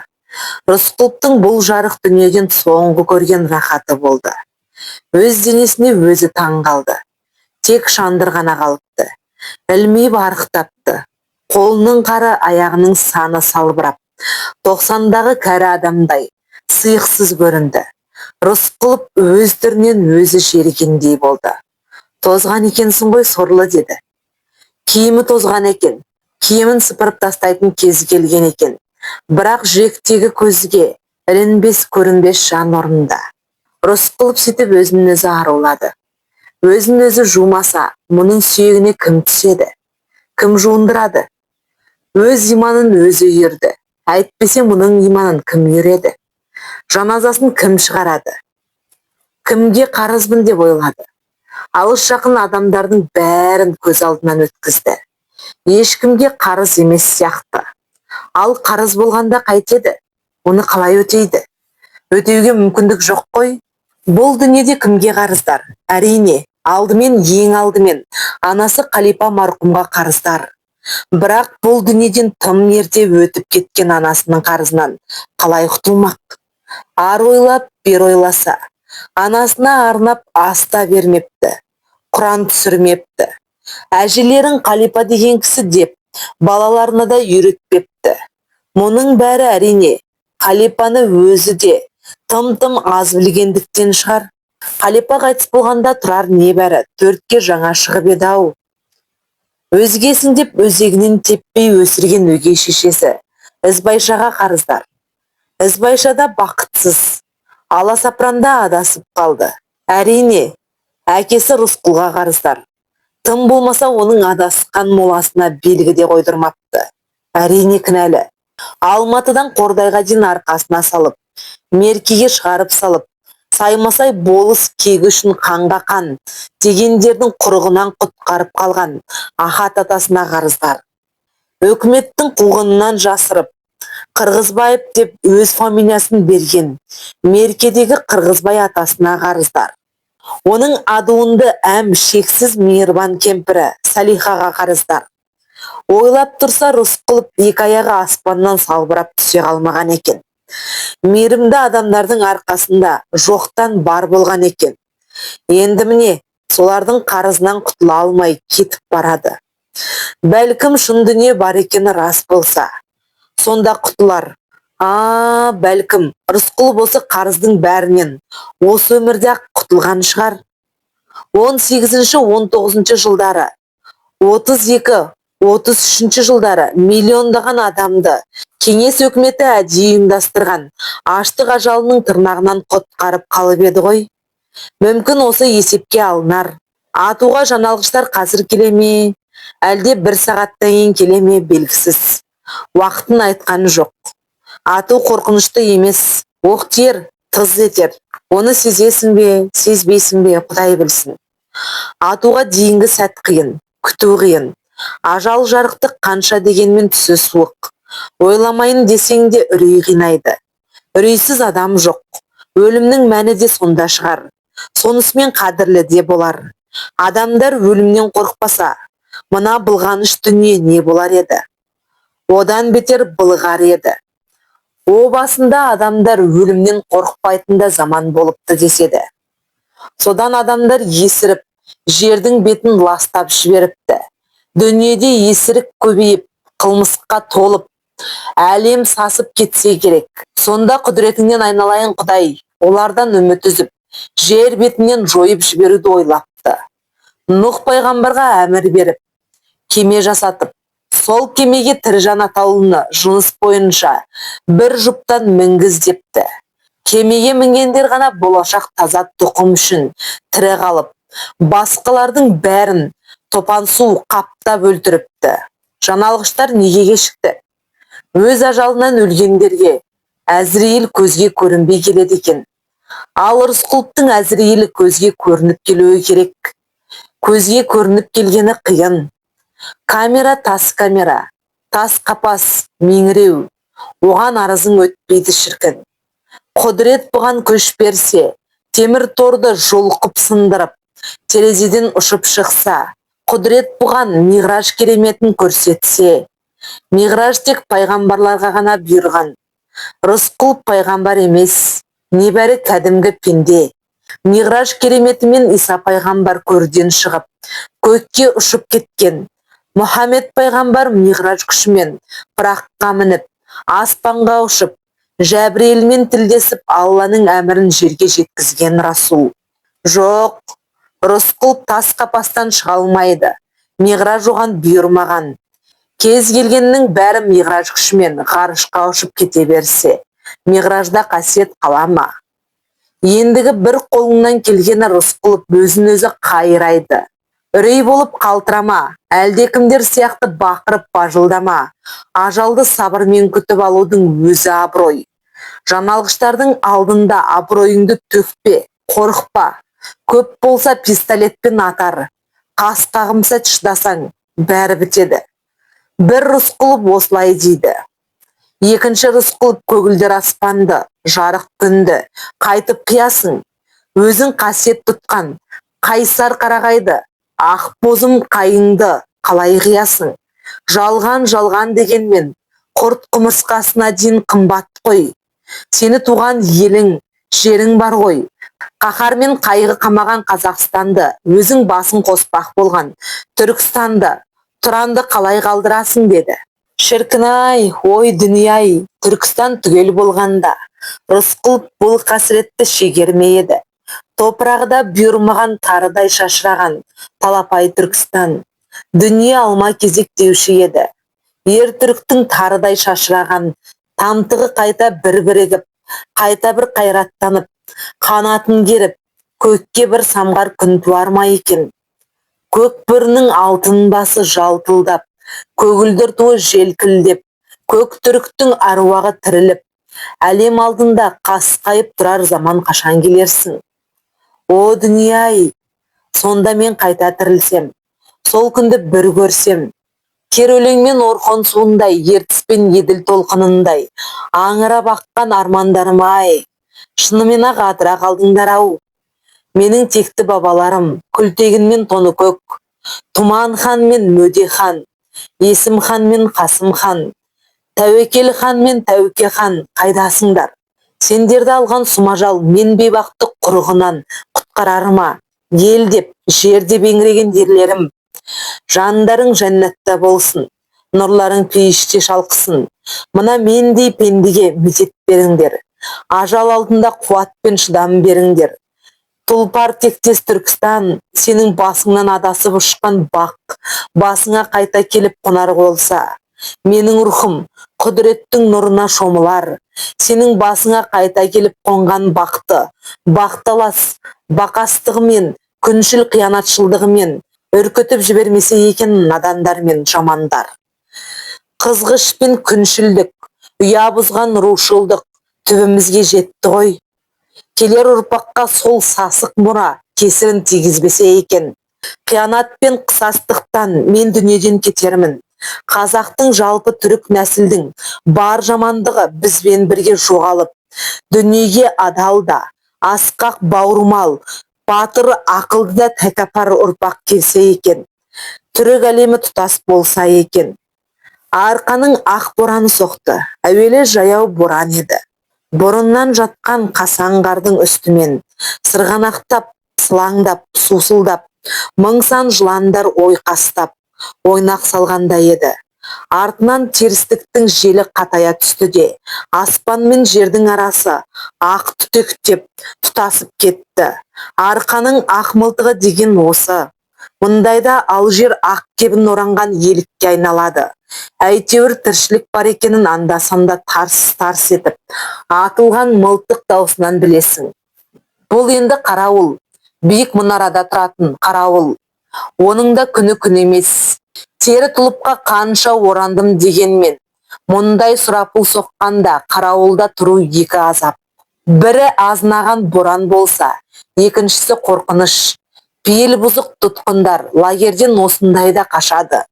Рысқұловтың бұл жарық дүниеден соңғы көрген рахаты болды. Өз денесіне өзі таң қалды. Тек шандыр ғана қалыпты. Ілмей барықтапты. Қолының қары, аяғының саны салбырап, 90-дағы кәрі адамдай сиықсыз көрінді. Рысқұлов өз түрінен өзі жерігендей болды. Тозған екенсің ғой сорлы деді. Киімі тозған екен. Киімін сыпырып тастайтын кезі келген екен. Бірақ жүректегі көзге ілінбес көрінбес жан орнында. Рысқұлов сөйтіп өзін өзі арулады. Өзін өзі жумаса, мұның сүйегіне кім түседі? Кім жуындырады? Өз иманын өзі үйірді. Әйтпесе мұның иманын кім үйреді? Жаназасын кім шығарады? Кімге қарызбын деп ойлады. Алыс жақын адамдардың бәрін көз алдынан өткізді. Ешкімге қарыз емес сияқты. Ал қарыз болғанда қайтеді? Оны қалай өтейді? Өтеуге мүмкіндік жоқ қой. Бұл дүниеде кімге қарыздар? Әрине, ең алдымен анасы Қалипа марқұмға қарыздар. Бірақ бұл дүниеден тым ерте өтіп кеткен анасының қарызынан қалай құтылмақ? Ар ойлап, бер ойласа, анасына арнап аста бермепті, Құран түсірмепті. Әжелерін Қалипа деген кісі деп, балаларына да үйретпепті. Мұның бәрі әрине, Қалипаны өзі де тым аз білгендіктен шығар. Қалипа қайтыс болғанда Тұрар небәрі 4-ке жаңа шығып еді ау. Өзгесін деп өзегінен теппей өсірген өгей шешесі Ізбайшаға қарыздар. Ізбайша да бақытсыз, аласапыранда адасып қалды. Әрине, әкесі Рысқұлға қарыздар. Тым болмаса оның адасқан моласына белгі де қойдырмапты. Әрине кінәлі. Алматыдан Қордайға дейін арқасына салып, меркеге шығарып салып, саймасай болыс кегі үшін қанға қан дегендердің құрығынан құтқарып қалған ахат атасына қарыздар. Өкіметтің қуғынынан жасырып, Қырғызбаев деп өз фамилиясын берген меркедегі Қырғызбай атасына қарыздар. Оның адуынды әм шексіз мейірбан кемпірі Салихаға қарыздар. Ойлап тұрса, Рысқұлов екі аяғы аспаннан салбырап түсе қалмаған екен. Мейірімді адамдардың арқасында жоқтан бар болған екен. Енді міне, солардың қарызынан құтыла алмай кетіп барады. Бәлкім шын дүние бар екені рас болса, сонда құтылар. Бәлкім Рысқұлов осы қарыздың бәрінен осы өмірде-ақ құтылған шығар. 18-19 жылдары, 32-33 жылдары миллиондаған адамды кеңес өкіметі әдейі ұйымдастырған аштық ажалының тырнағынан құтқарып қалып еді ғой. Мүмкін осы есепке алынар. Атуға жаналғыштар қазір келе ме, әлде бір сағаттан кейін келе ме белгісіз. Уақытын айтқаны жоқ. Ату қорқынышты емес, оқ тиер, тыз етер. Оны сезесің бе, сезбейсің бе, Құдай білсін. Атуға дейінгі сәт қиын, күту қиын. Ажал жарықтық қанша дегенмен түсі суық. Ойламайын десең де үрей қинайды. Үрейсіз адам жоқ. Өлімнің мәні де сонда шығар. Сонысымен қадірлі де болар. Адамдар өлімнен қорықпаса, мына былғаныш дүние не болар еді? Одан бетер былғар еді. О басында адамдар өлімнен қорықпайтында заман болыпты деседі. Содан адамдар есіріп, жердің бетін ластап жіберіпті. Дүниеде есірік көбейіп, қылмысқа толып, әлем сасып кетсе керек. Сонда құдіретіңнен айналайын Құдай, олардан үміт үзіп, жер бетінен жойып жіберуді ойлапты. Нұх пайғамбарға әмір беріп, кеме жасатып, сол кемеге тірі жан атаулыны жыныс бойынша бір жұптан мінгіз депті. Кемеге мінгендер ғана болашақ таза тұқым үшін тірі қалып, басқалардың бәрін топан су қаптап өлтіріпті. Жаналғыштар неге кешікті? Өз ажалынан өлгендерге Әзірейіл көзге көрінбей келеді екен. Ал Рысқұловтың Әзірейілі көзге көрініп келуі керек. Көзге көрініп келгені қиын. Камера, тас қапас, меңіреу. Оған арызың өтпейді шіркін. Құдірет бұған күш берсе, темір торды жұлқып сындырып, терезеден ұшып шықса, құдірет бұған миғраж кереметін көрсетсе. Миғраж тек пайғамбарларға ғана бұйырған. Рысқұлов пайғамбар емес, небәрі кәдімгі пенде. Миғраж кереметімен Иса пайғамбар көрден шығып, көкке ұшып кеткен. Мұхаммед пайғамбар миғраж күшімен пыраққа мініп, аспанға ұшып, Жәбірейілмен тілдесіп, Алланың әмірін жерге жеткізген Расул. Жоқ, Рысқұлов тас қапастан шыға алмайды. Миғраж оған бұйырмаған. Кез келгеннің бәрі миғраж күшімен ғарышқа ұшып кете берсе, миғражда қасиет қала ма? Ендігі бір қолыңнан келгені Рысқұлов өзін өзі қайрайды. Үрей болып қалтырама, әлдекімдер сияқты бақырып бажылдама. Ажалды сабырмен күтіп алудың өзі абырой. Жаналғыштардың алдында абыройыңды төкпе, қорықпа. Көп болса пистолетпен атар. Қас қағымса шыдасаң, бәрі бітеді. Бір Рысқұлов осылай дейді. Екінші Рысқұлов көгілдір аспанды, жарық күнді қайтып қиясың. Өзің қасиет тұтқан, қайсар қарағайды, ақ бозым қайыңды қалай қиясың. Жалған дегенмен, құрт құмырсқасына дейін қымбат қой. Сені туған елің, жерің бар ғой. Қаһармен қайғы қамаған Қазақстанды, өзің басын қоспақ болған Түркістанды, Тұранды қалай қалдырасың деді. Шіркін-ай, ой дүние-ай, Түркістан түгел болғанда, Рысқұлов бұл қасіретті шегерме еді. Топырағыда бұйырмаған тарыдай шашыраған талапай Түркістан. Дүние алма кезек деуші еді. Ер түріктің тарыдай шашыраған тамтығы қайта бір бірігіп, қайта бір қайраттанып, қанатын керіп, көкке бір самғар күн туар ма екен. Көк бүрінің алтын басы жалтылдап, көгілдір туы желкілдеп, көк түріктің аруағы тіріліп, әлем алдында қасқайып тұрар заман қашан келерсің? О дүние-ай, сонда мен қайта тірілсем, сол күнді бір көрсем, Кер өлеңмен орхон суындай, ертіспен еділ толқынындай, аңырап аққан армандарым-ай, шынымен-ақ адыра қалдыңдар-ау. Менің текті бабаларым, күлтегін мен тоны көк, Тұман хан мен Мөде хан, Есім хан мен Қасым хан, Тәуекел хан мен Тәуке хан, қайдасыңдар? Сендерді алған сұмажал мен бейбақты құрығынан құтқарар ма? Ел деп, жер деп еңіреген ерлерім, жандарың жәннатта болсын, нұрларың пейіште шалқысын. Мына мендей пендеге мезет беріңдер, ажал алдында қуат пен шыдам беріңдер. Тұлпар тектес Түркістан, сенің басыңнан адасып ұшқан бақ, басыңа қайта келіп қонар болса, менің рухым құдіреттің нұрына шомылар, сенің басыңа қайта келіп қонған бақты, бақталас бақастығымен, күншіл қиянатшылдығымен үркітіп жібермесе екен надандар мен жамандар. Қызғыш пен күншілдік, ұя бұзған рушылдық түбімізге жетті ғой. Келер ұрпаққа сол сасық мұра кесірін тигізбесе екен. Қиянат пен қысастықтан мен дүниеден кетермін. Қазақтың жалпы түрік нәсілдің бар жамандығы бізбен бірге жоғалып, дүниеге адал да, асқақ бауырмал, батыр ақылды да тәкаппар ұрпақ келсе екен. Түрік әлемі тұтас болса екен. Арқаның ақ бораны соқты, әуелі жаяу боран еді. Бұрыннан жатқан қасаң қардың үстімен сырғанақтап, сылаңдап, сусылдап, мың сан жыландар ойқастап, ойнақ салғандай еді. Артынан терістіктің желі қатая түсті де, аспан мен жердің арасы ақ түтектеп тұтасып кетті. Арқаның ақ мылтығы деген осы. Мұндайда алжир ақ кебін оранған елікке айналады. Әйтеуір тіршілік бар екенін анда-санда тарс-тарс етіп, атылған мылтық даусынан білесің. Бұл енді қарауыл, биік мұнарада тұратын қарауыл. Оның да күні күн емес. Тері тұлыпқа қанша орандым дегенмен, мұндай сұрапыл соққанда қарауылда тұру екі азап. Бірі азынаған боран болса, екіншісі қорқыныш. Пейіл бұзық тұтқындар лагерден осындайда қашады.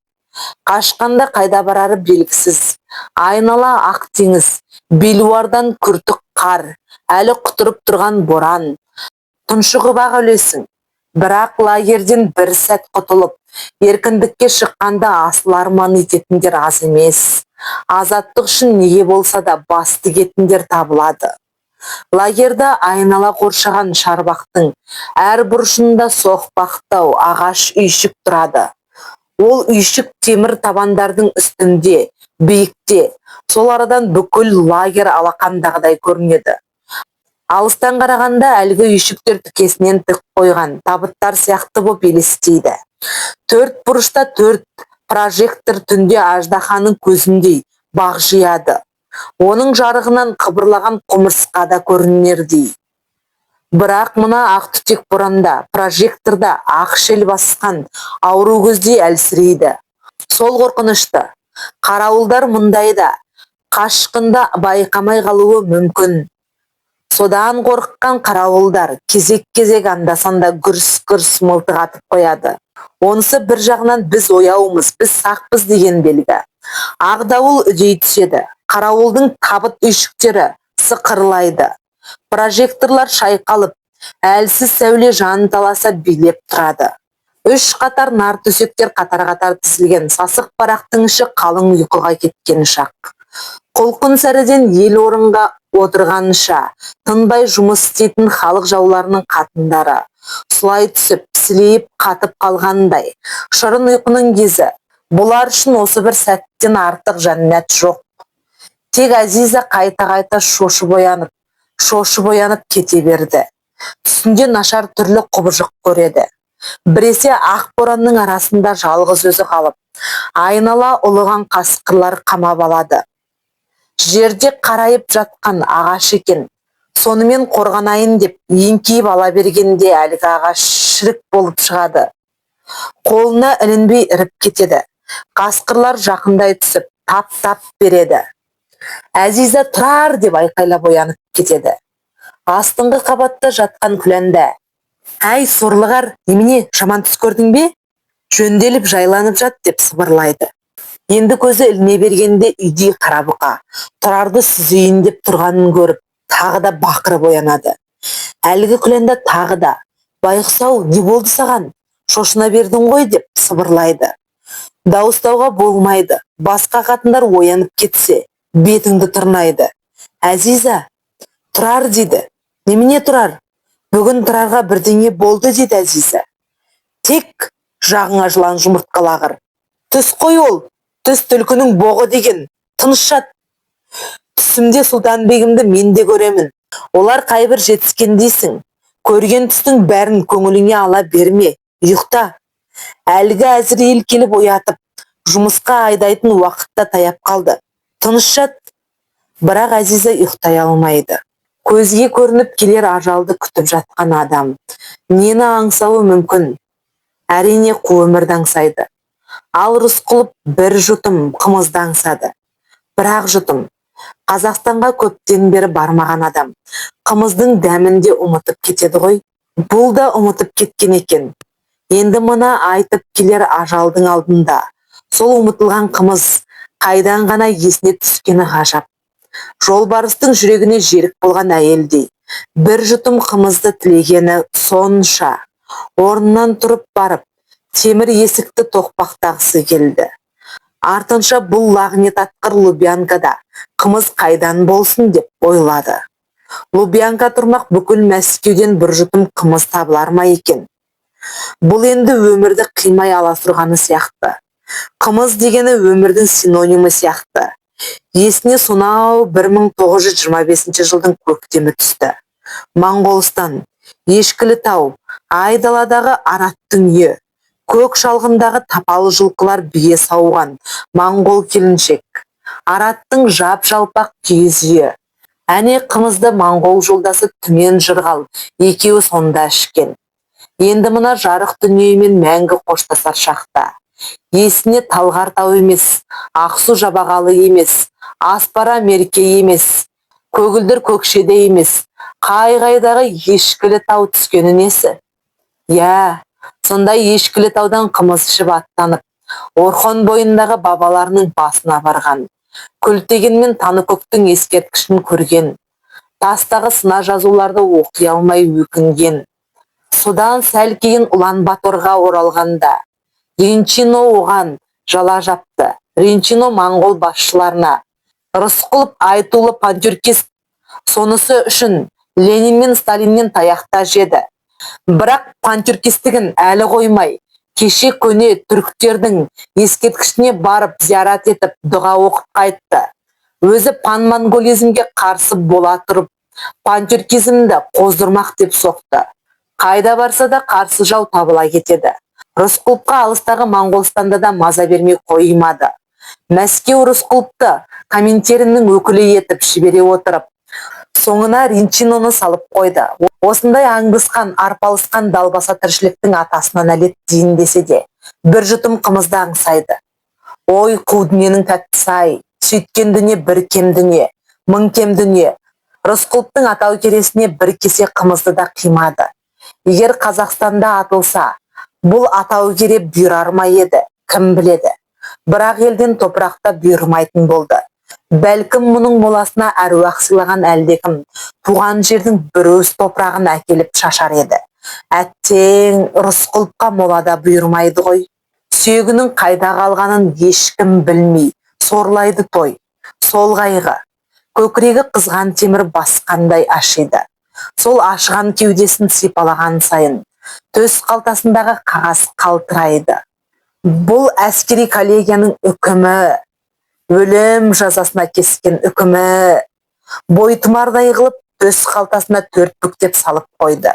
Қашқанда қайда барары белгісіз. Айнала ақ теңіз, белуардан күртік қар, әлі құтырып тұрған боран. Тұншығып ақ өлесің. Бірақ лагерден бір сәт құтылып, еркіндікке шыққанда асыл арман ететіндер аз емес. Азаттық үшін неге болса да бас тігетіндер табылады. Лагерда айнала қоршаған шарбақтың әр бұрышында соқпақтау ағаш үйшік тұрады. Ол үйшік темір табандардың үстінде, биікте, сол арадан бүкіл лагер алақандағыдай көрінеді. Алыстан қарағанда әлгі үйшіктер тікесінен тік қойған табыттар сияқты боп елестейді. Төрт бұрышта төрт прожектор түнде аждаханың көзіндей бақ жияды. Оның жарығынан қыбырлаған құмырсқа да көрінердей. Бірақ мына ақ түтек боранда, прожекторда ақ шел басқан ауру көздей әлсірейді. Сол қорқынышты. Қарауылдар мұндайда, қашқында байқамай қалуы мүмкін. Содан қорыққан қарауылдар кезек-кезек анда-санда гүрс-гүрс мылтық атып қояды. Онысы бір жағынан біз ояумыз, біз сақпыз деген белгі. Ақ дауыл үдей түседі. Қарауылдың табыт үйшіктері сықырлайды. Прожекторлар шайқалып, әлсіз сәуле жанын таласа билеп тұрады. Үш қатар нар төсектер қатар-қатар тізілген сасық барақтың іші қалың ұйқыға кеткен шақ. Құлқын сәріден ел орынға отырғанша, тынбай жұмыс істейтін халық жауларының қатындары, сұлай түсіп, сілейіп қатып қалғандай, шырын ұйқының кезі. Бұлар үшін осы бір сәттен артық жәннат жоқ. Тек Азиза қайта-қайта шошып оянып кете берді. Түсінде нашар түрлі құбыжық көреді. Біресе ақ боранның арасында жалғыз өзі қалып, айнала ұлыған қасқырлар қамап алады. Жерде қарайып жатқан ағаш екен. Сонымен қорғанайын деп еңкейіп ала бергенде әлгі ағаш шірік болып шығады. Қолына ілінбей іріп кетеді. Қасқырлар жақындай түсіп, тап-тап береді. Азиза тұрар деп айқайлап оянып кетеді. Астыңғы қабатта жатқан Күләнда: «Әй, сорлығар, немене, жаман түс көрдің бе? Жөнделіп жайланып жат» деп сыбырлайды. Енді көзі іліне бергенде үйдей қарабұқа тұрарды сүзейін деп тұрғанын көріп, тағы да бақырып оянады. Әлгі күләнда тағы да: «Байғұс-ау, не болды саған? Шошына бердің ғой», деп сыбырлайды. Дауыстауға болмайды. Басқа қатындар оянып кетсе, бетіңді тырнайды. «Әзиза, Тұрар», дейді. «Немене Тұрар? Бүгін Тұрарға бірдеңе болды», дейді Әзиза. «Тек жағыңа жылан жұмыртқалағыр. Түс қой ол, түс түлкінің боғы деген. Тыныш жат». «Түсімде Сұлтанбегімді мен де көремін. Олар қайбір жетіскен дейсің. Көрген түстің бәрін көңіліңе ала берме, ұйықта». Әлгі Әзірейіл келіп оятып, жұмысқа айдайтын уақытта таяп қалды. «Тыныш жат». Бірақ Әзиза ұйықтай алмайды. Көзге көрініп келер ажалды күтіп жатқан адам нені аңсауы мүмкін? Әрине, қу өмірді аңсайды. Ал Рысқұлов бір жұтым қымызды аңсады. Бірақ жұтым. Қазақстанға көптен бері бармаған адам қымыздың дәмін де ұмытып кетеді ғой. Бұл да ұмытып кеткен екен. Енді мына айтып келер ажалдың алдында сол ұмытылған қымыз қайдан ғана есіне түскені ғажап. Жолбарыстың жүрегіне жерік болған әйелдей бір жұтым қымызды тілегені сонша орнынан тұрып барып темір есікті тоқпақтағысы келді. Артынша бұл лағнет атқыр Лубянкада қымыз қайдан болсын деп ойлады. Лубянка тұрмақ бүкіл Мәскеуден бір жұтым қымыз табылар ма екен? Бұл енді өмірді қимай аласұрғаны сияқты. Қымыз дегені өмірдің синонимі сияқты. Есіне сонау 1925 жылдың көктемі түсті. Моңғолстан, Ешкілі тау, айдаладағы Арат дүние, көк шалғындағы тапалы жылқылар бие сауған моңғол келіншек, Араттың жап-жалпақ киіз үйі. Әне қымызды моңғол жолдасы Түмен Жырғал екеуі сонда ішкен. Енді мына жарық дүниемен мәңгі қоштасар шақта есіне Талғар тау емес, Ақсу Жабағалы емес, Аспара Мерке емес, Көгілдір Көкшеде емес, қай-қайдағы Ешкілі тау түскені несі? Сондай Ешкілі таудан қымыз ішіп аттанып, Орхон бойындағы бабаларының басына барған, Күлтеген Таныкөктің ескерткішін көрген, тастағы сына жазуларды оқи алмай өкінген. Содан сәл кейін Улан-Баторға оралғанда Ринчино оған жала жапты. Ринчино моңғол басшыларына: «Рысқұлов айтулы пантюркист, сонысы үшін Ленин мен Сталиннен таяқта жеді. Бірақ пантюркистігін әлі қоймай, кеше көне түріктердің ескерткішіне барып зиярат етіп, дұға оқып қайтты. Өзі пан-монголизмге қарсы бола тұрып, пантюркизмді қоздырмақ деп соқты. Қайда барса да қарсы жау табыла кетеді». Рысқұловқа алыстағы Моңғолстанда да маза бермей қоймады. Мәскеу Рысқұловты Коминтерннің өкілі етіп жібере отырып, соңына Ринчиноны салып қойды. Осындай аңдысқан, арпалысқан далбаса тіршіліктің атасына нәлет дейін десе де, бір жұтым қымызды аңсайды. Ой, қу дүниенің тәттісі-ай, сөйткен дүние бір кем дүние, мың кем дүние. Рысқұловтың атау кересіне бір кесе қымызды да қимады. Егер Қазақстанда атылса, бұл атау кере бұйырар ма еді, кім біледі. Бірақ елден топырақта бұйырмайтын болды. Бәлкім мұның моласына әруақ сыйлаған әлдекім туған жердің бір өз топырағын әкеліп шашар еді. Әттең, Рысқұловқа молада бұйырмайды ғой. Сүйегінің қайда қалғанын ешкім білмей сорлайды той. Сол қайғы, көкірегі қызған темір басқандай ашиды. Сол ашыған кеудесін сипалаған сайын төс қалтасындағы қағаз қалтырайды. Бұл әскери коллегияның үкімі, өлім жазасына кескен үкімі. Бойтұмардай қылып төс қалтасына 4 бүктеп салып қойды.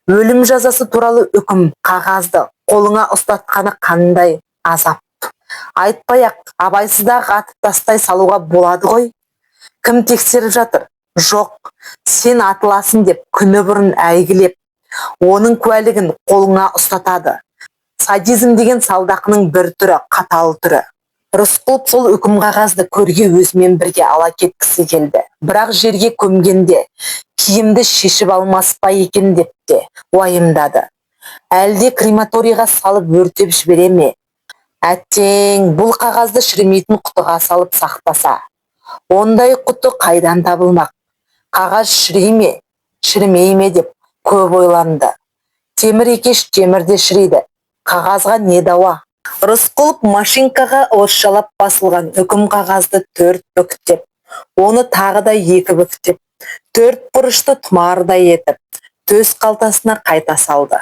Өлім жазасы туралы үкім қағазды қолыңа ұстатқаны қандай азап. Айтпай-ақ, абайсызда атып тастай салуға болады ғой. Кім тексеріп жатыр? Жоқ, сен атыласың деп күні бұрын әйгілеп, оның куәлігін қолыңа ұстатады. Садизм деген салдақының бір түрі, қатал түрі. Рысқұлов сол үкім қағазды көрге өзімен бірге ала кеткісі келді. Бірақ жерге көмгенде киімді шешіп алмас па екен деп те уайымдады. Әлде крематорийға салып өртеп жібере ме? Әттең, бұл қағазды шірімейтін құтыға салып сақтаса, ондай құты қайдан табылмақ? Қағаз шірей ме, шірімей ме деп көп ойланды. Темір екеш темірде шірейді, қағазға не дауа? Рысқұлов машинкаға орысшалап басылған үкім қағазды 4 бүктеп, оны тағы да 2 бүктеп, 4 бұрышты тұмардай етіп, төс қалтасына қайта салды.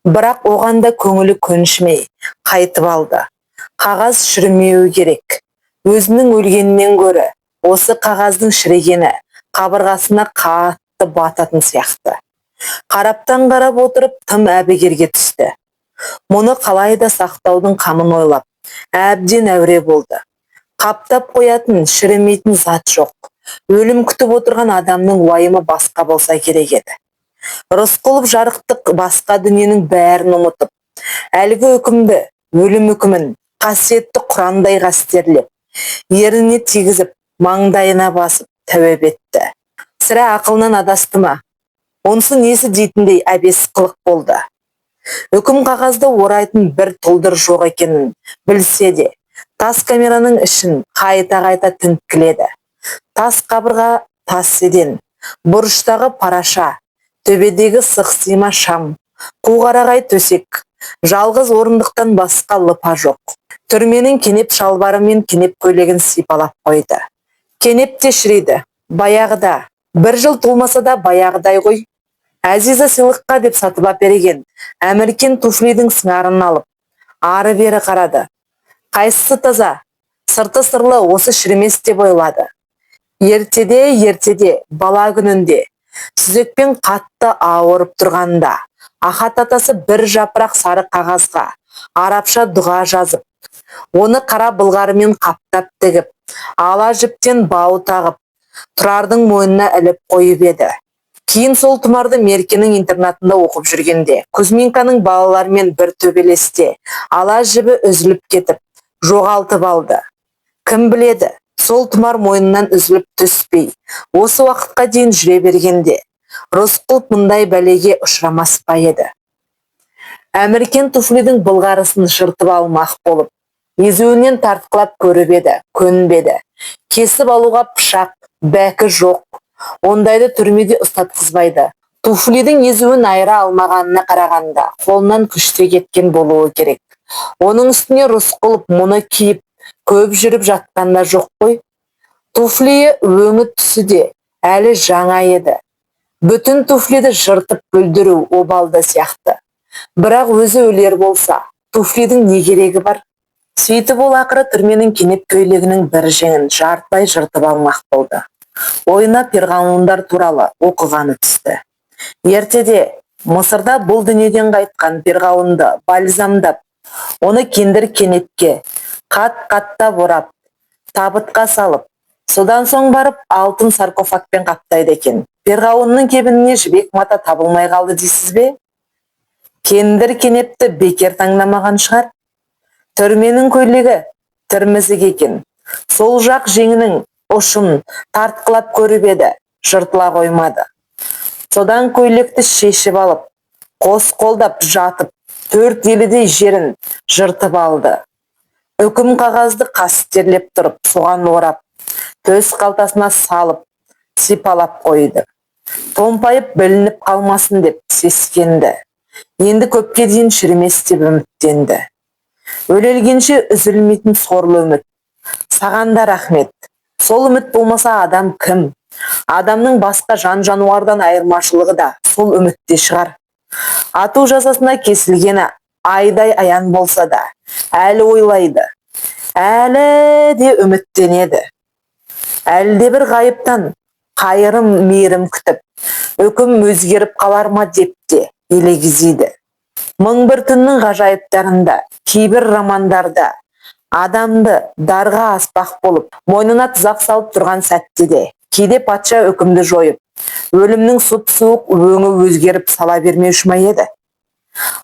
Бірақ оған да көңілі көншімей қайтып алды. Қағаз шірімеуі керек. Өзінің өлгеннен гөрі осы қағаздың шірігені қабырғасына қатты бататын сияқты. Қараптан қарап отырып тым әбігерге түсті. Мұны қалайда сақтаудың қамын ойлап, әбден әуре болды. Қаптап қоятын, шірімейтін зат жоқ. Өлім күтіп отырған адамның уайымы басқа болса керек еді. Рысқұлов жарықтық басқа дүниенің бәрін ұмытып, әлгі үкімді, өлім үкімін қасиетті құрандай қастерлеп, еріне тигізіп, маңдайына басып тәуіп етті. Сірә ақылынан адасты ма? Онысы несі дейтіндей әбес қылық болды. Үкім қағазды орайтын бір тұлдыр жоқ екенін білсе де, тас камераның ішін қайта-қайта тінткіледі. Тас қабырға, тас седен, бұрыштағы параша, төбедегі сықсима шам, қуғарағай төсек, жалғыз орындықтан басқа лыпа жоқ. Түрменің кенеп шалбары мен кенеп көйлегін сипалап қойды. Кенеп те шірейді, баяғыда, 1 жыл толмаса да баяғыдай ғой. Әзиза сыйлыққа деп сатып әперген әміркен туфлидің сыңарын алып, ары-бері қарады. Қайсысы таза, сырты сырлы, осы шірімес деп ойлады. Ертеде, бала күнінде, сүзекпен қатты ауырып тұрғанда, ахат атасы 1 жапырақ сары қағазға арабша дұға жазып, оны қара былғарымен қаптап тігіп, ала жіптен бау тағып, Тұрардың мойнына іліп қойып еді. Кейін сол тұмарды Меркенің интернатында оқып жүргенде, Кузьминканың балалармен бір төбелесте, ала жібі үзіліп кетіп, жоғалтып алды. Кім біледі, сол тұмар мойнынан үзіліп түспей, осы уақытқа дейін жүре бергенде, Рысқұлов мұндай бәлеге ұшырамас па еді. Әміркен туфлидің былғарысын жыртып алмақ болып, езуінен тартқылап көріп еді, көнбеді. Кесіп алуға пышақ, бәкі жоқ. Ондайды түрмеде ұстатқызбайды. Туфлидің езуін айыра алмағанына қарағанда, қолынан күште кеткен болуы керек. Оның үстіне Рысқұлов мұны киіп, көп жүріп жатқанда жоқ қой. Туфлиі өңі түсі де әлі жаңа еді. Бүтін туфлиді жыртып бүлдіру обалды сияқты. Бірақ өзі өлер болса, туфлидің не керегі бар? Сөйтіп ол ақыры түрменің кенеп көйлегінің бір жеңін жартылай жыртып алмақ болды. Ойына перғауындар туралы оқығаны түсті. Ертеде Мысырда бұл дүниеден қайтқан перғауынды бальзамдап, оны кендір кенепке қат-қаттап орап, табытқа салып, содан соң барып алтын саркофагпен қаптайды екен. Перғауынның кебініне жібек мата табылмай қалды дейсіз бе? Кендір кенепті бекер таңдамаған шығар. Түрменің көйлегі тірмізік екен. Сол жақ жеңінің ұшын тартқылап көріп еді, жыртыла қоймады. Содан көйлекті шешіп алып, қос қолдап жатып, 4 елідей жерін жыртып алды. Үкім қағазды қастерлеп тұрып, соған орап, төс қалтасына салып, сипалап қойды. Томпайып білініп қалмасын деп сескенді. Енді көпке дейін шірімес деп үміттенді. Өлелгенше үзілмейтін сорлы үміт. Сағанда рахмет. Сол үміт болмаса адам кім? Адамның басқа жан-жануардан айырмашылығы да сол үмітте шығар. Ату жазасына кесілгені айдай аян болса да, әлі ойлайды, әлі де үміттенеді. Әлде бір ғайыптан қайырым мейірім күтіп, үкім өзгеріп қалар ма деп те елегізейді. 1001 түннің ғажайыптарында, кейбір романдарда адамды дарға аспақ болып, мойнына тұзақ салып тұрған сәтте де, кейде патша үкімді жойып, өлімнің сұп-суық өңі өзгеріп сала бермеуші ме еді?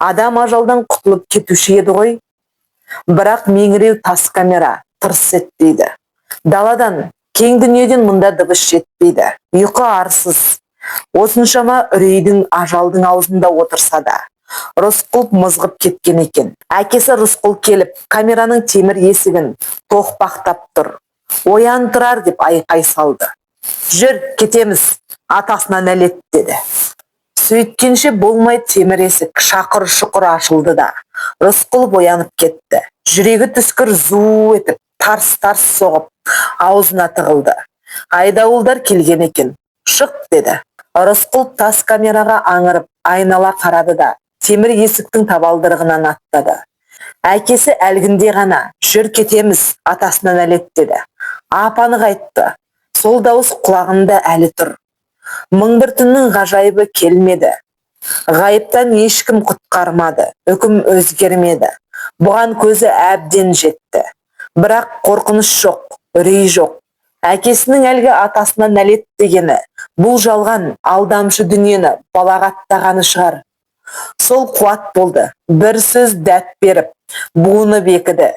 Адам ажалдан құтылып кетуші еді ғой. Бірақ меңіреу тас камера тырс етпейді. Даладан, кең дүниеден мұнда дыбыс жетпейді. Ұйқы арсыз. Осыншама үрейдің ажалдың аузында отырса да, Рысқұлов мызғып кеткен екен. Әкесі Рысқұл келіп, камераның темір есігін тоқпақтап тұр. Оян Тұрар деп айқай салды. Жүр, кетеміз, атасына нәлет деді. Сөйткенше болмай темір есік шақыр-шұқыр ашылды да, Рысқұлов оянып кетті. Жүрегі түскір зу етіп, тарс-тарс соғып, аузына тығылды. Айдауылдар келген екен. Шық деді. Рысқұлов тас камераға аңырып, айнала қарады да, темір есіктің табалдырығынан аттады. Әкесі әлгінде ғана, жүр кетеміз, атасына нәлет деді. Апаны қайтты. Сол дауыс құлағында әлі тұр. Мың бір түннің ғажайыбы келмеді. Ғайыптан ешкім құтқармады, үкім өзгермеді. Бұған көзі әбден жетті. Бірақ қорқыныш жоқ, үрей жоқ. Әкесінің әлгі атасына нәлет дегені, бұл жалған алдамшы дүниені балағаттағаны шығар. Сол қуат болды, бір сөз дәт беріп, буыны бекіді.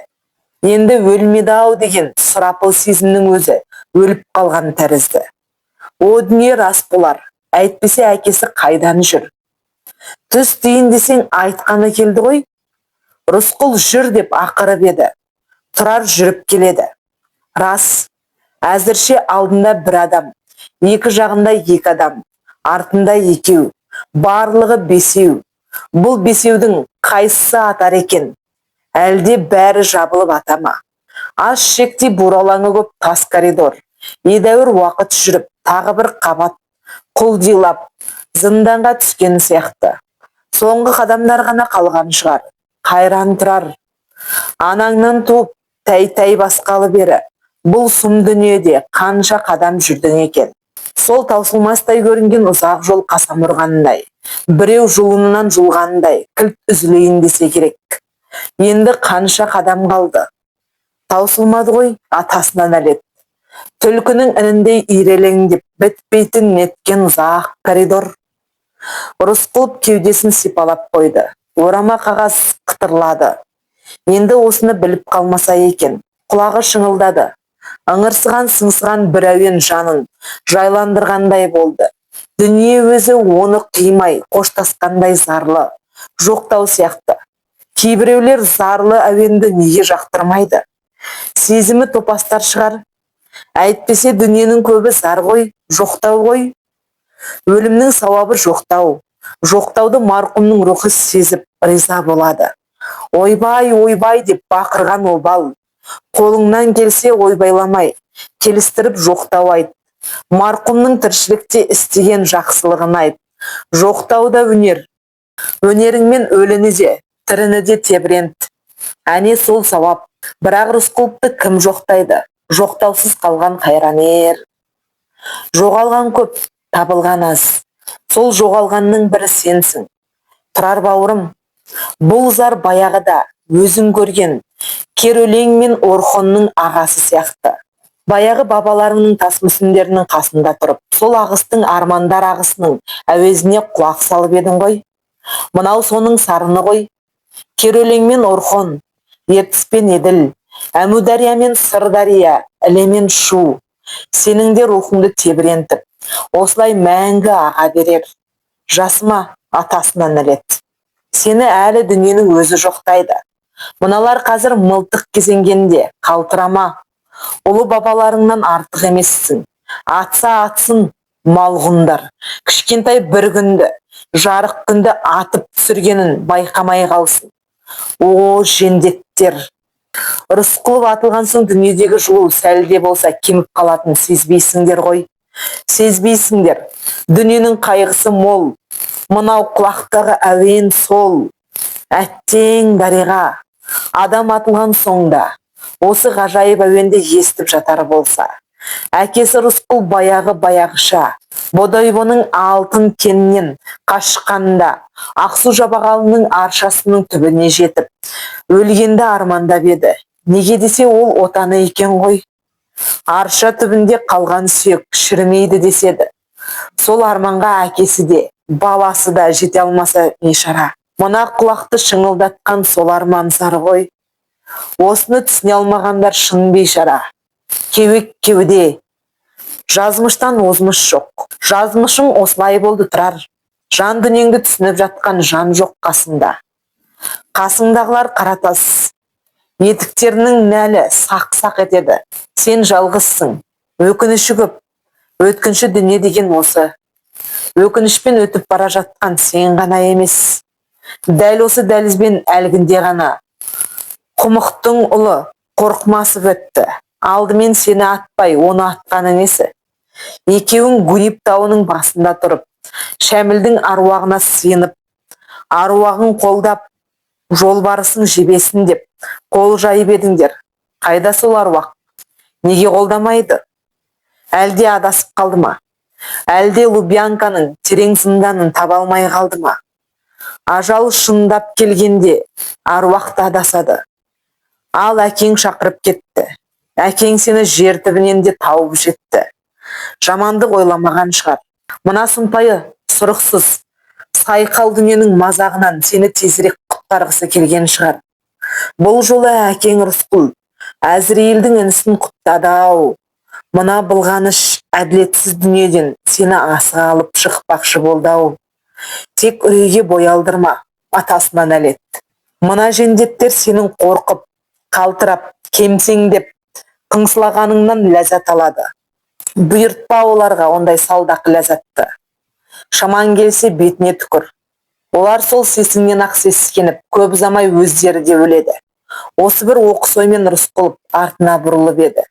Енді өлмеді-ау деген сұрапыл сезімнің өзі өліп қалған тәрізді. О дүние рас болар, әйтпесе әкесі қайдан жүр? Түс дейін десең айтқаны келді ғой. Рысқұл жүр деп ақырып еді. Тұрар жүріп келеді. Рас, әзірше алдында бір адам, екі жағында екі адам, артында екеу, барлығы бесеу. Бұл бесеудің қайсысы атар екен? Әлде бәрі жабылып атама? Аш шектей буралаңы көп тас коридор. Едәуір уақыт жүріп, тағы бір қабат құлдилап, зынданға түскен сияқты. Соңғы қадамдар ғана қалған шығар. Қайран Тұрар. Анаңнан туып, тәй-тәй басқалы бері, бұл сұм дүниеде қанша қадам жүрдің екен. Сол таусылмастай көрінген ұзақ жол қасам ұрғандай, біреу жұлынынан жұлғандай, кілт үзілейін десе керек. Енді қанша қадам қалды? Таусылмады ғой, атасына нәлет. Түлкінің ініндей ирелеңдеп, бітпейтін неткен ұзақ коридор. Рысқұлов кеудесін сипалап қойды. Орама қағаз қытырлады. Енді осыны біліп қалмаса екен. Құлағы шыңылдады. Ыңырсыған сыңсыған бір әуен жанын жайландырғандай болды. Дүние өзі оны қимай, қоштасқандай зарлы, жоқтау сияқты. Кейбіреулер зарлы әуенді неге жақтырмайды? Сезімі топастар шығар. Әйтпесе дүниенің көбі зар ғой, жоқтау ғой. Өлімнің сауабы жоқтау. Жоқтауды марқұмның рухы сезіп, риза болады. Ойбай, ойбай деп бақырған обал. Қолыңнан келсе ойбайламай, келістіріп жоқтау айт. Марқұмның тіршілікте істеген жақсылығын айт. Жоқтауда өнер. Өнеріңмен өліні де, тіріні де тебірент. Әне сол сауап. Бірақ Рысқұловты кім жоқтайды? Жоқтаусыз қалған қайранер. Жоғалған көп, табылған аз. Сол жоғалғанның бірі сенсің. Тұрар бауырым, бұл зар баяғыда өзің көрген кер өлең мен Орхонның ағасы сияқты. Баяғы бабаларыңның тас мүсіндерінің қасында тұрып, сол ағыстың армандар ағысының әуезіне құлақ салып едің ғой. Мынау соның сарыны ғой. Кер өлең мен Орхон, ертіс пен еділ, Әмудария мен Сырдария, іле мен шу. Сенің де рухыңды тебірентіп, осылай мәңгі аға берер. Жасыма, атасына нәлет. Сені әлі дүниенің өзі жоқтайды. Мыналар қазір мылтық кезенгенде, қалтырама. Ұлы бабаларыңнан артық емессің. Атса атсын, малғұндар. Кішкентай бір күнді, жарық күнді атып түсіргенін байқамай қалсын. О, жендеттер! Рысқұлов атылған соң дүниедегі жылу сәлде болса кеміп қалатын сезбейсіңдер ғой. Сезбейсіңдер. Дүниенің қайғысы мол. Мынау құлақтағы әуен сол. Әттең дариға. Адам атылған соңда осы ғажайып әуенді естіп жатар болса. Әкесі Рысқұл баяғыша Бодойбоның алтын кенінен қашқанда Ақсу жабағылының аршасының түбіне жетіп, өлгенді армандап еді. Неге десе ол отаны екен ғой. Арша түбінде қалған сүйек шірімейді деседі. Сол арманға әкесі де, баласы да жете алмаса не шара. Мына құлақты шыңылдатқан сол арман зар ғой. Осыны түсіне алмағандар шын бейшара. Кеуек кеуде. Жазмыштан озмыш жоқ. Жазмышың осылай болды Тұрар. Жан дүниеңді түсініп жатқан жан жоқ қасыңда. Қасыңдағылар қаратас, етіктерінің нәлі сақ-сақ етеді. Сен жалғызсың, өкініші көп, өткінші дүние деген осы. Өкінішпен өтіп бара жатқан сен ғана емес. Дәл осы дәлізбен әлгінде ғана құмықтың ұлы қорқмасып өтті. Алдымен сені атпай, оны атқаны несі? Екеуің Гуниб тауының басында тұрып, Шәмілдің аруағына сыйынып, аруағын қолдап, жолбарысың жебесін деп қол жайып едіңдер. Қайда сол аруақ? Неге қолдамайды? Әлде адасып қалды ма? Әлде Лубянканың терең зынданын таба алмай қалды ма? Ажал шындап келгенде аруақты адасады. Ал әкең шақырып кетті. Әкең сені жер түбінен де тауып жетті. Жамандық ойламаған шығар. Мына сұмпайы сұрықсыз, сайқал дүниенің мазағынан сені тезірек құтқарғысы келген шығар. Бұл жолы әкең Рысқұл Әзірейілдің інісін құттады-ау. Мына былғаныш әділетсіз дүниеден сені асыға алып шықпақшы болды-ау. Тек үрейге бой алдырма, атасына нәлет. Мына жендеттер сенің қорқып, қалтырап, кемсеңдеп, қыңсылағаныңнан ләззат алады. Бұйыртпа оларға ондай салдақ ләззатты. Шаман келсе бетіне түкір. Олар сол сесіңнен ақ сескеніп, көп ұзамай өздері де өледі. Осы бір оқыс оймен Рысқұлов артына бұрылып еді.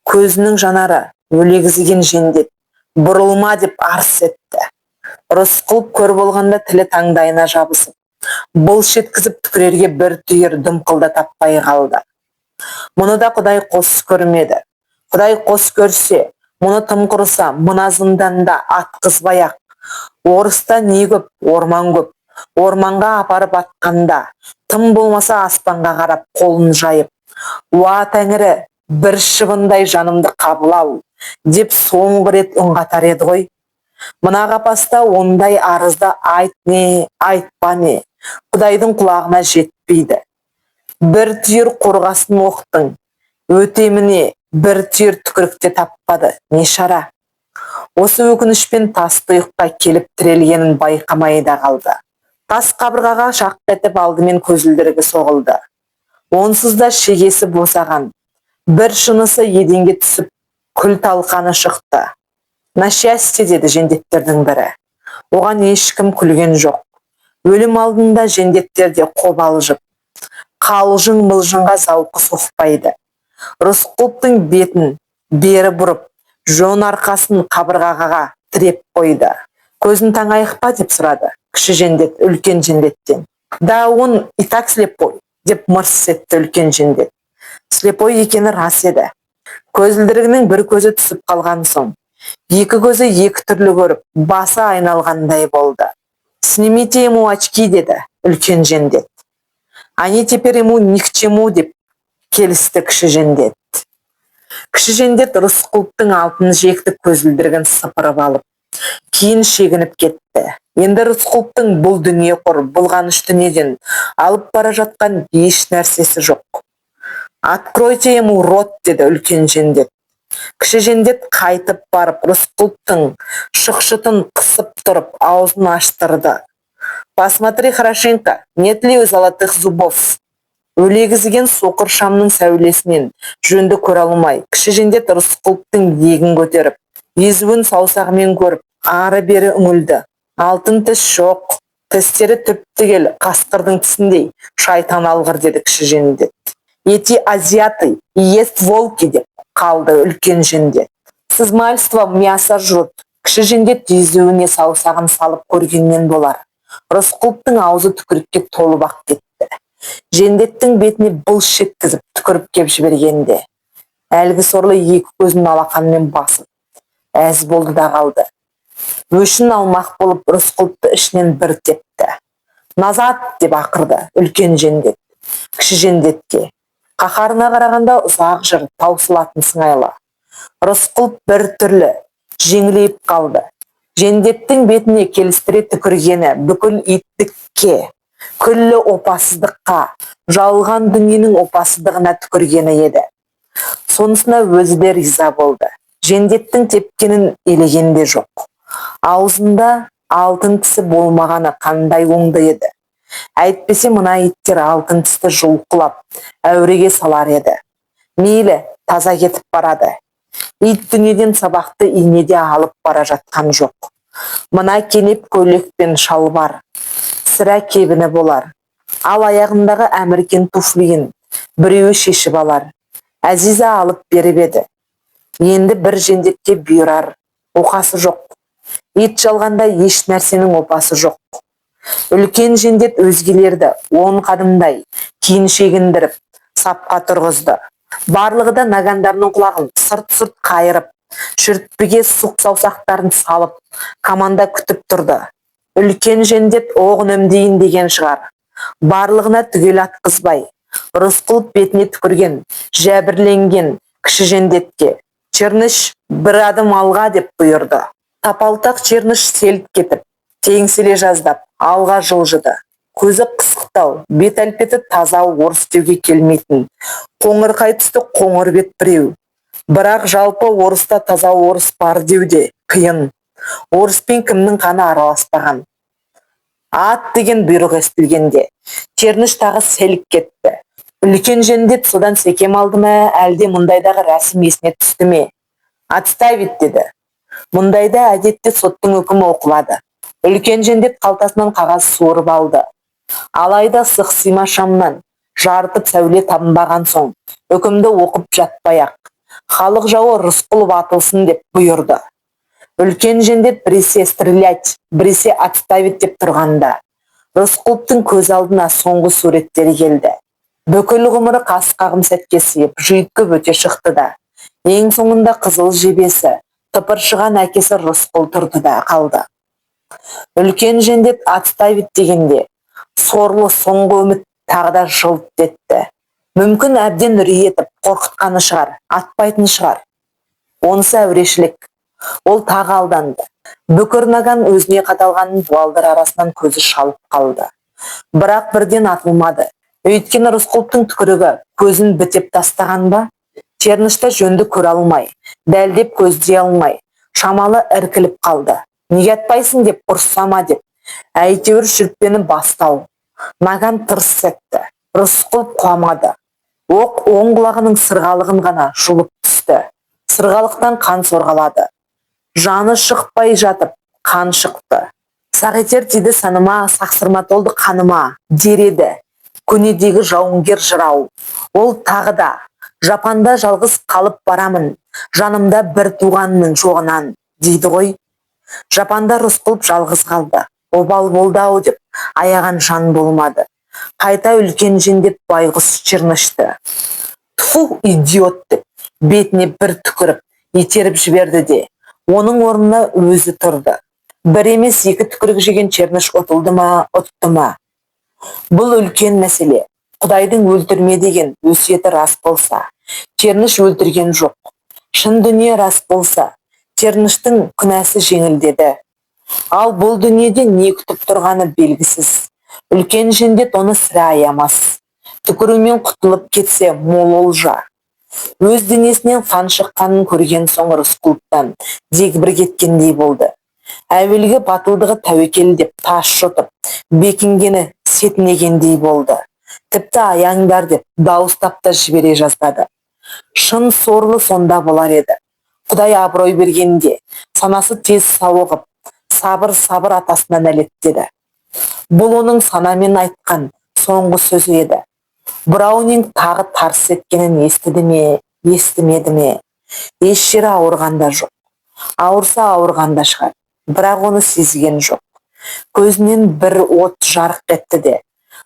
Көзінің жанары өлегізген жендет, бұрылма деп арс етті. Рысқұлов көр болғанда тілі таңдайына жабысып, былш еткізіп түкірерге бір түйір дымқылда таппай қалды. Мұны да Құдай қос көрмеді. Құдай қос көрсе, мұны тым құрыса, мына зынданда атқызбай-ақ. Орыста не көп, орман көп. Орманға апарып атқанда, тым болмаса аспанға қарап қолын жайып, уа Тәңірі, бір шыбындай жанымды қабыл ал, деп соңғы рет үн қатар еді ғой. Мына қапаста ондай арызда айт не, айтпа не, Құдайдың құлағына жетпейді. Бір түйір қорғасын оқтың, өтеміне бір түйір түкірікте таппады, не шара? Осы өкінішпен тас тұйыққа келіп тірелгенін байқамай да қалды. Тас қабырғаға шақ етіп алдымен көзілдірігі соғылды. Онсыз да шегесі босаған. Бір шынысы еденге түсіп, күл талқаны шықты. На счастье, деді жендеттердің бірі. Оған ешкім күлген жоқ. Өлім алдында жендеттерде қобалжып, қалжың-мылжыңға зауқы соқпайды. Рысқұловтың бетін бері бұрып, жон арқасын қабырғаға тіреп қойды. Көзін таңайық па деп сұрады кіші жендет үлкен жендеттен. Да он и так слепой, деп мырс етті үлкен жендет. Слепой екені рас еді. Көзілдірігінің бір көзі түсіп қалған соң, екі көзі екі түрлі көріп, басы айналғандай болды. Снимите ему очки, деді үлкен жендет. Они теперь ему ни к чему, деп келісті кіші жендет. Кіші жендет Рысқұловтың алтын жекті көзілдірігін сыпырып алып, кейін шегініп кетті. Енді Рысқұловтың бұл дүние құр, бұлғаныш дүниеден алып бара жатқан еш нәрсесі жоқ. Откройте ему рот, деді үлкен жендет. Кіші жендет қайтып барып Рысқұловтың шықшытын қысып тұрып, аузын аштырды. Посмотри хорошенько, нет ли золотых зубов? Өлегізген соқыр шамның сәулесінен жөнді көре алмай, кіші жендет Рысқұловтың егін көтеріп, езуін саусағымен көріп, ары-бері үңілді. Алтын тіс жоқ, тістері түп-түгел қасқырдың тісіндей, шайтан алғыр, деді кіші жендет. Эти азиаты ест волки, деп қалды үлкен жендет. Сіз мальство мясо жұрт. Кіші жендет езуіне саусағын салып көргеннен болар. Рысқұловтың аузы түкірікке толып ақ кетті. Жендеттің бетіне былш еткізіп түкіріп кеп жібергенде, әлгі сорлы екі көзін алақанмен басып, әз болды да қалды. Өшін алмақ болып Рысқұловты ішінен бір тепті. Назад, деп ақырды үлкен жендет кіші жендетке. Қаһарына қарағанда ұзақ жыр таусылатын сыңайлы. Рысқұлов бір түрлі жеңілейіп қалды. Жендеттің бетіне келістіре түкіргені бүкіл иттікке, күллі опасыздыққа, жалған дүниенің опасыздығына түкіргені еді. Сонысына өзі де риза болды. Жендеттің тепкенін елеген де жоқ. Аузында алтын тісі болмағаны қандай оңды еді. Әйтпесе мына иттер алтын тісті жұлқылап әуреге салар еді. Мейлі, таза кетіп барады. Ит дүниеден сабақты инеде алып бара жатқан жоқ. Мына кенеп көйлек пен шалбар сірә кебіні болар. Ал аяғындағы әміркен туфлиін біреуі шешіп алар. Әзиза алып беріп еді. Енді бір жендетке бұйырар оқасы жоқ. Ит жалғанда еш нәрсенің опасы жоқ. Үлкен жендет өзгелерді 10 қадымдай кейін шегіндіріп сапқа тұрғызды. Барлығы да нагандарының құлағын сырт-сырт қайырып, шүртпеге сұқ саусақтарын салып, команда күтіп тұрды. Үлкен жендет оғын өмдейін деген шығар. Барлығына түгел атқызбай, Рысқұлов бетіне түкірген, жәбірленген кіші жендетке Черныш бір адым алға деп бұйырды. Тапалтақ Черныш селт кетіп, теңселе жаздап, алға жылжыды. Көзі қысықтау, бет әлпеті таза орыс деуге келмейтін, қоңырқай түсті қоңыр бет біреу. Бірақ жалпы орыста таза орыс бар деуде қиын. Орыспен кімнің қаны араласпаған. Ат деген бұйрық естілгенде Черныш тағы селк кетті. Үлкен жендет содан секем алды ма, әлде мұндайдағы рәсім есіне түсті ме? Отставить деді. Мұндайда әдетте соттың үкімі оқылады. Үлкен жендет қалтасынан қағаз суырып алды. Алайда сықсима шамнан жарытып сәуле табынбаған соң, үкімді оқып жатпай-ақ, халық жауы Рысқұлов атылсын деп бұйырды. Үлкен жендет біресе стрелять, біресе отставить деп тұрғанда, Рысқұловтың көз алдына соңғы суреттері келді. Бүкіл ғұмыры қас қағым сәтке сыйып, жүйткіп өте шықты да. Ең соңында қызыл жебесі, тыпыршыған әкесі Рысқұл тұрды да қалды. Үлкен жендет отставить дегенде, сорлы соңғы үміт тағы да жылт етті. Мүмкін әбден үрей етіп, қорқытқаны шығар, атпайтын шығар. Онысы әурешілік. Ол тағы алданды. Бүкір наган өзіне қаталған буалдыр арасынан көзі шалып қалды. Бірақ бірден атылмады. Өйткені Рысқұловтың түкірігі көзін бітеп тастаған ба? Чернышты жөнді көре алмай, дәлдеп көздей алмай, шамалы іркіліп қалды. Неге атпайсың деп, ұрсама деп. Әйтеуір шүртпені бастау. Наган тырс етті. Рысқұлов құламады. Оқ оң құлағының сырғалығын ғана жұлып түсті. Сырғалықтан қан сорғалады. Жаны шықпай жатып, қан шықты. Сағетер тиді саныма, сақсырма толды қаныма, дереді. Көнедегі жауынгер жырау. Ол тағы да, жапанда жалғыз қалып барамын, жанымда бір туғанның жоғынан, дейді ғой. Жапанда Рысқұлов жалғыз қалды. Обал болды ау деп, аяған жан болмады. Қайта үлкен жендет байғұс Чернышты. Тфу, идиот деп, бетіне бір түкіріп, итеріп жіберді де, оның орнына өзі тұрды. Бір емес екі түкірік жеген Черныш ұтылды ма, ұтты ма? Бұл үлкен мәселе. Құдайдың өлтірме деген өсиеті рас болса, Черныш өлтірген жоқ. Шын дүние рас болса, Черныштың күнәсі жеңілдеді. Ал бұл дүниеде не күтіп тұрғаны белгісіз. Үлкен жендет оны сірә аямас. Түкірумен құтылып кетсе мол олжа. Өз денесінен қан шыққанын көрген соң Рысқұловтан дегбір кеткендей болды. Әуелгі батылдығы тәуекел деп тас жұтып, бекінгені сетінегендей болды. Тіпті аяңдар деп дауыстап та жібере жаздады. Шын сорлы сонда болар еді. Құдай абырой бергенде, санасы тез сауығып, сабыр атасына нәлеттеді. Бұл оның санамен айтқан соңғы сөзі еді. Браунинг тағы тарс еткенін естіді ме, естімеді ме? Еш жері ауырғанда жоқ. Ауырса ауырғанда шығар. Бірақ оны сезген жоқ. Көзінен бір от жарық етті де,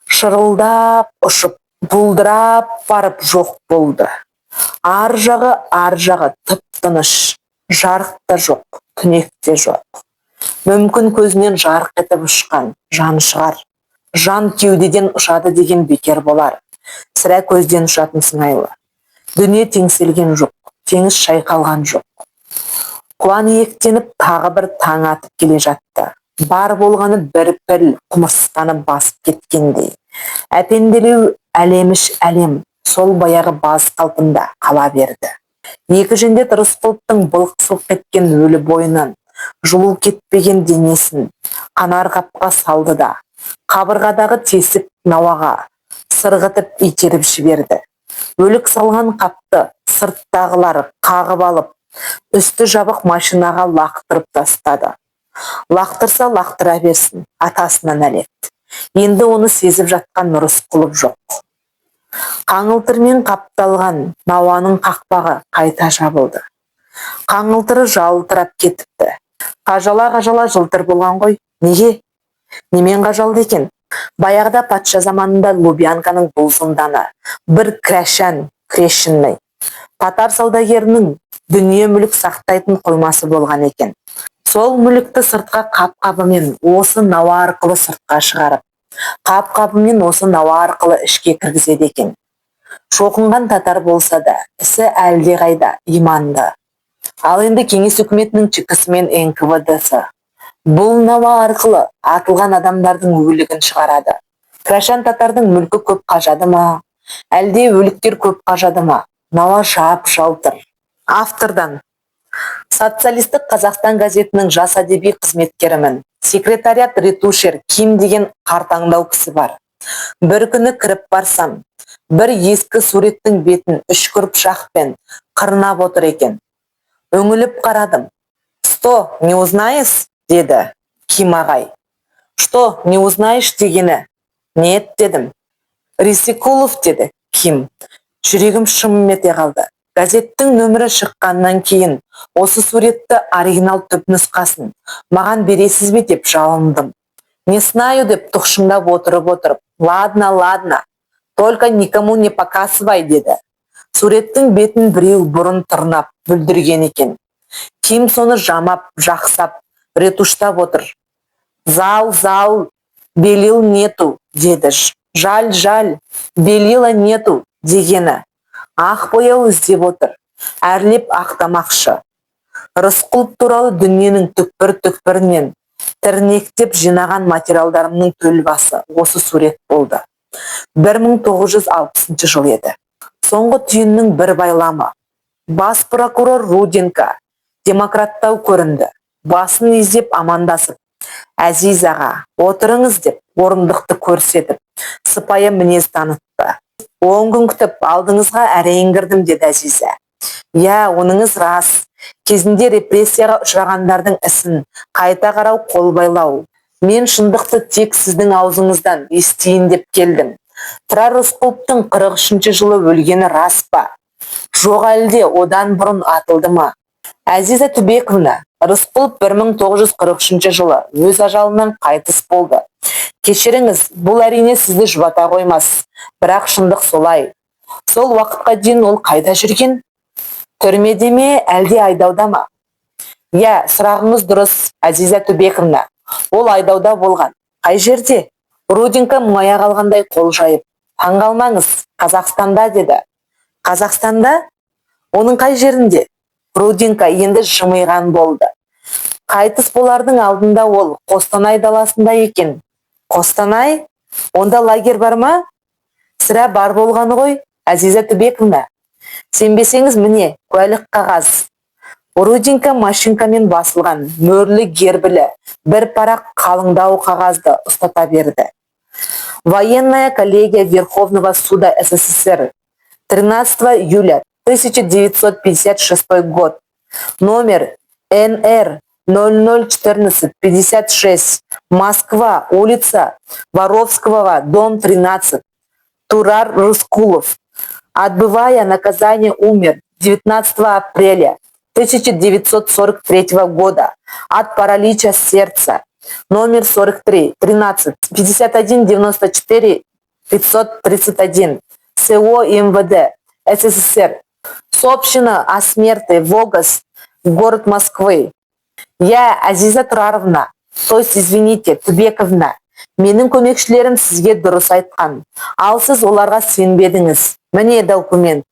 шырылдап ұшып, бұлдырап барып жоқ болды. Ар жағы тып-тыныш, жарық та жоқ, түнек те жоқ. Мүмкін көзінен жарық етіп ұшқан жан шығар. Жан кеудеден ұшады деген бекер болар. Сірә көзден ұшатын сыңайлы. Дүние теңселген жоқ, теңіз шайқалған жоқ. Құлан ектеніп тағы бір таң атып келе жатты. Бар болғаны бір піл құмырсқаны басып кеткендей. Әпенделеу әлеміш әлем сол баяғы баз қалпында қала берді. Екі жендет Рысқұловтың былқ-сылқ еткен өлі бойынан Жылу кетпеген денесін қанар қапқа салды да, қабырғадағы тесік науаға сырғытып итеріп жіберді. Өлік салған қапты сырттағылар қағып алып, үсті жабық машинаға лақтырып тастады. Лақтырса лақтыра берсін, атасына нәлет. Енді оны сезіп жатқан Рысқұлов жоқ. Қаңылтырмен қапталған науаның қақпағы қайта жабылды. Қаңылтыры жалтырап кетіпті. Қажала-қажала жылтыр болған ғой. Неге? Немен қажалды екен? Баяғыда патша заманында Лубянканың бұл зынданы бір крещенный татар саудагерінің дүние мүлік сақтайтын қоймасы болған екен. Сол мүлікті сыртқа қап-қабымен осы науа арқылы сыртқа шығарып, қап-қабымен осы науа арқылы ішке кіргізеді екен. Шоқынған татар болса да, ісі әлде қайда иманды. Ал енді кеңес үкіметінің ЧК-сы мен НКВД-сы бұл науа арқылы атылған адамдардың өлігін шығарады. Крашан татардың мүлкі көп қажады ма? Әлде өліктер көп қажады ма? Науа жап-жалтыр. Автордан: Социалистік Қазақстан газетінің жас әдеби қызметкерімін. Секретариат ретушер Ким деген қартаңдау кісі бар. Бір күні кіріп барсам, бір ескі суреттің бетін үшкір пышақпен қырнап отыр екен. Өңіліп қарадым. «Что, не узнаешь?» деді Ким ағай. «Что, не узнаешь» дегені? «Нет» дедім. «Рисикулов» деді Ким. Жүрегім шым ете қалды. Газеттің нөмірі шыққаннан кейін осы суретті оригинал түпнұсқасын маған бересіз бе деп жалындым. «Не знаю» деп тұқшыңдап отырып, «Ладно, только никому не показывай» деді. Суреттің бетін біреу бұрын тырнап бүлдірген екен. Ким соны жамап, жақсап, ретуштап отыр. «Зал, белил нету» деді. «Жаль, белила нету» дегені. Ақ бояу іздеп отыр, әрлеп ақтамақшы. Рысқұлов туралы дүниенің түкпір-түкпірінен тірнектеп жинаған материалдарымның төлбасы осы сурет болды. 1960 жыл еді. Соңғы түйіннің бір байламы. Бас прокурор Руденко демократтау көрінді. Басын изеп амандасып, «Әзиз аға, отырыңыз» деп орындықты көрсетіп, сыпайы мінез танытты. «10 күн күтіп алдыңызға әрең кірдім» деді Әзиза. «Я, оныңыз рас. Кезінде репрессияға ұшырағандардың ісін қайта қарау, қол байлау. Мен шындықты тек сіздің аузыңыздан естейін деп келдім. Тұрар Рысқұловтың 43 жылы өлгені рас па? Жоқ әлде одан бұрын атылды ма?» Әзиза Түбековна, Рысқұлов 1943 жылы өз ажалынан қайтыс болды. Кешіріңіз, бұл әрине сізді жұбата қоймас, бірақ шындық солай. Сол уақытқа дейін ол қайда жүрген? Түрмеде ме, әлде айдауда ма? Я, сұрағыңыз дұрыс, Әзиза Түбековна. Ол айдауда болған. Қай жерде? Руденко мұңая қалғандай қол жайып. «Таңғалмаңыз, Қазақстанда» деді. Қазақстанда? Оның қай жерінде? Руденко енді жымиған болды. Қайтыс болардың алдында ол Қостанай даласында екен. Қостанай? Онда лагерь бар ма? Сірә бар болғаны ғой, Әзиза Түбековна. Сенбесеңіз міне, куәлік қағаз. Руденко машинкамен басылған мөрлі гербілі бір парақ қалыңдау қағазды ұстата берді. Военная коллегия Верховного суда СССР. 13 июля 1956 год. Номер НР 001456. Москва, улица Воровского, дом 13. Турар Рыскулов. Отбывая наказание, умер 19 апреля 1943 года от паралича сердца. Номер 43, 13, 51, 94, 531. СО МВД СССР. Сообщено о смерти Волгас, город Москвы. Я, Азиза Тураровна, то есть, извините, Түбековна, менің көмекшілерім сізге дұрыс айтқан. Ал сіз оларға сенбедіңіз. Міне документ.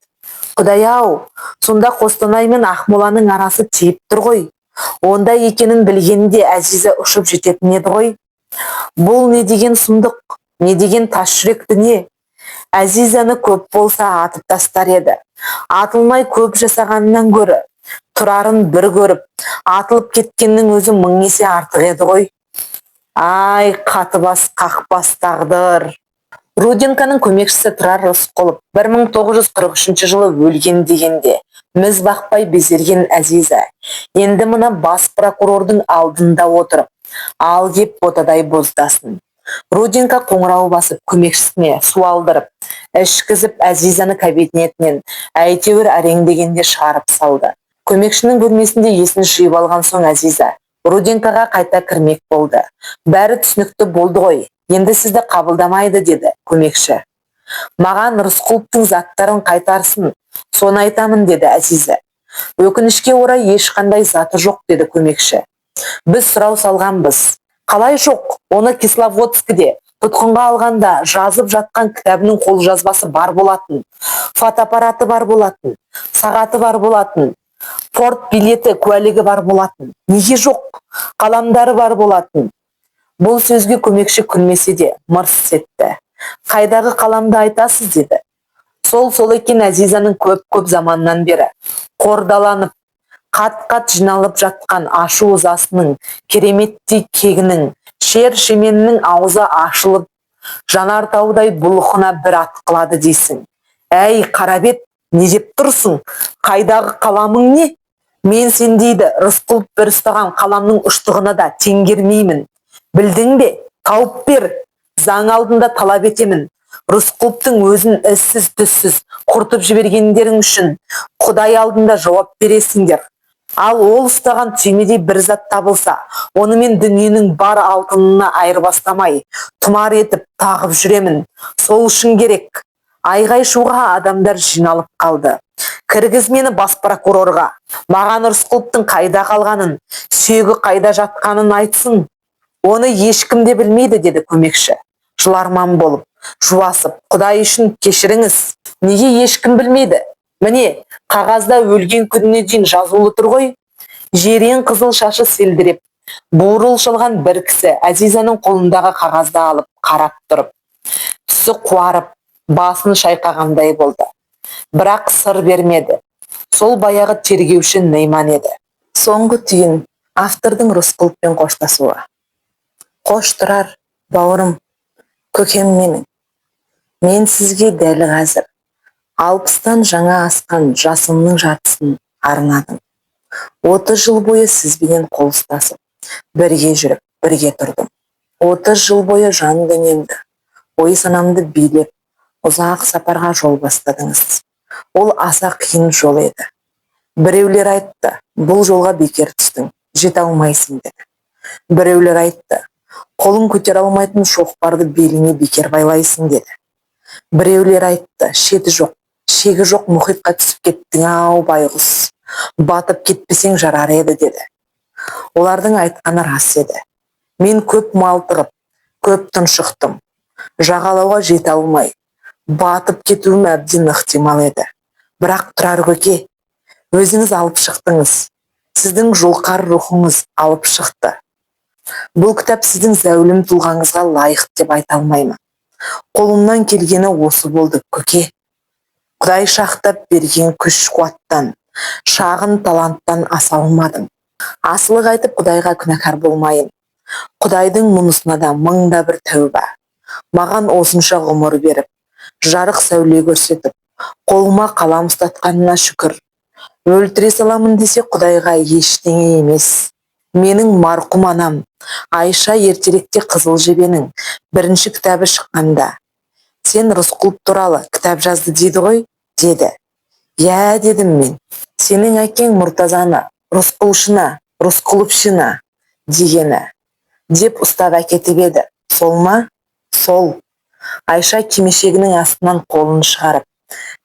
Құдай-ау, сонда Қостанай мен Ақмоланың арасы тиіп тұр ғой. Онда екенін білгенде Әзиза ұшып жететін еді ғой. Бұл не деген сұмдық, не деген тас жүректі не? Әзизаны көп болса атып тастар еді. Атылмай көп жасағанынан гөрі Тұрарын бір көріп, атылып кеткеннің өзі 1000 есе артық еді ғой. Ай, қатыбас, қақпас тағдыр. Руденконың көмекшісі Тұрар Рысқұлов 1943 жылы өлген дегенде, міз бақпай безерген Әзиза, енді мына бас прокурордың алдында отырып, ал кеп ботадай боздасын. Руденко қоңырау басып, көмекшісіне су алдырып, ішкізіп Әзизаны кабинетінен әйтеуір әреңдегенде шығарып салды. Көмекшінің бөлмесінде есін жиып алған соң Әзиза Руденкоға қайта кірмек болды. Бәрі түсінікті болды ғой, енді сізді қабылдамайды, деді көмекші. Маған Рысқұловтың заттарын қайтарсын, соны айтамын, деді Әзиза. Өкінішке орай ешқандай заты жоқ, деді көмекші. Біз сұрау салғанбыз. Қалай жоқ? Оны Кисловодскіде тұтқынға алғанда жазып жатқан кітабының қолжазбасы бар болатын, фотоаппараты бар болатын, сағаты бар болатын, порт билеті, куәлігі бар болатын. Неге жоқ? Қаламдары бар болатын. Бұл сөзге көмекші күлмесе де мырс етті. Қайдағы қаламды айтасыз, деді. Сол екен, Әзизаның көп заманнан бері қордаланып, қат-қат жиналып жатқан ашу ызасының, кереметтей кегінің, шер-шеменінің аузы ашылып, жанартаудай бұлқына бір атқылады дейсің. Әй, қарабет, не деп тұрсың? Қайдағы қаламың не? Мен сен, дейді, Рысқұлов бір ұстаған қаламның ұштығына да теңгермеймін. Білдің бе? Тауып бер. Заң алдында талап етемін. Рысқұловтың өзін ізсіз түссіз құртып жібергендерің үшін Құдай алдында жауап бересіңдер. Ал ол ұстаған түймедей бір зат табылса, оны мен дүниенің бар алтынына айырбастамай, тұмар етіп тағып жүремін. Сол үшін керек. Айғай-шуға адамдар жиналып қалды. Кіргіз мені бас прокурорға. Маған Рысқұловтың қайда қалғанын, сүйегі қайда жатқанын айтсын. Оны ешкім де білмейді, деді көмекші. Жыларман болып, жуасып, Құдай үшін кешіріңіз. Неге ешкім білмейді? Міне, қағазда өлген күніне дейін жазулы тұр ғой. Жирен қызыл шашы селдіреп, буырыл шалған бір кісі Әзизаның қолындағы қағазды алып қарап тұрып, түсі қуарып, басын шайқағандай болды. Бірақ сыр бермеді. Сол баяғы тергеуші Нейман еді. Соңғы түйін автордың Рысқұловпен қоштасуы. Қош Тұрар, бауырым, көкем менің. Мен сізге дәл қазір 60-тан жаңа асқан жасымның жартысын арнадым. 30 жыл бойы сізбенен қол ұстасып, бірге жүріп, бірге тұрдым. 30 жыл бойы жан дүниемді, ой санамды билеп, ұзақ сапарға жол бастадыңыз. Ол аса қиын жол еді. Біреулер айтты, бұл жолға бекер түстің, жете алмайсың, деді. Біреулер айтты, қолың көтер алмайтын шоқпарды беліңе бекер байлайсың, деді. Біреулер айтты, шеті жоқ, шегі жоқ мұхитқа түсіп кеттің ау байғұс, батып кетпесең жарар еді, деді. Олардың айтқаны рас еді. Мен көп малтығып, көп тұншықтым. Жағалауға жете алмай, батып кетуім әбден ықтимал еді. Бірақ Тұрар көке, өзіңіз алып шықтыңыз. Сіздің жұлқар рухыңыз алып шықты. Бұл кітап сіздің зәулім тұлғаңызға лайық деп айта алмаймын. Қолымнан келгені осы болды, көке. Құдай шақтап берген күш қуаттан, шағын таланттан аса алмадым. Асылық айтып Құдайға күнәкар болмайын. Құдайдың мұнысына да мыңда бір тәуба. Маған осынша ғұмыр беріп, жарық сәуле көрсетіп, қолыма қалам ұстатқанына шүкір. Өлтіре саламын десе Құдайға ештеңе емес. Менің марқұм анам Айша ертеректе Қызыл жебенің бірінші кітабы шыққанда, сен Рысқұлов туралы кітап жазды дейді ғой, деді. Я, дедім мен, сенің әкең Мұртазаны Рысқұловшына дегені деп ұстап әкетіп еді. Сол ма? Сол. Айша кимешегінің астынан қолын шығарып,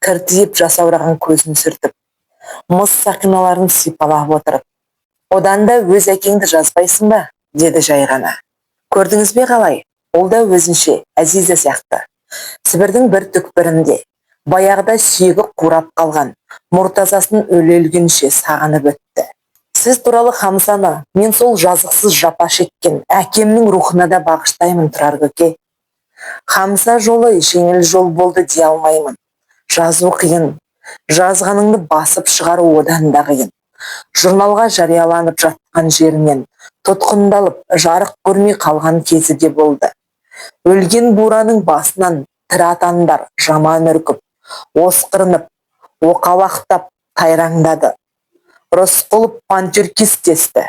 кіртиіп жасаураған көзін сүртіп, мыс сақиналарын сипалап отырып, одан да өз әкеңді жазбайсың ба? Деді жай ғана. Көрдіңіз бе қалай? Ол да өзінше Әзиза сияқты. Сібірдің бір түкпірінде, баяғыда сүйегі қурап қалған Мұртазасын өле-өлгенше сағынып өтті. Сіз туралы Хамзаны мен сол жазықсыз жапа шеккен әкемнің рухына да бағыштаймын, Тұрар көке. Хамза жолы жеңіл жол болды дей алмаймын. Жазу қиын, жазғаныңды басып шығару одан да қиын. журналға жарияланып жатқан жерінен тұтқындалып жарық көрмей қалған кезі де болды. Өлген бураның басынан тірі атандар жаман үркіп, осқырынып, оқалақтап тайраңдады. Рысқұлов пантюркист десті.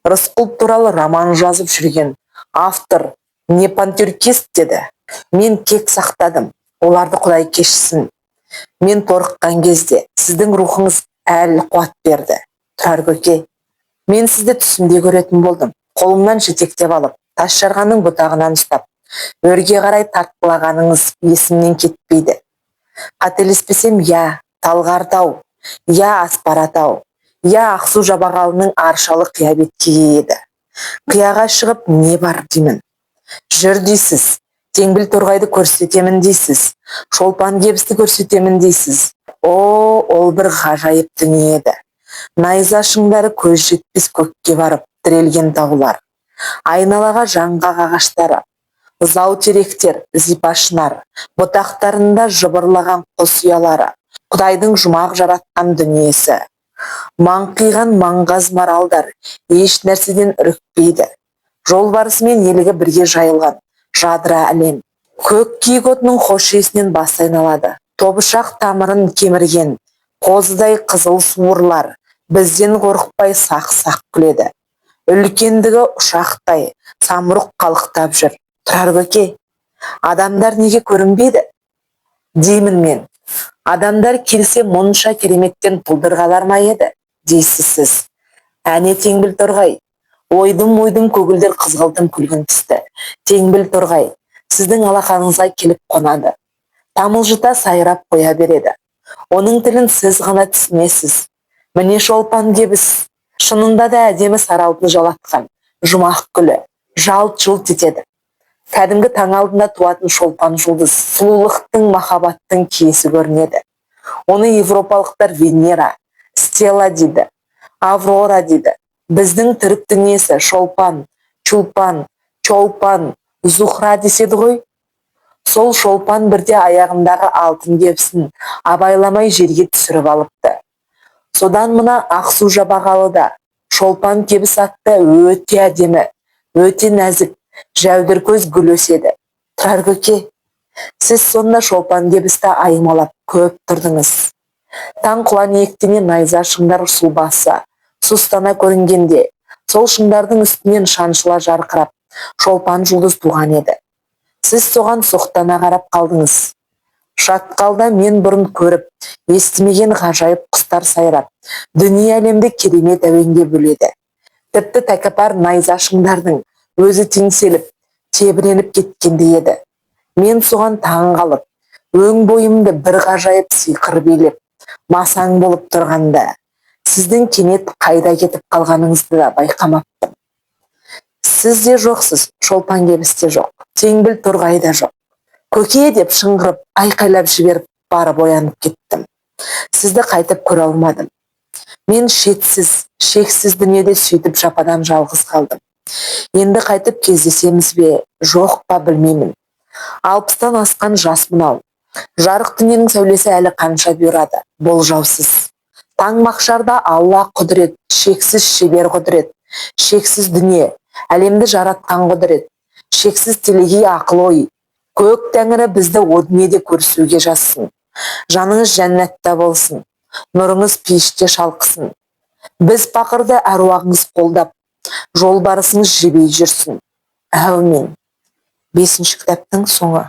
Рысқұлов туралы роман жазып жүрген автор не пантюркист деді. Мен кек сақтадым, оларды Құдай кешсін. Мен торыққан кезде сіздің рухыңыз әлі қуат берді. Тұрар көке, мен сізді түсімде көретін болдым. Қолымнан жетектеп алып, тас жарғанның бұтағынан ұстап, өрге қарай тартқылағаныңыз есімнен кетпейді. Қателеспесем, я Талғар-тау, я Аспара-тау, я Ақсу-Жабағылының аршалы қия беткейі еді. Қияға шығып не бар деймін. Жүр дейсіз, Теңбіл торғайды көрсетемін дейсіз, Шолпан кебісті көрсетемін дейсіз. Ол бір ғажайып дүние еді. Найза шыңдары көз жетпес көкке барып тірелген таулар, айналаға жаңғақ ағаштары, зау теректер, зипашнар, бұтақтарында жыбырлаған құс ұялары, Құдайдың жұмақ жаратқан дүниесі. Маңқиған маңғаз маралдар еш нәрседен үрікпейді. Жолбарысымен елігі бірге жайылған жадыра әлем. Көк киік отының хош иісінен бас айналады. Тобышақ тамырын кемірген қозыдай қызыл суырлар бізден қорықпай сақ-сақ күледі. Үлкендігі ұшақтай самұрық қалықтап жүр. Тұрар көке, адамдар неге көрінбейді? Деймін мен. Адамдар келсе мұнша кереметтен тұлдырғалар ма еді, дейсіз сіз. Әне Теңбіл торғай, ойдым көгілдір қызғылтым күлгін түсті. Теңбіл торғай, сіздің алақаныңызға келіп қонады. Тамылжыта сайрап қоя береді. Оның тілін сіз ғана түсінесіз. Міне Шолпан кебіс, шынында да әдемі сары алтын жалатқан, жұмақ гүлі, жалт-жұлт етеді. Кәдімгі таң алдында туатын шолпан жұлдыз сұлулықтың, махаббаттың киесі көрінеді. Оны европалықтар Венера, Стелла дейді, Аврора дейді. Біздің түрік дүниесі Шолпан, Чулпан, Чолпан, Зухра деседі ғой. Сол Шолпан бірде аяғындағы алтын кебісін абайламай жерге түсіріп алыпты. Содан мына Ақсу-Жабағылыда Шолпан кебіс атты өте әдемі, өте нәзік, жәудір көз гүл өседі. Тұрар көке, сіз сонда Шолпан кебісті аймалап көп тұрдыңыз. Таң құланиектене найза шыңдар сұлбасы сұстана көрінгенде, сол шыңдардың үстінен шаншыла жарқырап Шолпан жұлдыз туған еді. Сіз соған соқтана қарап қалдыңыз. Шатқалда мен бұрын көріп, естімеген ғажайып құстар сайрап, дүние әлемді керемет әуенге бөледі. Тіпті тәкаппар найза шыңдардың өзі теңселіп, тебіреніп кеткендей еді. Мен соған таң қалып, өң бойымды бір ғажайып сиқыр билеп, масаң болып тұрғанда, сіздің кенет қайда кетіп қалғаныңызды да байқамаппын. Сіз де жоқсыз, Шолпан кебісте жоқ, Теңбіл торғайда жоқ. Көке деп шыңғырып, айқайлап жіберіп барып оянып кеттім. Сізді қайтып көре алмадым. Мен шетсіз, шексіз дүниеде сөйтіп жападан жалғыз қалдым. Енді қайтып кездесеміз бе, жоқ па білмеймін. 60-тан асқан жас мынау. Жарық дүниенің сәулесі әлі қанша бұйырады, болжаусыз. Таң мақшарда Алла құдірет, шексіз шебер құдірет, шексіз дүние, әлемді жаратқан құдірет, шексіз телегей ақыл ой. Көк тәңірі бізді о дүниеде көрісуге жазсын. Жаныңыз жәннатта болсын, нұрыңыз пейіште шалқысын. Біз пақырды әруағыңыз қолдап, жолбарысыңыз жебей жүрсін. Әумин. 5-ші кітаптың соңы.